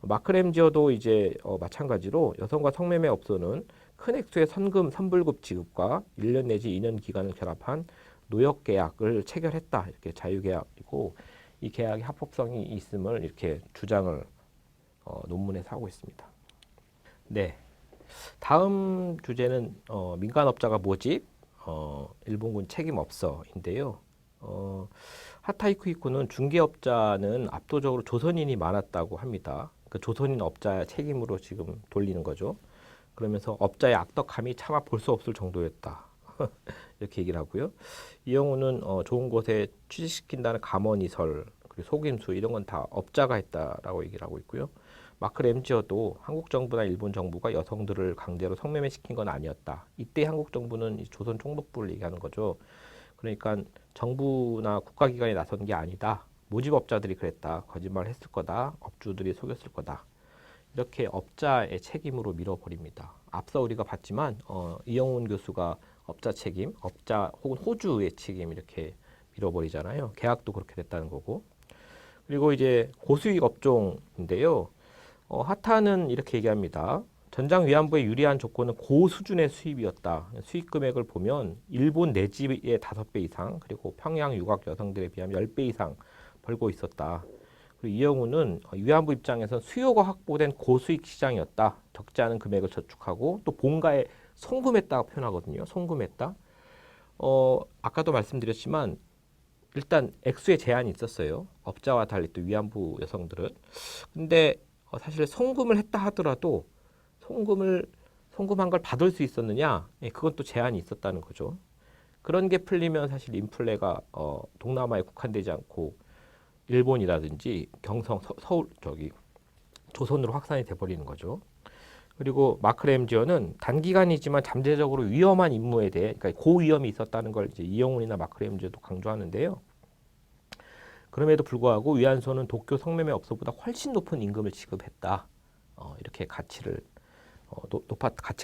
마크 램지어도 이제 마찬가지로 여성과 성매매 업소는 큰 액수의 선불급 지급과 1년 내지 2년 기간을 결합한 노역 계약을 체결했다. 이렇게 자유계약이고 이 계약의 합법성이 있음을 이렇게 주장을 논문에서 하고 있습니다. 네. 다음 주제는 민간업자가 모집, 일본군 책임 없어인데요. 하타이코 이코는 중개업자는 압도적으로 조선인이 많았다고 합니다. 그 조선인 업자 책임으로 지금 돌리는 거죠. 그러면서 업자의 악덕함이 차마 볼 수 없을 정도였다. 이렇게 얘기를 하고요. 이영훈은 좋은 곳에 취직시킨다는 감언이설, 그리고 속임수 이런 건 다 업자가 했다라고 얘기를 하고 있고요. 마크 램지어도 한국 정부나 일본 정부가 여성들을 강제로 성매매시킨 건 아니었다. 이때 한국 정부는 조선 총독부를 얘기하는 거죠. 그러니까 정부나 국가기관이 나선 게 아니다. 모집업자들이 그랬다. 거짓말 했을 거다. 업주들이 속였을 거다. 이렇게 업자의 책임으로 밀어버립니다. 앞서 우리가 봤지만 이영훈 교수가 업자 책임, 업자 혹은 호주의 책임 이렇게 밀어버리잖아요. 계약도 그렇게 됐다는 거고. 그리고 이제 고수익 업종인데요. 하타는 이렇게 얘기합니다. 전장 위안부의 유리한 조건은 고수준의 수입이었다. 수익 금액을 보면 일본 내지의 5배 이상, 그리고 평양 유학 여성들에 비하면 10배 이상 벌고 있었다. 그리고 이영훈은 위안부 입장에서 수요가 확보된 고수익 시장이었다. 적지 않은 금액을 저축하고 또 본가에 송금했다고 표현하거든요. 송금했다. 아까도 말씀드렸지만 일단 액수의 제한이 있었어요. 업자와 달리 또 위안부 여성들은. 근데 사실 송금을 했다 하더라도 송금한 걸 받을 수 있었느냐? 예, 그건 또 제한이 있었다는 거죠. 그런 게 풀리면 사실 인플레가 동남아에 국한되지 않고 일본이라든지 경성, 서울 저기 조선으로 확산이 돼버리는 거죠. 그리고 마크 램지어는 단기간이지만 잠재적으로 위험한 임무에 대해, 그러니까 고위험이 있었다는 걸 이제 이영훈이나 마크 램지어도 강조하는데요. 그럼에도 불구하고 위안소는 도쿄 성매매 업소보다 훨씬 높은 임금을 지급했다. 이렇게 가치가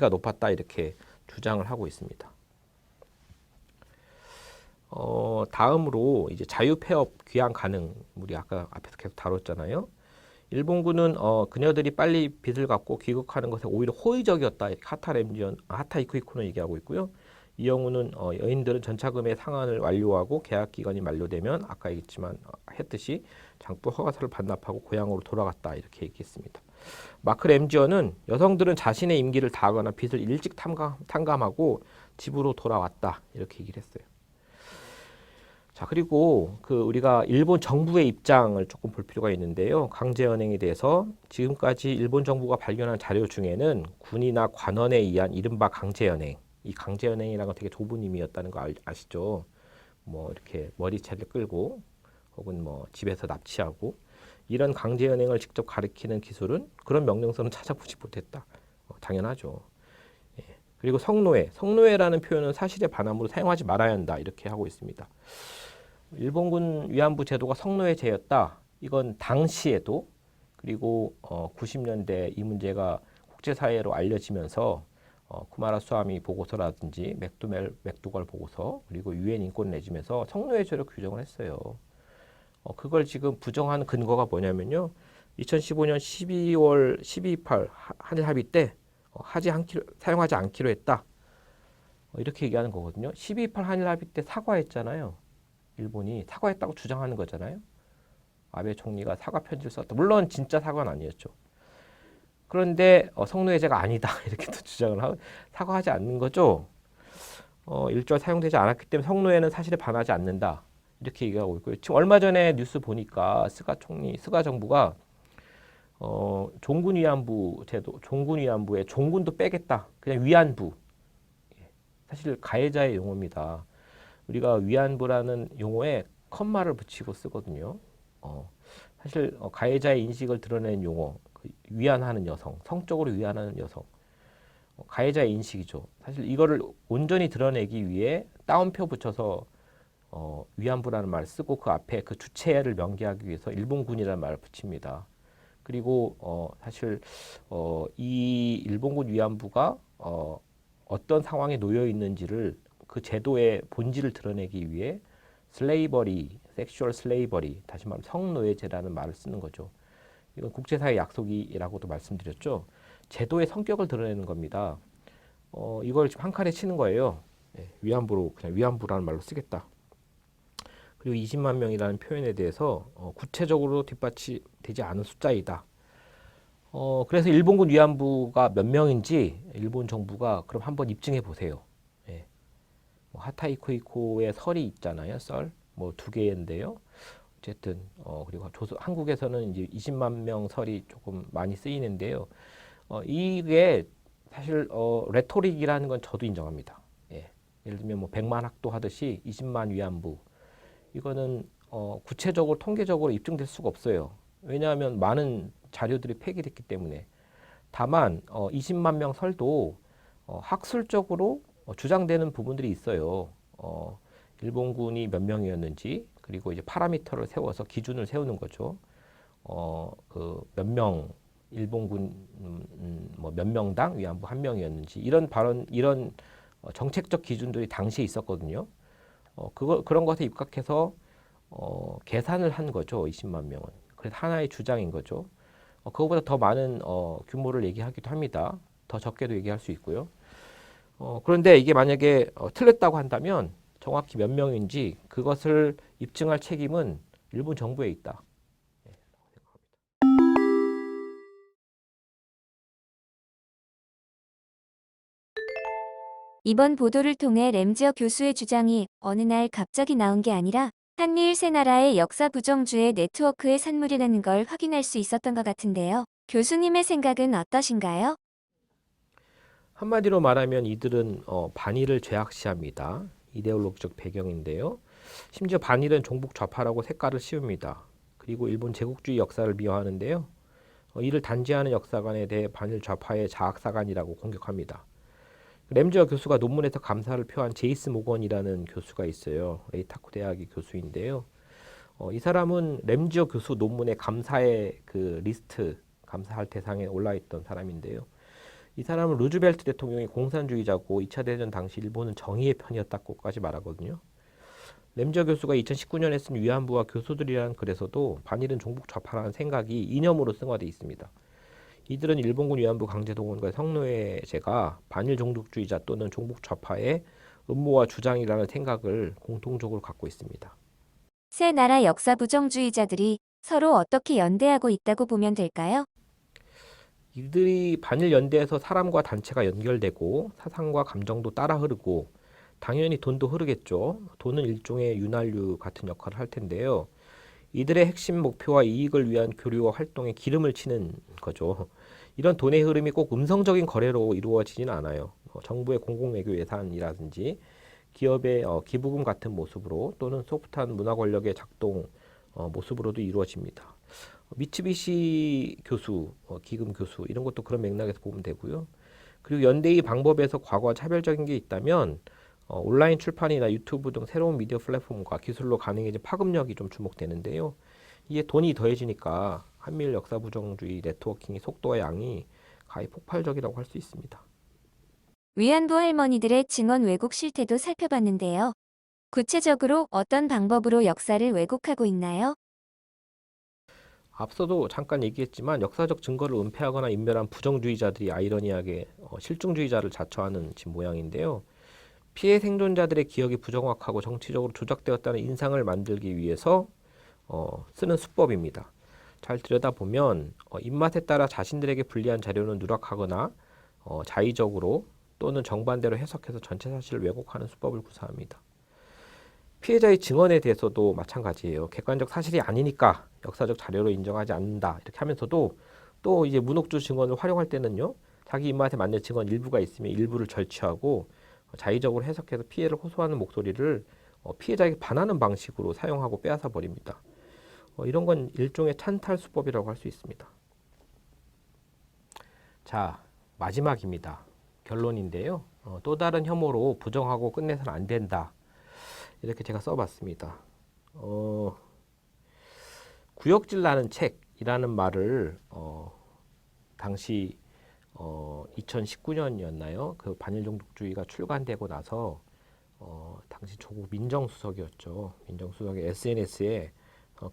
높았다 이렇게 주장을 하고 있습니다. 다음으로 이제 자유폐업 귀환 가능, 우리 아까 앞에서 계속 다뤘잖아요. 일본군은 그녀들이 빨리 빚을 갚고 귀국하는 것에 오히려 호의적이었다. 하타 이쿠이코는 얘기하고 있고요. 이영우는 여인들은 전차금의 상환을 완료하고 계약 기간이 만료되면 아까 했듯이 장부 허가서를 반납하고 고향으로 돌아갔다 이렇게 얘기했습니다. 마크 램지어는 여성들은 자신의 임기를 다하거나 빚을 일찍 탕감하고 집으로 돌아왔다 이렇게 얘기를 했어요. 자, 그리고 우리가 일본 정부의 입장을 조금 볼 필요가 있는데요. 강제연행에 대해서 지금까지 일본 정부가 발견한 자료 중에는 군이나 관원에 의한 이른바 강제연행, 이 강제연행이라는 건 되게 좁은 의미였다는 거 아시죠? 뭐 이렇게 머리채를 끌고 혹은 뭐 집에서 납치하고 이런 강제연행을 직접 가리키는 기술은 그런 명령서는 찾아보지 못했다. 당연하죠. 예. 그리고 성노예라는 표현은 사실의 반함으로 사용하지 말아야 한다 이렇게 하고 있습니다. 일본군 위안부 제도가 성노예제였다. 이건 당시에도 그리고 90년대 이 문제가 국제사회로 알려지면서 쿠마라스와미 보고서라든지 맥도걸 보고서 그리고 유엔 인권 레짐에서 성노예죄로 규정을 했어요. 그걸 지금 부정하는 근거가 뭐냐면요. 2015년 12월 12.28 한일 합의 때 사용하지 않기로 했다. 이렇게 얘기하는 거거든요. 12.28 한일 합의 때 사과했잖아요. 일본이 사과했다고 주장하는 거잖아요. 아베 총리가 사과 편지를 썼다. 물론 진짜 사과는 아니었죠. 그런데 성노예제가 아니다 이렇게 또 주장을 하고 사과하지 않는 거죠. 일절 사용되지 않았기 때문에 성노예는 사실에 반하지 않는다 이렇게 얘기하고 있고요. 지금 얼마 전에 뉴스 보니까 스가 정부가 종군 위안부 제도, 종군 위안부에 종군도 빼겠다. 그냥 위안부. 사실 가해자의 용어입니다. 우리가 위안부라는 용어에 컴마를 붙이고 쓰거든요. 사실 가해자의 인식을 드러내는 용어, 위안하는 여성, 성적으로 위안하는 여성, 가해자의 인식이죠. 사실 이거를 온전히 드러내기 위해 따옴표 붙여서 위안부라는 말을 쓰고 그 앞에 그 주체를 명기하기 위해서 일본군이라는 말을 붙입니다. 그리고 사실 이 일본군 위안부가 어떤 상황에 놓여 있는지를 그 제도의 본질을 드러내기 위해 섹슈얼 슬레이버리, 다시 말하면 성노예제라는 말을 쓰는 거죠. 이건 국제사회 약속이라고도 말씀드렸죠. 제도의 성격을 드러내는 겁니다. 이걸 지금 한 칼에 치는 거예요. 위안부로 그냥 위안부라는 말로 쓰겠다. 그리고 20만 명이라는 표현에 대해서 구체적으로 뒷받침되지 않은 숫자이다. 그래서 일본군 위안부가 몇 명인지 일본 정부가 그럼 한번 입증해 보세요. 뭐 하타이코이코의 설이 있잖아요. 뭐 2개인데요. 어쨌든 그리고 한국에서는 이제 20만 명 설이 조금 많이 쓰이는데요. 이게 사실 레토릭이라는 건 저도 인정합니다. 예를 들면 뭐 100만 학도 하듯이 20만 위안부 이거는 구체적으로 통계적으로 입증될 수가 없어요. 왜냐하면 많은 자료들이 폐기됐기 때문에. 다만 20만 명 설도 학술적으로 주장되는 부분들이 있어요. 일본군이 몇 명이었는지 그리고 이제 파라미터를 세워서 기준을 세우는 거죠. 그 몇 명 일본군 뭐 몇 명당 위안부 한 명이었는지 이런 정책적 기준들이 당시에 있었거든요. 그런 것에 입각해서 계산을 한 거죠. 20만 명은. 그래서 하나의 주장인 거죠. 그거보다 더 많은 규모를 얘기하기도 합니다. 더 적게도 얘기할 수 있고요. 그런데 이게 만약에 틀렸다고 한다면 정확히 몇 명인지 그것을 입증할 책임은 일본 정부에 있다. 이번 보도를 통해 램지어 교수의 주장이 어느 날 갑자기 나온 게 아니라 한미일 세 나라의 역사 부정주의 네트워크의 산물이라는 걸 확인할 수 있었던 것 같은데요. 교수님의 생각은 어떠신가요? 한마디로 말하면 이들은 반일을 죄악시합니다. 이데올로기적 배경인데요. 심지어 반일은 종북 좌파라고 색깔을 씌웁니다. 그리고 일본 제국주의 역사를 미화하는데요. 이를 단죄하는 역사관에 대해 반일 좌파의 자학사관이라고 공격합니다. 램저 교수가 논문에서 감사를 표한 제이스 모건이라는 교수가 있어요. 레이타쿠 대학의 교수인데요. 이 사람은 램저 교수 논문의 감사의 그 리스트, 감사할 대상에 올라있던 사람인데요. 이 사람은 루즈벨트 대통령이 공산주의자고 2차 대전 당시 일본은 정의의 편이었다고까지 말하거든요. 램저 교수가 2019년에 쓴 위안부와 교수들이라는 글에서도 반일은 종북 좌파라는 생각이 이념으로 승화되어 있습니다. 이들은 일본군 위안부 강제동원과 성노예제가 반일 종북주의자 또는 종북 좌파의 음모와 주장이라는 생각을 공통적으로 갖고 있습니다. 세 나라 역사 부정주의자들이 서로 어떻게 연대하고 있다고 보면 될까요? 이들이 반일 연대에서 사람과 단체가 연결되고 사상과 감정도 따라 흐르고 당연히 돈도 흐르겠죠. 돈은 일종의 윤활유 같은 역할을 할 텐데요. 이들의 핵심 목표와 이익을 위한 교류와 활동에 기름을 치는 거죠. 이런 돈의 흐름이 꼭 음성적인 거래로 이루어지지는 않아요. 정부의 공공외교 예산이라든지 기업의 기부금 같은 모습으로 또는 소프트한 문화 권력의 작동 모습으로도 이루어집니다. 미츠비시 교수, 기금 교수 이런 것도 그런 맥락에서 보면 되고요. 그리고 연대의 방법에서 과거와 차별적인 게 있다면 온라인 출판이나 유튜브 등 새로운 미디어 플랫폼과 기술로 가능해진 파급력이 좀 주목되는데요. 이게 돈이 더해지니까 한미일 역사 부정주의 네트워킹의 속도와 양이 가히 폭발적이라고 할 수 있습니다. 위안부 할머니들의 증언 왜곡 실태도 살펴봤는데요. 구체적으로 어떤 방법으로 역사를 왜곡하고 있나요? 앞서도 잠깐 얘기했지만 역사적 증거를 은폐하거나 인멸한 부정주의자들이 아이러니하게 실종주의자를 자처하는 진 모양인데요. 피해 생존자들의 기억이 부정확하고 정치적으로 조작되었다는 인상을 만들기 위해서 쓰는 수법입니다. 잘 들여다보면 입맛에 따라 자신들에게 불리한 자료는 누락하거나 자의적으로 또는 정반대로 해석해서 전체 사실을 왜곡하는 수법을 구사합니다. 피해자의 증언에 대해서도 마찬가지예요. 객관적 사실이 아니니까 역사적 자료로 인정하지 않는다 이렇게 하면서도 또 이제 문옥주 증언을 활용할 때는요. 자기 입맛에 맞는 증언 일부가 있으면 일부를 절취하고 자의적으로 해석해서 피해를 호소하는 목소리를 피해자에게 반하는 방식으로 사용하고 빼앗아 버립니다. 이런 건 일종의 찬탈 수법이라고 할 수 있습니다. 자, 마지막입니다. 결론인데요. 또 다른 혐오로 부정하고 끝내서는 안 된다. 이렇게 제가 써봤습니다. 구역질 나는 책이라는 말을 당시 2019년이었나요? 그 반일종북주의가 출간되고 나서 당시 조국 민정수석이었죠. 민정수석의 SNS에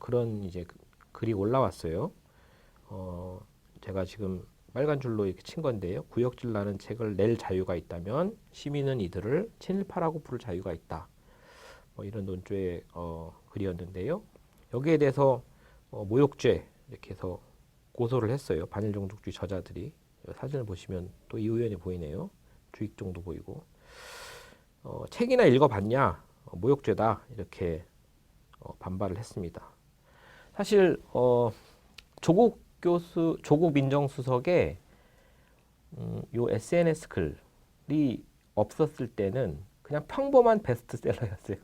그런 이제 글이 올라왔어요. 제가 지금 빨간 줄로 이렇게 친 건데요. 구역질 나는 책을 낼 자유가 있다면 시민은 이들을 친일파라고 부를 자유가 있다. 이런 논조의 글이었는데요. 여기에 대해서 모욕죄 이렇게 해서 고소를 했어요. 반일종족주의 저자들이. 사진을 보시면 또 이 의원이 보이네요. 주익종도 보이고. 책이나 읽어봤냐? 모욕죄다. 이렇게 반발을 했습니다. 사실 조국 민정수석의 요 SNS 글이 없었을 때는 그냥 평범한 베스트셀러였어요.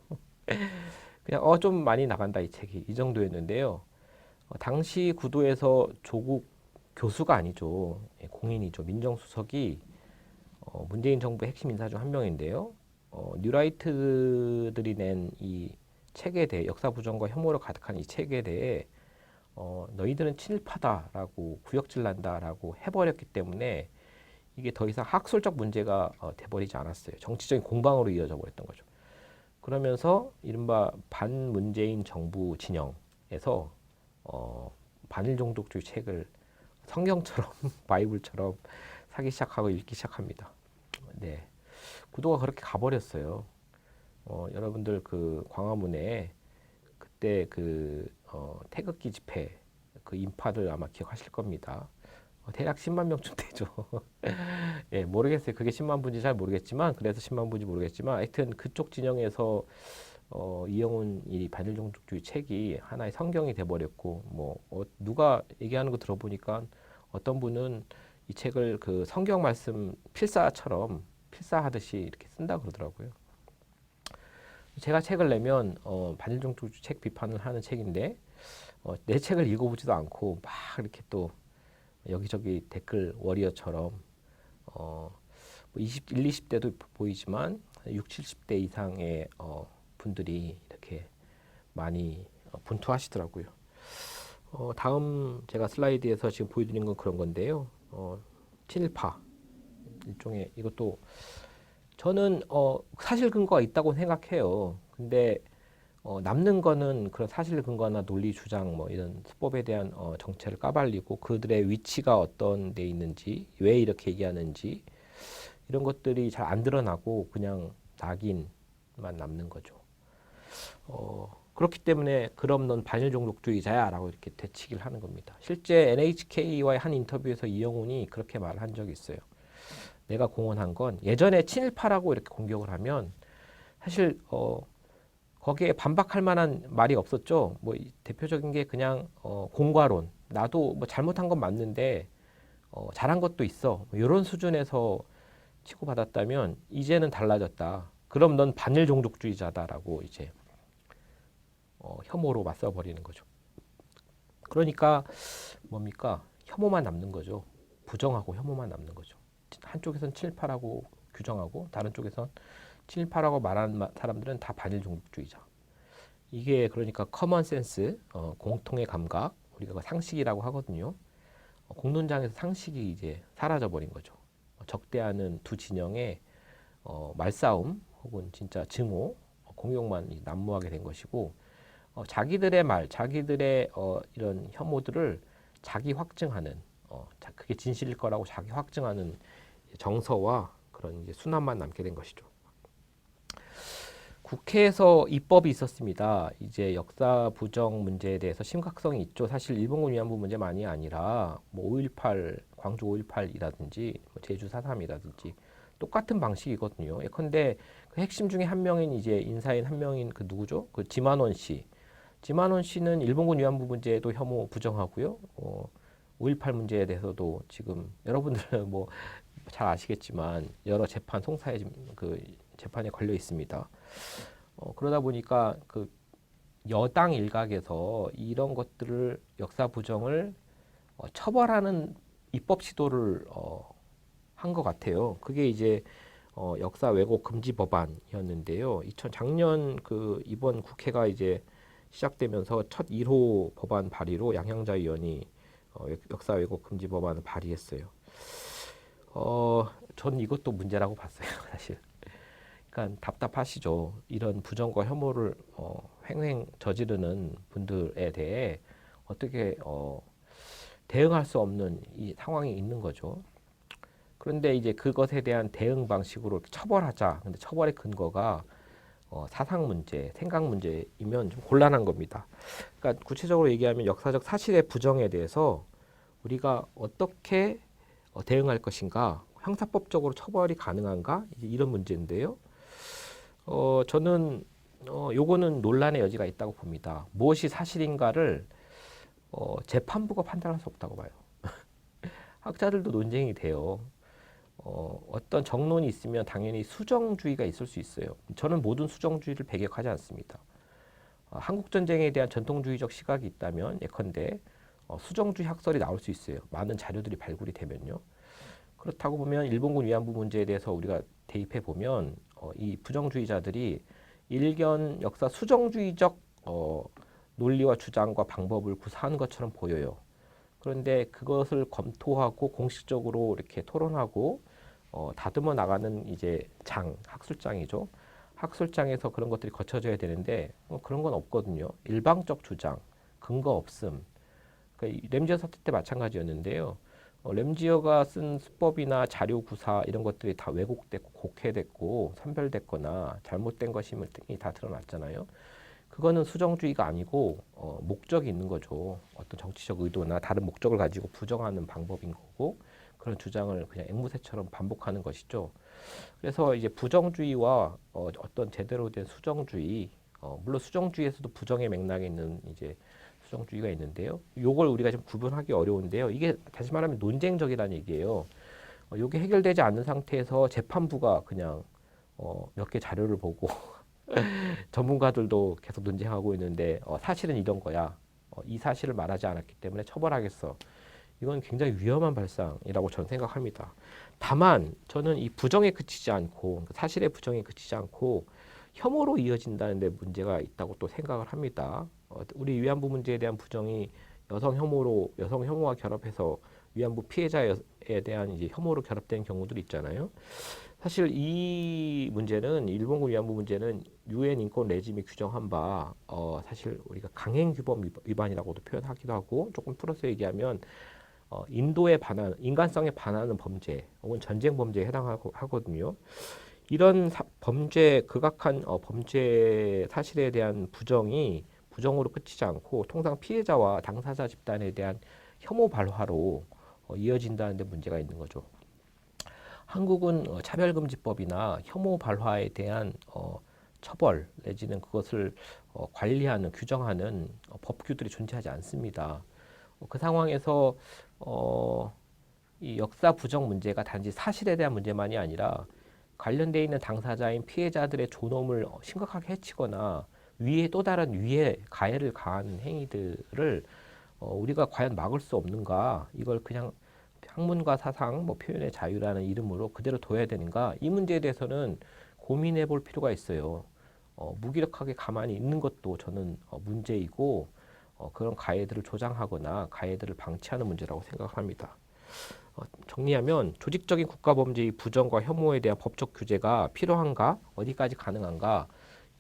그냥 좀 많이 나간다 이 책이 이 정도였는데요. 당시 구도에서 조국 교수가 아니죠. 공인이죠. 민정수석이 문재인 정부 핵심 인사 중 한 명인데요. 뉴라이트들이 낸 이 책에 대해 역사 부정과 혐오로 가득한 이 책에 대해 너희들은 친일파다라고 구역질난다라고 해버렸기 때문에 이게 더 이상 학술적 문제가 돼버리지 않았어요. 정치적인 공방으로 이어져 버렸던 거죠. 그러면서 이른바 반문재인 정부 진영에서 반일 종족주의 책을 성경처럼 바이블처럼 사기 시작하고 읽기 시작합니다. 네, 구도가 그렇게 가버렸어요. 여러분들 그 광화문에 그때 그 태극기 집회 그 인파들 아마 기억하실 겁니다. 대략 10만 명쯤 되죠. 예, 모르겠어요. 그게 10만 분인지 잘 모르겠지만 그래서 10만 분인지 모르겠지만 하여튼 그쪽 진영에서 이영훈 이 반일종족주의 책이 하나의 성경이 돼버렸고 누가 얘기하는 거 들어보니까 어떤 분은 이 책을 그 성경 말씀 필사처럼 필사하듯이 이렇게 쓴다 그러더라고요. 제가 책을 내면 반일종족주의 책 비판을 하는 책인데 내 책을 읽어보지도 않고 막 이렇게 또 여기저기 댓글 워리어처럼 20, 20대도 보이지만 6, 70대 이상의 분들이 이렇게 많이 분투하시더라고요. 다음 제가 슬라이드에서 지금 보여드린 건 그런 건데요. 친일파 일종의 이것도 저는 사실 근거가 있다고 생각해요. 근데 남는 거는 그런 사실 근거나 논리 주장 이런 수법에 대한 정체를 까발리고 그들의 위치가 어떤 데 있는지 왜 이렇게 얘기하는지 이런 것들이 잘 안 드러나고 그냥 낙인만 남는 거죠. 그렇기 때문에 그럼 넌 반일종족주의자야 라고 이렇게 되치기를 하는 겁니다. 실제 NHK와의 한 인터뷰에서 이영훈이 그렇게 말한 적이 있어요. 내가 공언한 건 예전에 친일파라고 이렇게 공격을 하면 사실 거기에 반박할 만한 말이 없었죠. 대표적인 게 그냥 공과론. 나도 잘못한 건 맞는데 잘한 것도 있어. 이런 수준에서 치고받았다면 이제는 달라졌다. 그럼 넌 반일 종족주의자다라고 이제 혐오로 맞서버리는 거죠. 그러니까 뭡니까? 혐오만 남는 거죠. 부정하고 혐오만 남는 거죠. 한쪽에선 친일파라고 규정하고 다른 쪽에선 친일파라고 말하는 사람들은 다 반일 종족주의자. 이게 그러니까 커먼 센스, 공통의 감각, 우리가 상식이라고 하거든요. 공론장에서 상식이 이제 사라져 버린 거죠. 적대하는 두 진영의 말싸움 혹은 진짜 증오, 공격만 난무하게 된 것이고 자기들의 말, 자기들의 이런 혐오들을 자기 확증하는 그게 진실일 거라고 자기 확증하는 정서와 그런 이제 순환만 남게 된 것이죠. 국회에서 입법이 있었습니다. 이제 역사 부정 문제에 대해서 심각성이 있죠. 사실 일본군 위안부 문제만이 아니라 5.18 광주 5.18이라든지 제주 4.3이라든지 똑같은 방식이거든요. 예컨대 그 핵심 중에 한 명인 이제 인사인 한 명인 그 누구죠? 그 지만원 씨. 지만원 씨는 일본군 위안부 문제에도 혐오 부정하고요. 5.18 문제에 대해서도 지금 여러분들은 잘 아시겠지만 여러 재판 송사에 그 재판에 걸려 있습니다. 그러다 보니까 그 여당 일각에서 이런 것들을 역사 부정을 처벌하는 입법 시도를 한 것 같아요. 그게 이제 역사 왜곡 금지 법안이었는데요. 작년 그 이번 국회가 이제 시작되면서 첫 1호 법안 발의로 양향자 의원이 역사 왜곡 금지 법안을 발의했어요. 전 이것도 문제라고 봤어요, 사실. 그러니까 답답하시죠. 이런 부정과 혐오를 횡행 저지르는 분들에 대해 어떻게 대응할 수 없는 이 상황이 있는 거죠. 그런데 이제 그것에 대한 대응 방식으로 처벌하자. 근데 처벌의 근거가 사상 문제, 생각 문제이면 좀 곤란한 겁니다. 그러니까 구체적으로 얘기하면 역사적 사실의 부정에 대해서 우리가 어떻게 대응할 것인가, 형사법적으로 처벌이 가능한가 이런 문제인데요. 저는 요거는 논란의 여지가 있다고 봅니다. 무엇이 사실인가를 재판부가 판단할 수 없다고 봐요. 학자들도 논쟁이 돼요. 어떤 정론이 있으면 당연히 수정주의가 있을 수 있어요. 저는 모든 수정주의를 배격하지 않습니다. 한국전쟁에 대한 전통주의적 시각이 있다면 예컨대 수정주의 학설이 나올 수 있어요. 많은 자료들이 발굴이 되면요. 그렇다고 보면 일본군 위안부 문제에 대해서 우리가 대입해 보면 이 부정주의자들이 일견 역사 수정주의적 논리와 주장과 방법을 구사하는 것처럼 보여요. 그런데 그것을 검토하고 공식적으로 이렇게 토론하고 다듬어 나가는 이제 학술장이죠. 학술장에서 그런 것들이 거쳐져야 되는데 그런 건 없거든요. 일방적 주장, 근거 없음. 그러니까 램지어 사태 때 마찬가지였는데요. 램지어가 쓴 수법이나 자료 구사 이런 것들이 다 왜곡됐고 곡해됐고 선별됐거나 잘못된 것임을 다 드러났잖아요. 그거는 수정주의가 아니고 목적이 있는 거죠. 어떤 정치적 의도나 다른 목적을 가지고 부정하는 방법인 거고 그런 주장을 그냥 앵무새처럼 반복하는 것이죠. 그래서 이제 부정주의와 어떤 제대로 된 수정주의 물론 수정주의에서도 부정의 맥락에 있는 이제 수정주의가 있는데요. 요걸 우리가 좀 구분하기 어려운데요. 이게 다시 말하면 논쟁적이라는 얘기예요. 요게 해결되지 않는 상태에서 재판부가 그냥 몇 개 자료를 보고 전문가들도 계속 논쟁하고 있는데 사실은 이런 거야. 이 사실을 말하지 않았기 때문에 처벌하겠어. 이건 굉장히 위험한 발상이라고 저는 생각합니다. 다만 저는 이 부정에 그치지 않고 사실의 부정에 그치지 않고 혐오로 이어진다는 데 문제가 있다고 또 생각을 합니다. 우리 위안부 문제에 대한 부정이 여성 혐오와 결합해서 위안부 피해자에 대한 이제 혐오로 결합된 경우들이 있잖아요. 사실 이 문제는 일본군 위안부 문제는 유엔 인권 레짐이 규정한 바 사실 우리가 강행규범 위반이라고도 표현하기도 하고 조금 풀어서 얘기하면 인도에 반한 인간성에 반하는 범죄 혹은 전쟁 범죄에 해당하거든요. 이런 범죄 극악한 범죄 사실에 대한 부정으로 끝이지 않고 통상 피해자와 당사자 집단에 대한 혐오 발화로 이어진다는 데 문제가 있는 거죠. 한국은 차별금지법이나 혐오 발화에 대한 처벌 내지는 그것을 관리하는 규정하는 법규들이 존재하지 않습니다. 그 상황에서 이 역사 부정 문제가 단지 사실에 대한 문제만이 아니라 관련돼 있는 당사자인 피해자들의 존엄을 심각하게 해치거나 위에 또 다른 위에 가해를 가하는 행위들을 우리가 과연 막을 수 없는가? 이걸 그냥 학문과 사상, 뭐 표현의 자유라는 이름으로 그대로 둬야 되는가? 이 문제에 대해서는 고민해 볼 필요가 있어요. 무기력하게 가만히 있는 것도 저는 문제이고 그런 가해들을 조장하거나 가해들을 방치하는 문제라고 생각합니다. 정리하면 조직적인 국가범죄의 부정과 혐오에 대한 법적 규제가 필요한가? 어디까지 가능한가?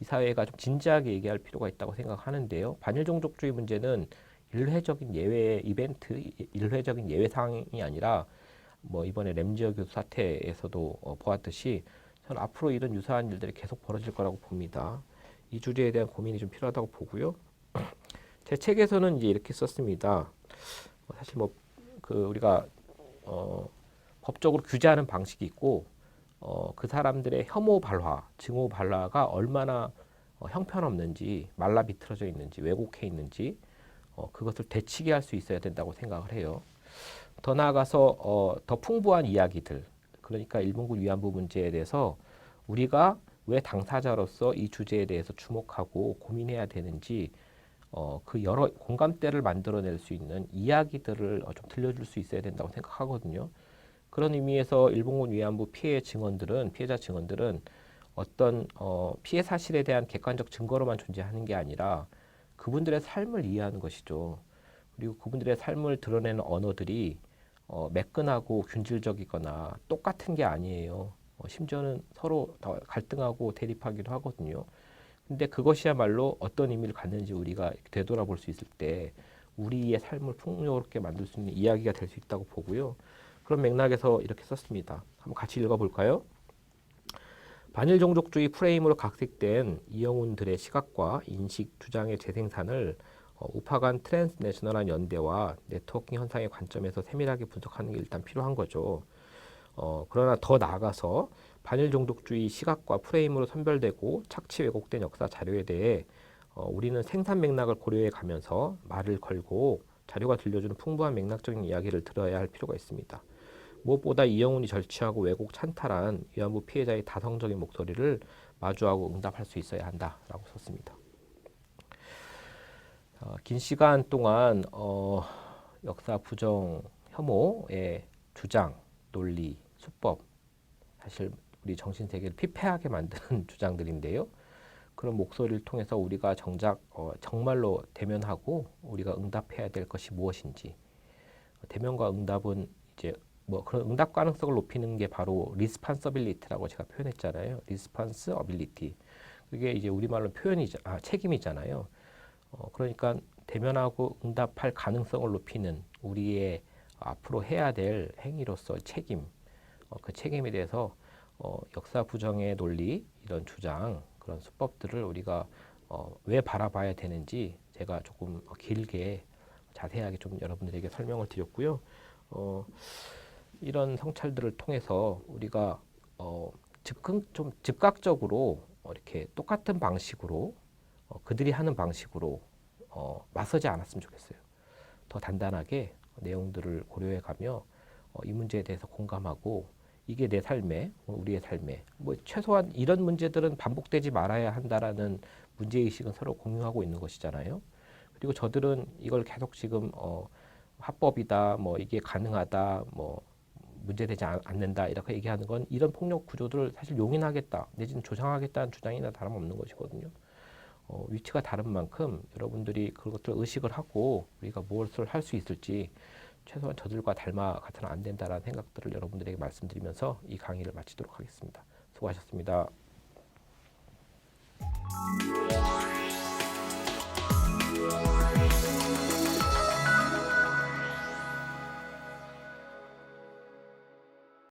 이 사회가 좀 진지하게 얘기할 필요가 있다고 생각하는데요. 반일종족주의 문제는 일회적인 예외 이벤트, 일회적인 예외 상황이 아니라 뭐 이번에 램지어 교수 사태에서도 보았듯이 저는 앞으로 이런 유사한 일들이 계속 벌어질 거라고 봅니다. 이 주제에 대한 고민이 좀 필요하다고 보고요. 제 책에서는 이제 이렇게 썼습니다. 사실 뭐 그 우리가 법적으로 규제하는 방식이 있고 그 사람들의 혐오 발화, 증오 발화가 얼마나 형편없는지, 말라 비틀어져 있는지, 왜곡해 있는지 그것을 되치게 할 수 있어야 된다고 생각을 해요. 더 나아가서 더 풍부한 이야기들, 그러니까 일본군 위안부 문제에 대해서 우리가 왜 당사자로서 이 주제에 대해서 주목하고 고민해야 되는지 그 여러 공감대를 만들어낼 수 있는 이야기들을 좀 들려줄 수 있어야 된다고 생각하거든요. 그런 의미에서 일본군 위안부 피해자 증언들은 어떤 피해 사실에 대한 객관적 증거로만 존재하는 게 아니라 그분들의 삶을 이해하는 것이죠. 그리고 그분들의 삶을 드러내는 언어들이 매끈하고 균질적이거나 똑같은 게 아니에요. 심지어는 서로 갈등하고 대립하기도 하거든요. 근데 그것이야말로 어떤 의미를 갖는지 우리가 되돌아볼 수 있을 때 우리의 삶을 풍요롭게 만들 수 있는 이야기가 될 수 있다고 보고요. 그런 맥락에서 이렇게 썼습니다. 한번 같이 읽어볼까요? 반일 종족주의 프레임으로 각색된 이영훈들의 시각과 인식, 주장의 재생산을 우파 간 트랜스내셔널한 연대와 네트워킹 현상의 관점에서 세밀하게 분석하는 게 일단 필요한 거죠. 그러나 더 나아가서 반일 종족주의 시각과 프레임으로 선별되고 착취 왜곡된 역사 자료에 대해 우리는 생산 맥락을 고려해 가면서 말을 걸고 자료가 들려주는 풍부한 맥락적인 이야기를 들어야 할 필요가 있습니다. 무엇보다 이영훈이 절취하고 왜곡 찬탈한 위안부 피해자의 다성적인 목소리를 마주하고 응답할 수 있어야 한다라고 썼습니다. 긴 시간 동안 역사 부정 혐오의 주장, 논리, 수법, 사실 우리 정신 세계를 피폐하게 만드는 주장들인데요. 그런 목소리를 통해서 우리가 정작 정말로 대면하고 우리가 응답해야 될 것이 무엇인지, 대면과 응답은 이제 뭐 그런 응답 가능성을 높이는 게 바로 리스판서빌리티라고 제가 표현했잖아요. 리스판스어빌리티. 그게 이제 우리말로 책임이잖아요. 그러니까 대면하고 응답할 가능성을 높이는 우리의 앞으로 해야 될 행위로서 책임, 그 책임에 대해서 역사 부정의 논리, 이런 주장, 그런 수법들을 우리가 왜 바라봐야 되는지 제가 조금 길게 자세하게 좀 여러분들에게 설명을 드렸고요. 이런 성찰들을 통해서 우리가 좀 즉각적으로 이렇게 똑같은 방식으로 그들이 하는 방식으로 맞서지 않았으면 좋겠어요. 더 단단하게 내용들을 고려해가며 이 문제에 대해서 공감하고 이게 내 삶에 우리의 삶에 뭐 최소한 이런 문제들은 반복되지 말아야 한다라는 문제의식은 서로 공유하고 있는 것이잖아요. 그리고 저들은 이걸 계속 지금 합법이다, 뭐 이게 가능하다, 뭐 문제되지 않는다 이렇게 얘기하는 건 이런 폭력 구조들을 사실 용인하겠다 내지는 조장하겠다는 주장이나 다름없는 것이거든요. 위치가 다른 만큼 여러분들이 그것들 의식을 하고 우리가 무엇을 할 수 있을지 최소한 저들과 닮아가서는 안 된다라는 생각들을 여러분들에게 말씀드리면서 이 강의를 마치도록 하겠습니다. 수고하셨습니다.